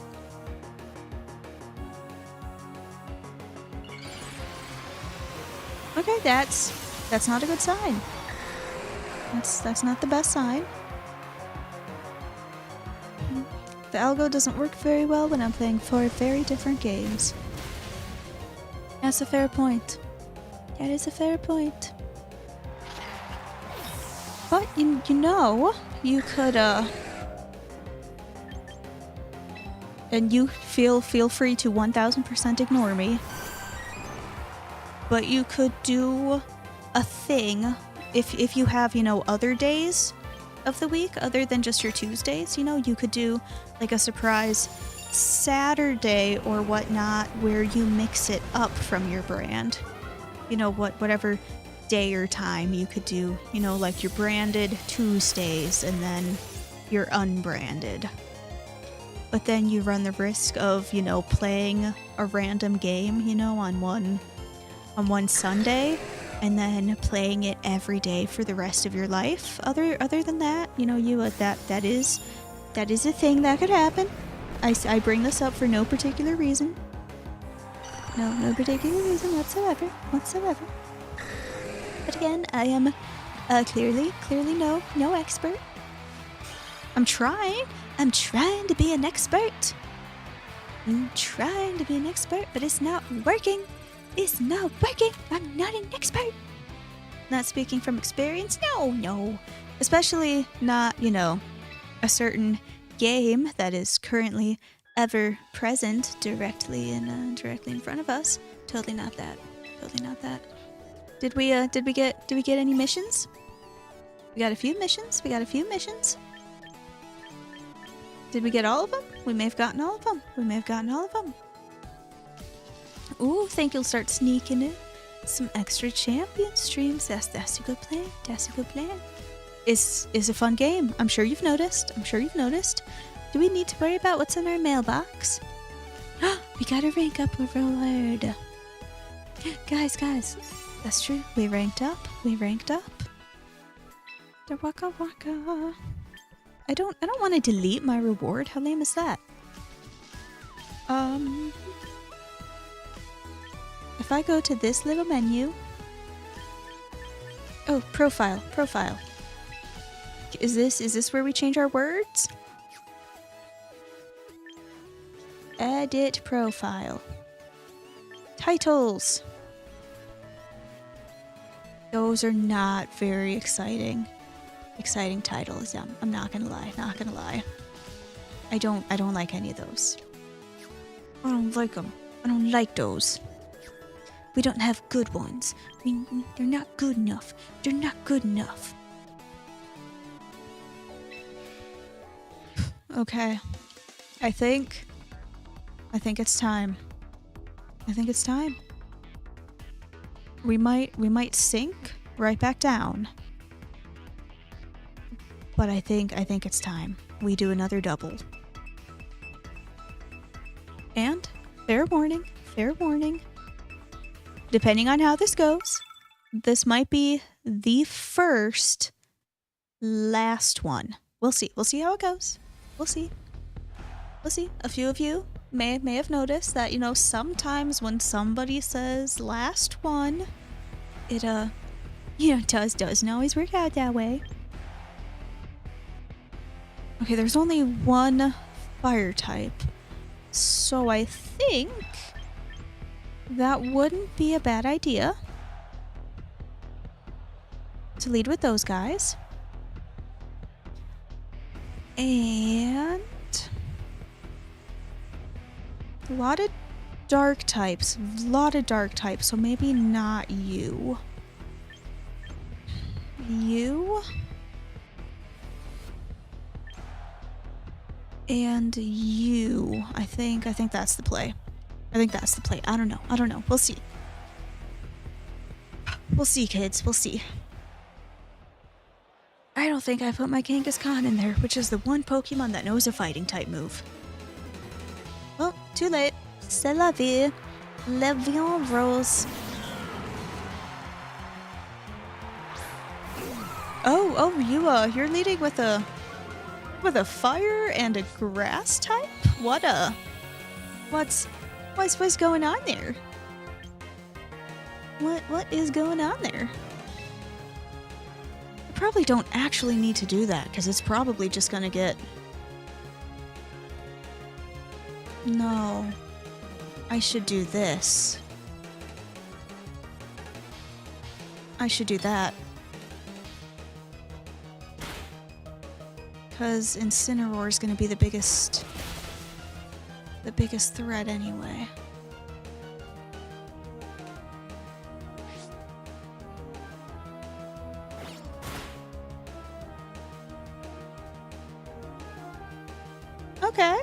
Okay, that's not a good sign. That's not the best sign. The algo doesn't work very well when I'm playing 4 very different games. That's a fair point. That is a fair point. But you know, you could and you feel free to 1000% ignore me. But you could do a thing if you have, you know, other days of the week other than just your Tuesdays, you know, you could do like a surprise Saturday or whatnot where you mix it up from your brand. You know, whatever day or time you could do, you know, like your branded Tuesdays and then your unbranded. But then you run the risk of, you know, playing a random game, you know, on one Sunday and then playing it every day for the rest of your life. Other than that, you know, that is a thing that could happen. I bring this up for no particular reason. No particular reason whatsoever. But again, I am clearly no expert. I'm trying to be an expert. But it's not working. I'm not an expert. Not speaking from experience. No. Especially not, you know, a certain game that is currently ever present directly in front of us. Totally not that. Totally not that. Did we get any missions? We got a few missions. We got a few missions. Did we get all of them? We may have gotten all of them. We may have gotten all of them. Ooh, think you'll start sneaking in some extra champion streams. That's a good plan. That's a good plan. It's a fun game. I'm sure you've noticed. I'm sure you've noticed. Do we need to worry about what's in our mailbox? We got a rank up reward. Guys, that's true. We ranked up. We ranked up. The waka waka. I don't want to delete my reward. How lame is that? If I go to this little menu. Oh, profile. Is this where we change our words? Edit profile. Titles. Those are not very exciting titles. I'm not gonna lie. I don't like any of those. I don't like them. I don't like those. We don't have good ones. They're not good enough. They're not good enough. Okay. I think it's time. I think it's time. We might sink right back down. But I think it's time. We do another double. And fair warning. Depending on how this goes, this might be the last one. We'll see. We'll see how it goes. We'll see. A few of you may have noticed that, sometimes when somebody says last one, it doesn't always work out that way. Okay, there's only one fire type. So I think that wouldn't be a bad idea to lead with those guys. And a lot of dark types, so maybe not you. You. And you. I think that's the play. I don't know. We'll see. We'll see, kids. We'll see. I don't think I put my Kangaskhan in there, which is the one Pokemon that knows a fighting type move. Well, too late. C'est la vie. Le vion rose. Oh, you're leading with a fire and a grass type? What's going on there? What is going on there? I probably don't actually need to do that, because it's probably just gonna get... No. I should do this. I should do that. Because Incineroar is gonna be the biggest threat anyway. Okay.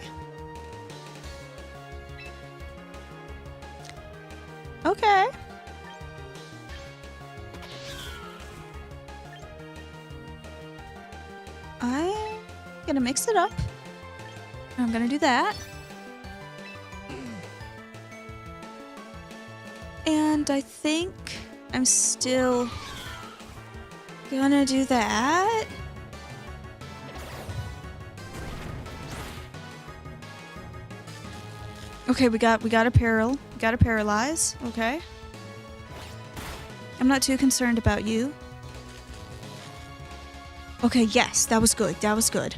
Okay. I'm gonna mix it up. I'm gonna do that. And I think I'm still gonna do that. Okay, we got a paralyze. Okay. I'm not too concerned about you. Okay, yes, that was good. That was good.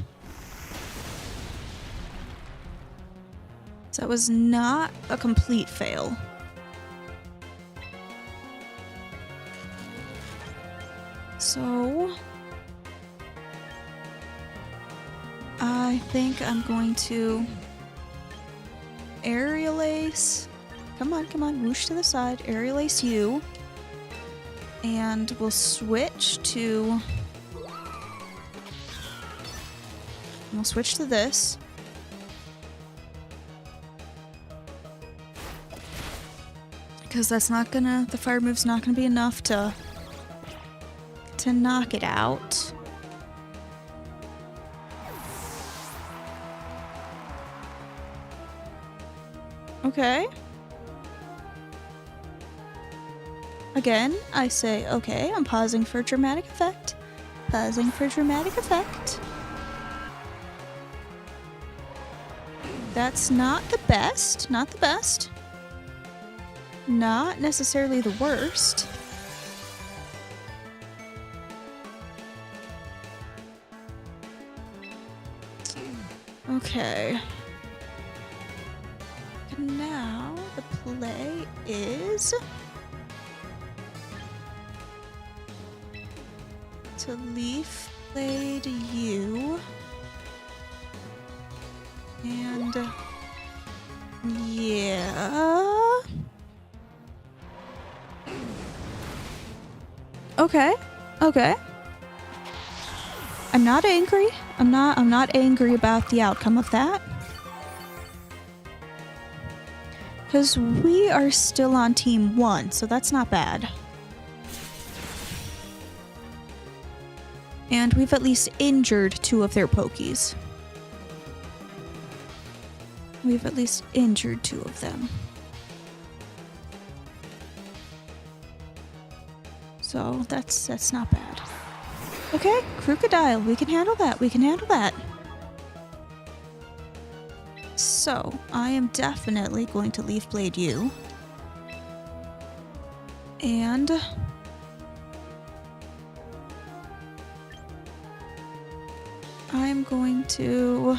So that was not a complete fail. So I I think I'm going to Aerial Ace. Come on, come on, whoosh to the side. Aerial Ace you. And we'll switch to... We'll switch to this. Because that's not gonna... The fire move's not gonna be enough to knock it out. Okay. Again, I say, okay, I'm pausing for dramatic effect. Pausing for dramatic effect. That's not the best. Not the best. Not necessarily the worst. Okay. Now the play is to Leaf Blade you and yeah. Okay. Okay. I'm not angry. I'm not angry about the outcome of that. Because we are still on team 1, so that's not bad. And we've at least injured 2 of their Pokies. We've at least injured 2 of them. So that's not bad. Okay, Crocodile, we can handle that. We can handle that. So, I am definitely going to Leaf Blade you. And I'm going to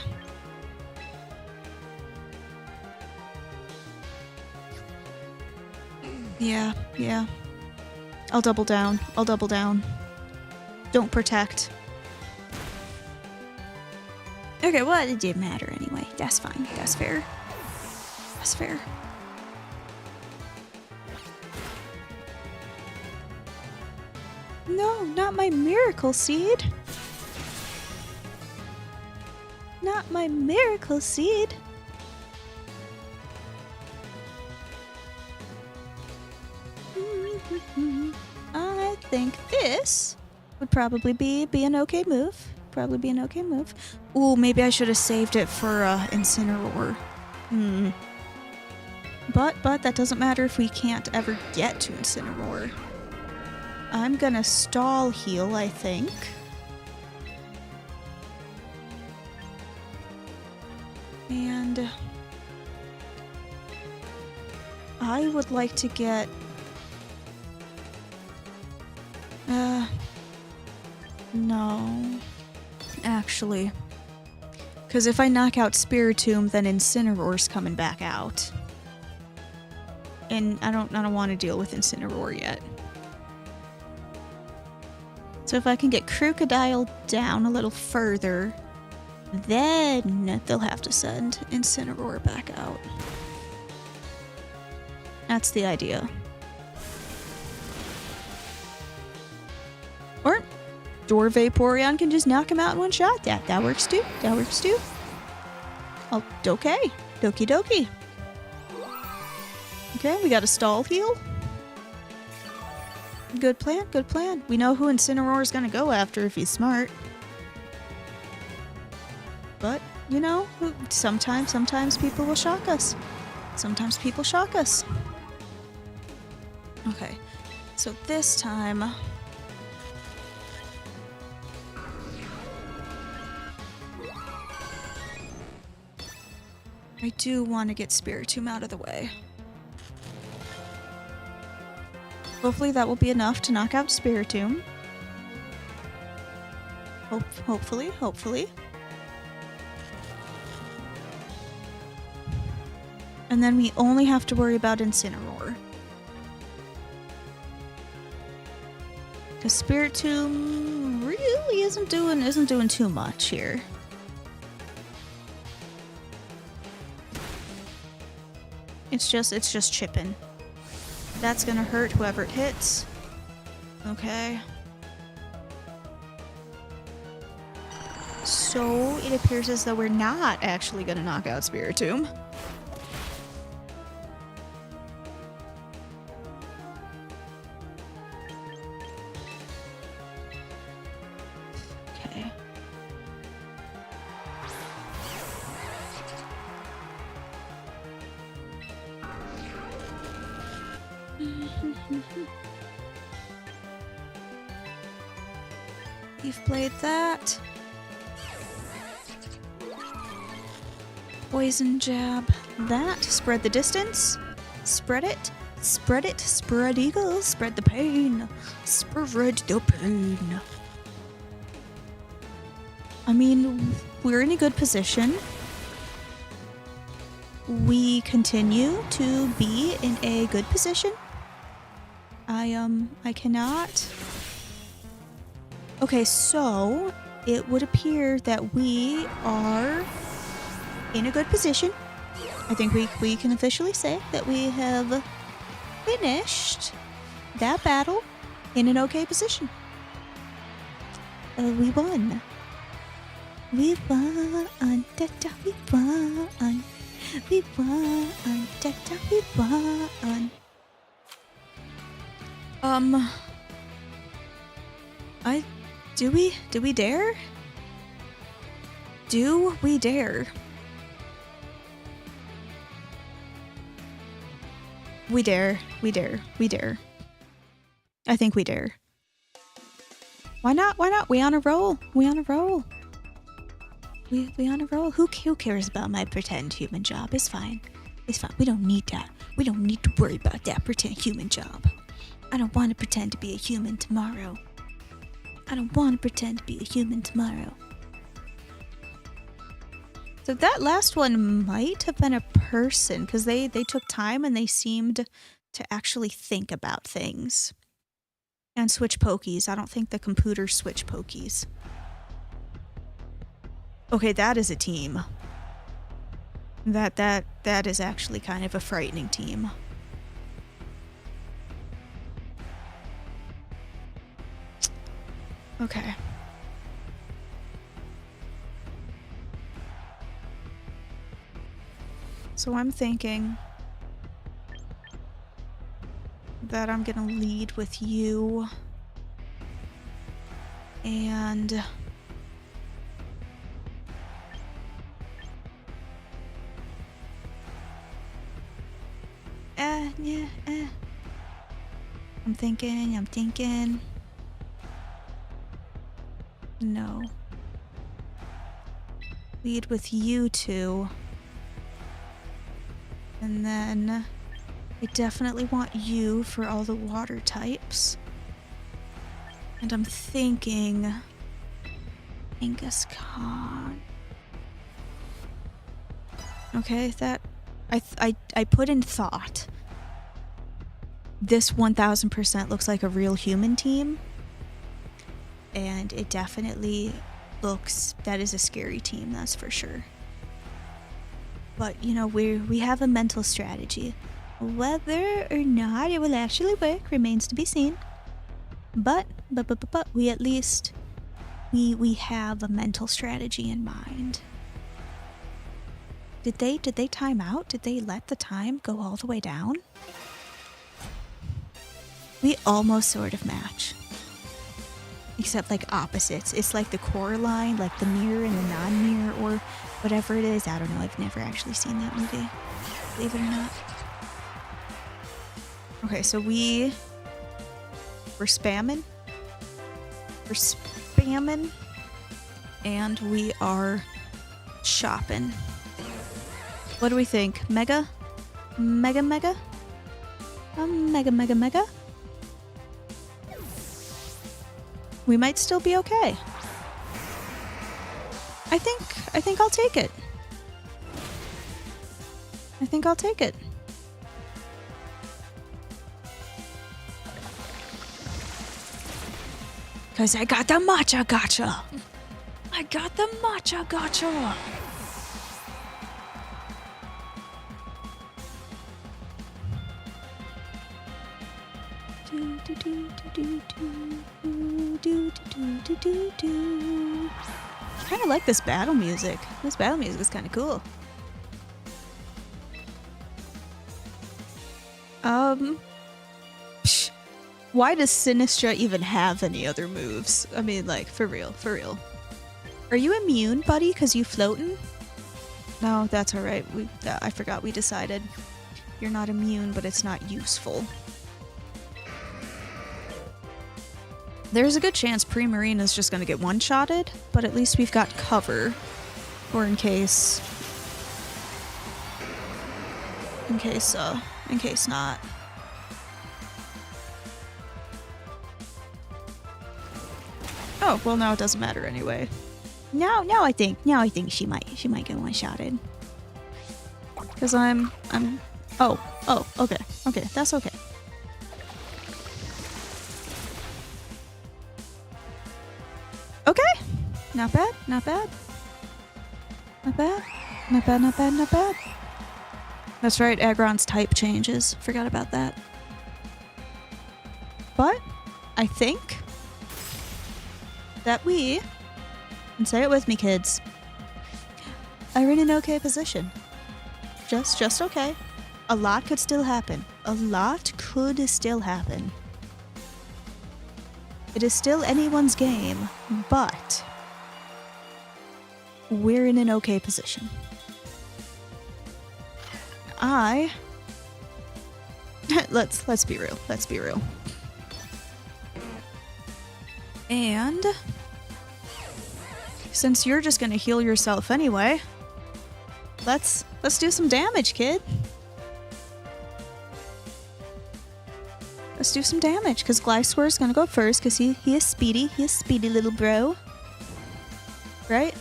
yeah. I'll double down. I'll double down. Don't protect. Okay, well, it didn't matter anyway. That's fine. That's fair. That's fair. No, not my Miracle Seed. Not my Miracle Seed. I think this would probably be an okay move. Probably be an okay move. Ooh, maybe I should have saved it for Incineroar. But that doesn't matter if we can't ever get to Incineroar. I'm gonna stall heal, I think. And I would like to get no. Actually. Because if I knock out Spiritomb, then Incineroar's coming back out. And I don't want to deal with Incineroar yet. So if I can get Crocodile down a little further, then they'll have to send Incineroar back out. That's the idea. Or Door Vaporeon can just knock him out in one shot. That works too. That works too. Oh, okay. Doki doki. Okay, we got a stall heal. Good plan, good plan. We know who Incineroar is gonna go after if he's smart. But, you know, sometimes people will shock us. Sometimes people shock us. Okay, so this time... I do want to get Spiritomb out of the way. Hopefully that will be enough to knock out Spiritomb. Hopefully. And then we only have to worry about Incineroar. Because Spiritomb really isn't doing too much here. It's just chipping. That's gonna hurt whoever it hits. Okay. So it appears as though we're not actually gonna knock out Spiritomb. Okay. You've played that. Poison jab. That. Spread the distance. Spread it. Spread it. Spread eagle. Spread the pain. Spread the pain. I mean, we're in a good position. We continue to be in a good position. I cannot. Okay, so it would appear that we are in a good position. I think we can officially say that we have finished that battle in an okay position. We won. We won. Da-da, we won. We won. Da-da, we won. Do we dare? Do we dare? We dare. We dare. We dare. I think we dare. Why not? Why not? We on a roll. We on a roll. We on a roll. Who cares about my pretend human job? It's fine. It's fine. We don't need that. We don't need to worry about that pretend human job. I don't want to pretend to be a human tomorrow. I don't want to pretend to be a human tomorrow. So that last one might have been a person, because they took time and they seemed to actually think about things. And switch pokies. I don't think the computer switch pokies. Okay, that is a team. That is actually kind of a frightening team. Okay. So I'm thinking that I'm gonna lead with you. And yeah, I'm thinking. No. Lead with you two. And then I definitely want you for all the water types. And I'm thinking Angus Khan. Okay, that I put in thought. This 1000% looks like a real human team. And it definitely looks, that is a scary team, that's for sure. But, you know, we have a mental strategy. Whether or not it will actually work remains to be seen. But we at least, we have a mental strategy in mind. Did they time out? Did they let the time go all the way down? We almost sort of match. Except like opposites. It's like the core line, like the mirror and the non-mirror, or whatever it is. I don't know. I've never actually seen that movie. Believe it or not. Okay, so we're spamming. We're spamming. And we are shopping. What do we think? Mega? Mega? Mega? Mega? We might still be okay. I think I'll take it. I think I'll take it. Cause I got the matcha gotcha. I got the matcha gotcha. I kind of like this battle music. This battle music is kind of cool. Why does Sinistra even have any other moves? I mean, like, for real, for real. Are you immune, buddy, because you floating? No, that's alright. I forgot we decided. You're not immune, but it's not useful. There's a good chance Pre-Marine is just gonna get one-shotted, but at least we've got cover. Or in case not. Oh, well now it doesn't matter anyway. Now I think she might get one-shotted. Cause I'm oh, okay, that's okay. Okay, not bad. That's right, Aggron's type changes. Forgot about that. But I think that we, and say it with me, kids, are in an okay position. Just okay. A lot could still happen. It is still anyone's game, but we're in an okay position. Let's be real. And since you're just gonna heal yourself anyway, let's do some damage, kid. Let's do some damage, because Glysaur's gonna go first, because he is speedy. He is speedy little bro. Right?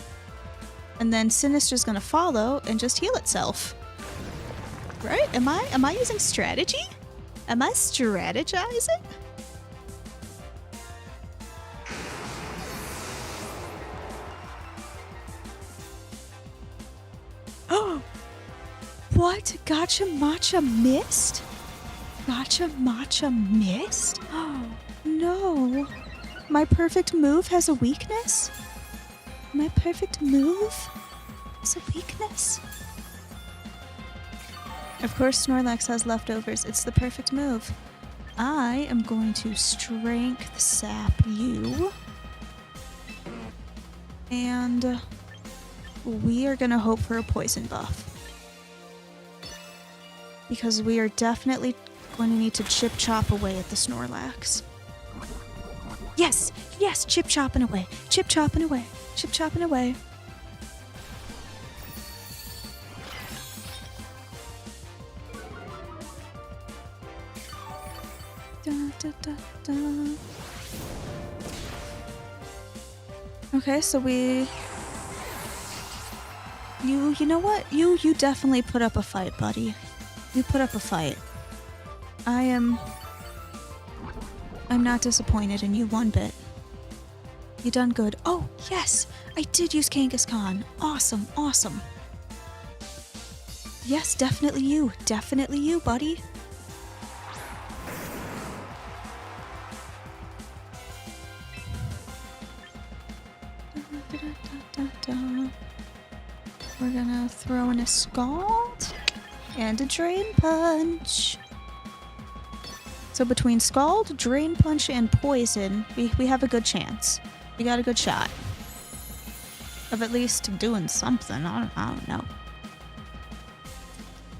And then Sinister's gonna follow and just heal itself. Right? Am I using strategy? Am I strategizing? Oh! What? Gotcha Matcha missed? Gotcha Matcha missed? Oh, no. My perfect move has a weakness? My perfect move has a weakness? Of course Snorlax has leftovers. It's the perfect move. I am going to strength sap you. And we are gonna hope for a poison buff. Because we are definitely going to need to chip chop away at the Snorlax. Yes! Yes! Chip chopping away! Chip chopping away! Chip chopping away! Da, da, da, da. Okay, so we... You know what? You definitely put up a fight, buddy. You put up a fight. I'm not disappointed in you one bit. You done good. Oh, yes! I did use Kangaskhan. Awesome, awesome. Yes, definitely you. Definitely you, buddy. We're gonna throw in a Scald and a Drain Punch. So between Scald, Drain Punch, and Poison, we have a good chance. We got a good shot of at least doing something. I don't know.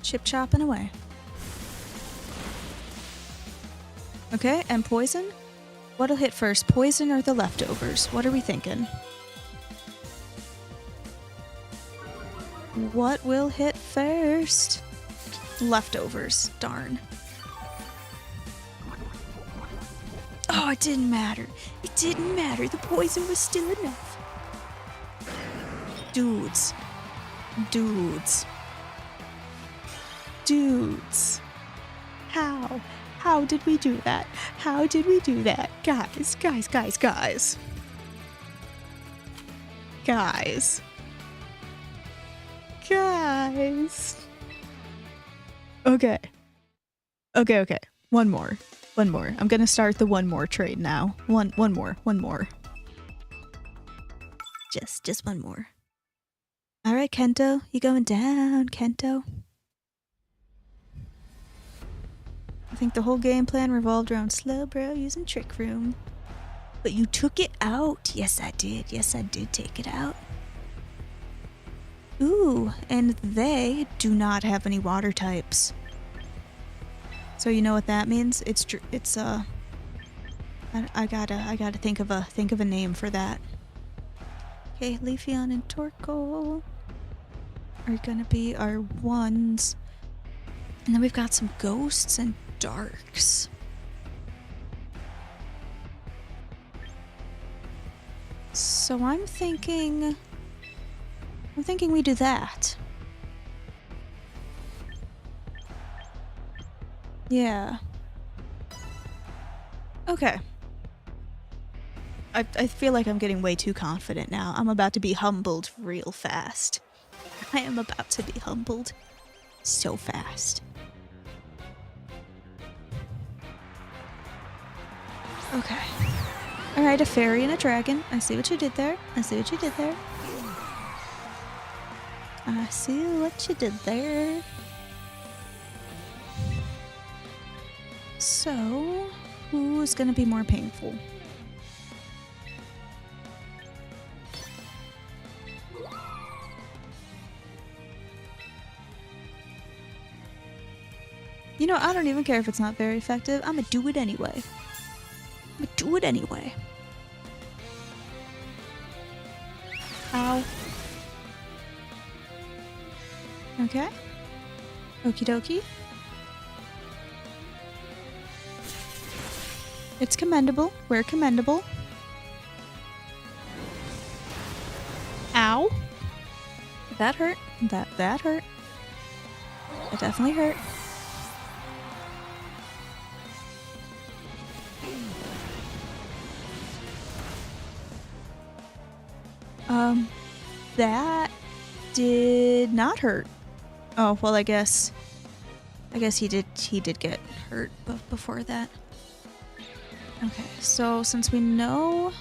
Chip chopping away. Okay, and Poison? What'll hit first, Poison or the leftovers? What are we thinking? What will hit first? Leftovers. Darn. Oh, it didn't matter. It didn't matter. The poison was still enough. Dudes. How did we do that? How did we do that? Guys. Okay. One more. One more. I'm gonna start the one more trade now. One more. Just one more. All right, Kento, you going down, Kento? I think the whole game plan revolved around Slowbro using Trick Room. But you took it out. Yes, I did. Yes, I did take it out. Ooh, and they do not have any water types. So you know what that means? I gotta think of a name for that. Okay, Leafeon and Torkoal are gonna be our ones. And then we've got some ghosts and darks. So I'm thinking we do that. Yeah. Okay. I feel like I'm getting way too confident now. I'm about to be humbled real fast. I am about to be humbled so fast. Okay. Alright, a fairy and a dragon. I see what you did there. I see what you did there. I see what you did there. So, who's gonna be more painful? You know, I don't even care if it's not very effective. I'ma do it anyway. Ow. Okay. Okie dokie. It's commendable. We're commendable. Ow. That hurt. That hurt. It definitely hurt. That did not hurt. Oh, well, I guess he did get hurt before that. Okay, so since we know...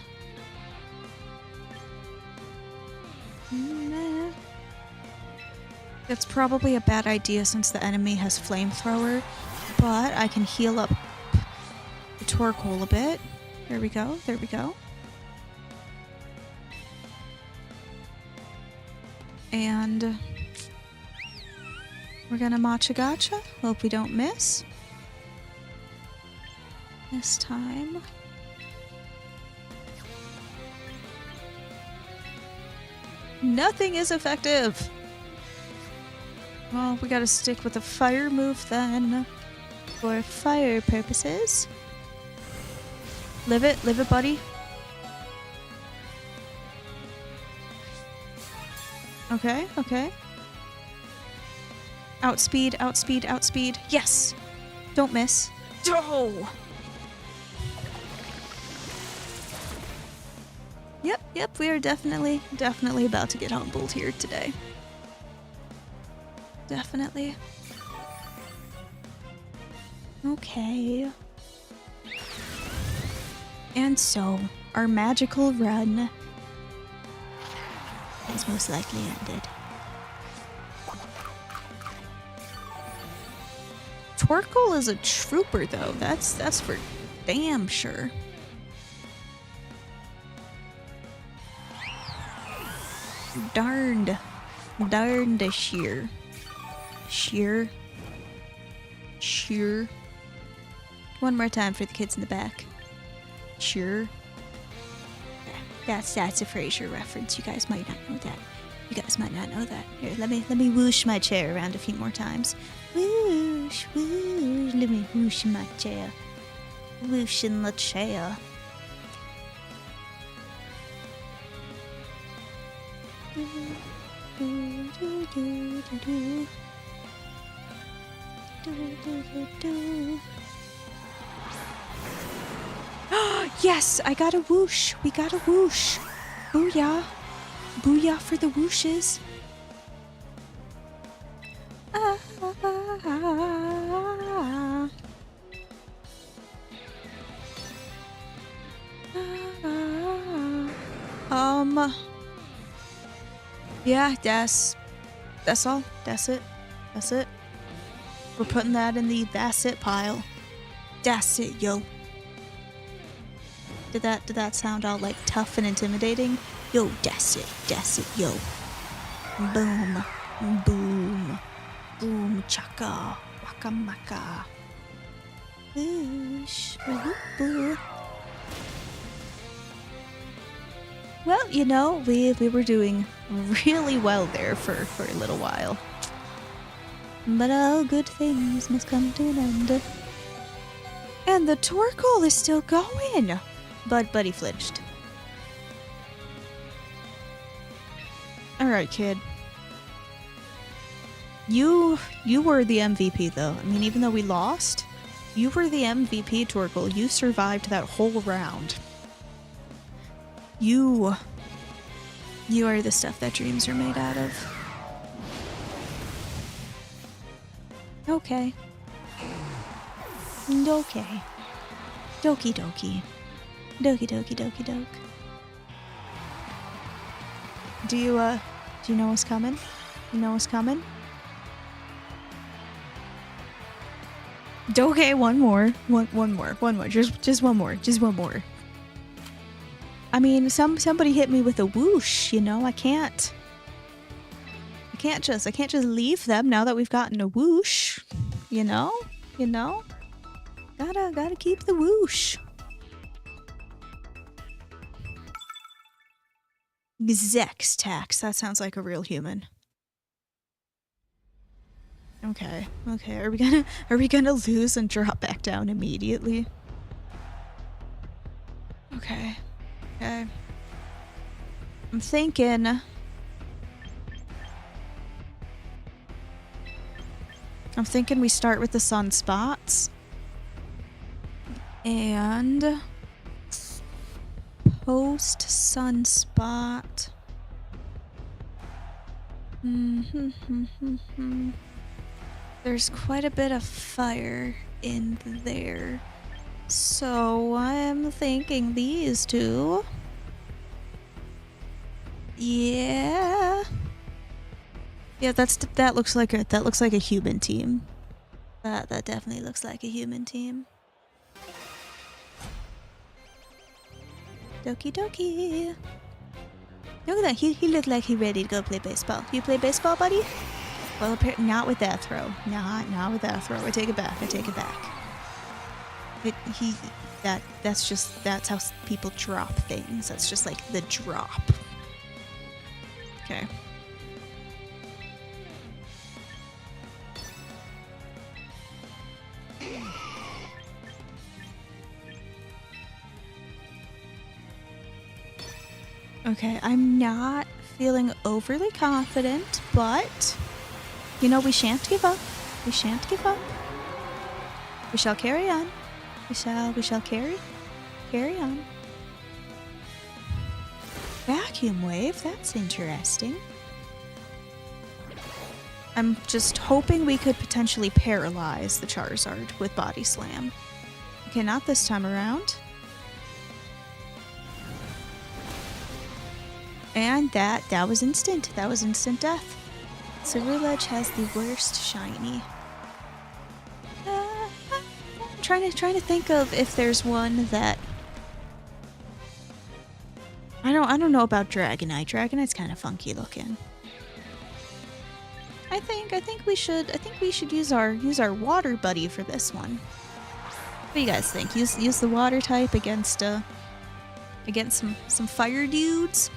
That's probably a bad idea since the enemy has flamethrower, but I can heal up the Torkoal a bit. There we go, there we go. And we're gonna matcha gacha. Hope we don't miss. This time. Nothing is effective! Well, we gotta stick with the fire move then. For fire purposes. Live it, buddy. Okay, okay. Outspeed, outspeed, outspeed. Yes! Don't miss. Oh! Yep, we are definitely about to get humbled here today. Definitely. Okay. And so, our magical run has most likely ended. Torkoal is a trooper, though. That's for damn sure. Darned sheer. One more time for the kids in the back. Sure. That's a Frasier reference. You guys might not know that. Here, let me whoosh my chair around a few more times. Whoosh, whoosh. Let me whoosh my chair. Whoosh in the chair. Yes, I got a whoosh. We got a whoosh. Booyah. Booyah for the whooshes. Yeah, that's all. That's it. That's it. We're putting that in the that's it pile. That's it, yo. Did that sound all like tough and intimidating? Yo, that's it, yo. Boom, boom, boom, chaka, waka maka. Whoosh, whoop, whoop. Well, you know, we were doing really well there for a little while. But all good things must come to an end. And the Torkoal is still going! But he flinched. Alright, kid. You were the MVP, though. I mean, even though we lost, you were the MVP, Torkoal. You survived that whole round. You are the stuff that dreams are made out of. Okay. Okay. Doki doki. Doki doki doki doke. Do you know what's coming? You know what's coming? Okay, one more. One more. Just one more. Just one more. I mean, somebody hit me with a whoosh, you know? I can't just leave them now that we've gotten a whoosh. You know? Gotta keep the whoosh. Zex tax. That sounds like a real human. Okay. Are we gonna lose and drop back down immediately? Okay. I'm thinking we start with the sunspots and post sunspot. There's quite a bit of fire in there. So I'm thinking these two. Yeah, that looks like a human team. That definitely looks like a human team. Doki doki. Look at that. He looked like he ready to go play baseball. You play baseball, buddy? Well, apparently not with that throw. Not with that throw. I take it back. That's how people drop things. That's just like the drop. Okay. Okay, I'm not feeling overly confident, but you know, we shan't give up. We shall carry on. We shall carry on. Vacuum wave, that's interesting. I'm just hoping we could potentially paralyze the Charizard with Body Slam. Okay, not this time around. And that was instant. That was instant death. Ceruledge has the worst shiny. I'm trying to think of if there's one that I don't know about Dragonite. Dragonite's kind of funky looking. I think we should use our water buddy for this one. What do you guys think? Use the water type against some fire dudes.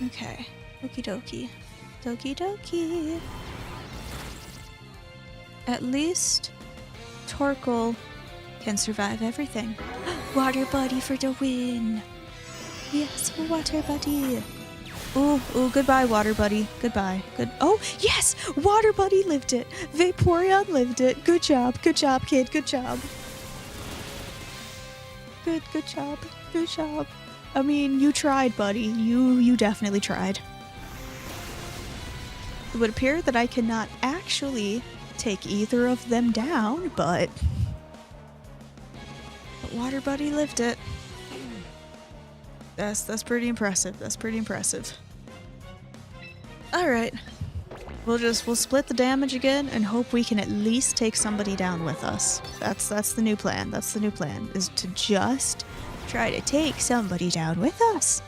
Okay. Okie dokie. Dokie dokie. At least Torkoal can survive everything. Water buddy for the win. Yes, water buddy. Ooh, goodbye, water buddy. Goodbye. Oh, yes! Water buddy lived it. Vaporeon lived it. Good job, kid. Good job. Good job. I mean, you tried, buddy. You definitely tried. It would appear that I cannot actually take either of them down, but Water Buddy lived it. That's pretty impressive. That's pretty impressive. All right. We'll split the damage again and hope we can at least take somebody down with us. That's the new plan. That's the new plan, is to just try to take somebody down with us.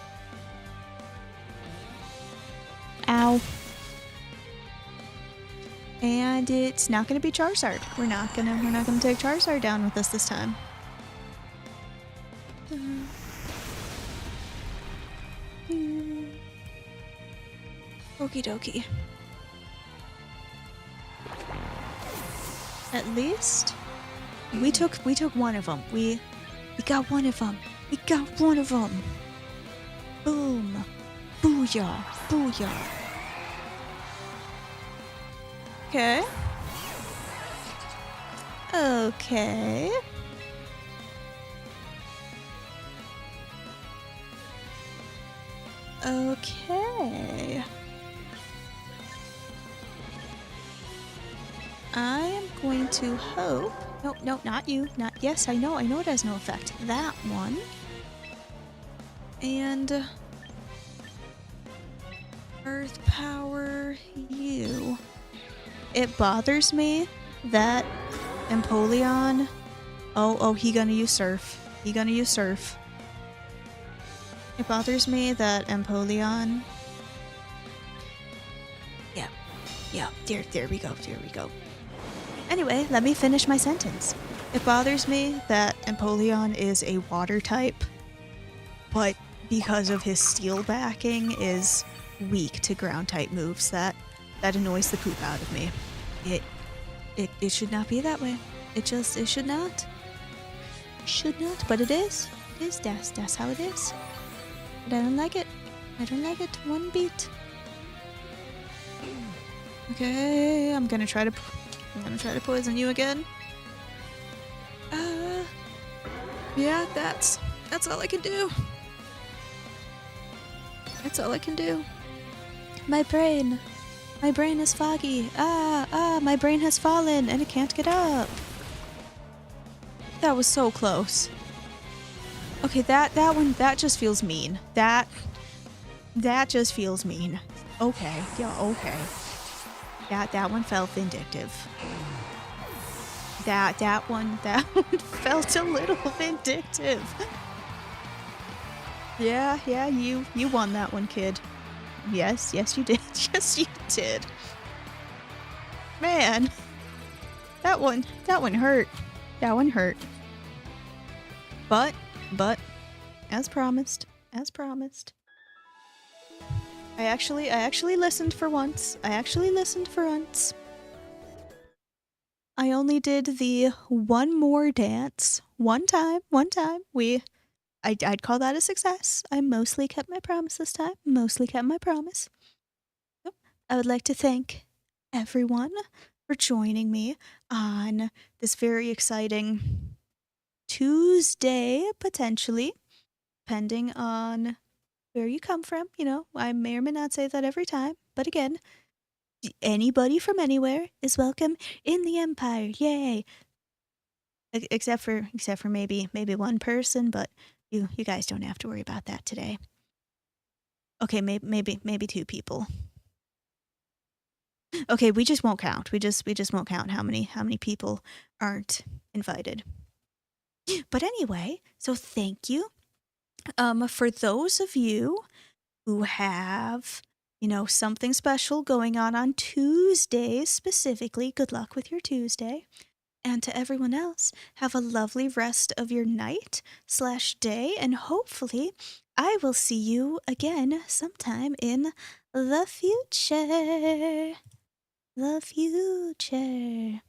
Ow. And it's not gonna be Charizard. We're not gonna take Charizard down with us this time. Okie dokie. At least we took one of them. We got one of them. We got one of them. Boom. Booyah. Booyah. Okay. Okay. Okay. I am going to hope... No, not you. Not... Yes, I know it has no effect. That one. And... Earth Power you. It bothers me that Empoleon... Oh, he gonna use Surf. He gonna use Surf. It bothers me that Empoleon... Yeah, there we go. Anyway, let me finish my sentence. It bothers me that Empoleon is a water type, but because of his steel backing is weak to ground type moves. That annoys the poop out of me. It should not be that way. It should not. Should not, but it is. That's how it is. But I don't like it. I don't like it one bit. Okay, I'm gonna try to poison you again. Yeah, that's all I can do. That's all I can do. My brain is foggy. My brain has fallen and it can't get up. That was so close. Okay, that one, that just feels mean. That just feels mean. Okay, yeah, okay. That one felt vindictive. That one felt a little vindictive. Yeah, you won that one, kid. Yes, you did. Yes, you did. Man, that one hurt. That one hurt. But, as promised. I actually listened for once. I only did the one more dance. One time. I'd call that a success. I mostly kept my promise this time. I would like to thank everyone for joining me on this very exciting Tuesday, potentially, depending on where you come from. You know, I may or may not say that every time, but again, anybody from anywhere is welcome in the Empire. Yay! Except for maybe one person, but you guys don't have to worry about that today. Okay, maybe two people. Okay, we just won't count. We just won't count how many people aren't invited. But anyway, so thank you. For those of you who have, something special going on Tuesdays specifically, good luck with your Tuesday. And to everyone else, have a lovely rest of your night/day, and hopefully I will see you again sometime in the future. The future.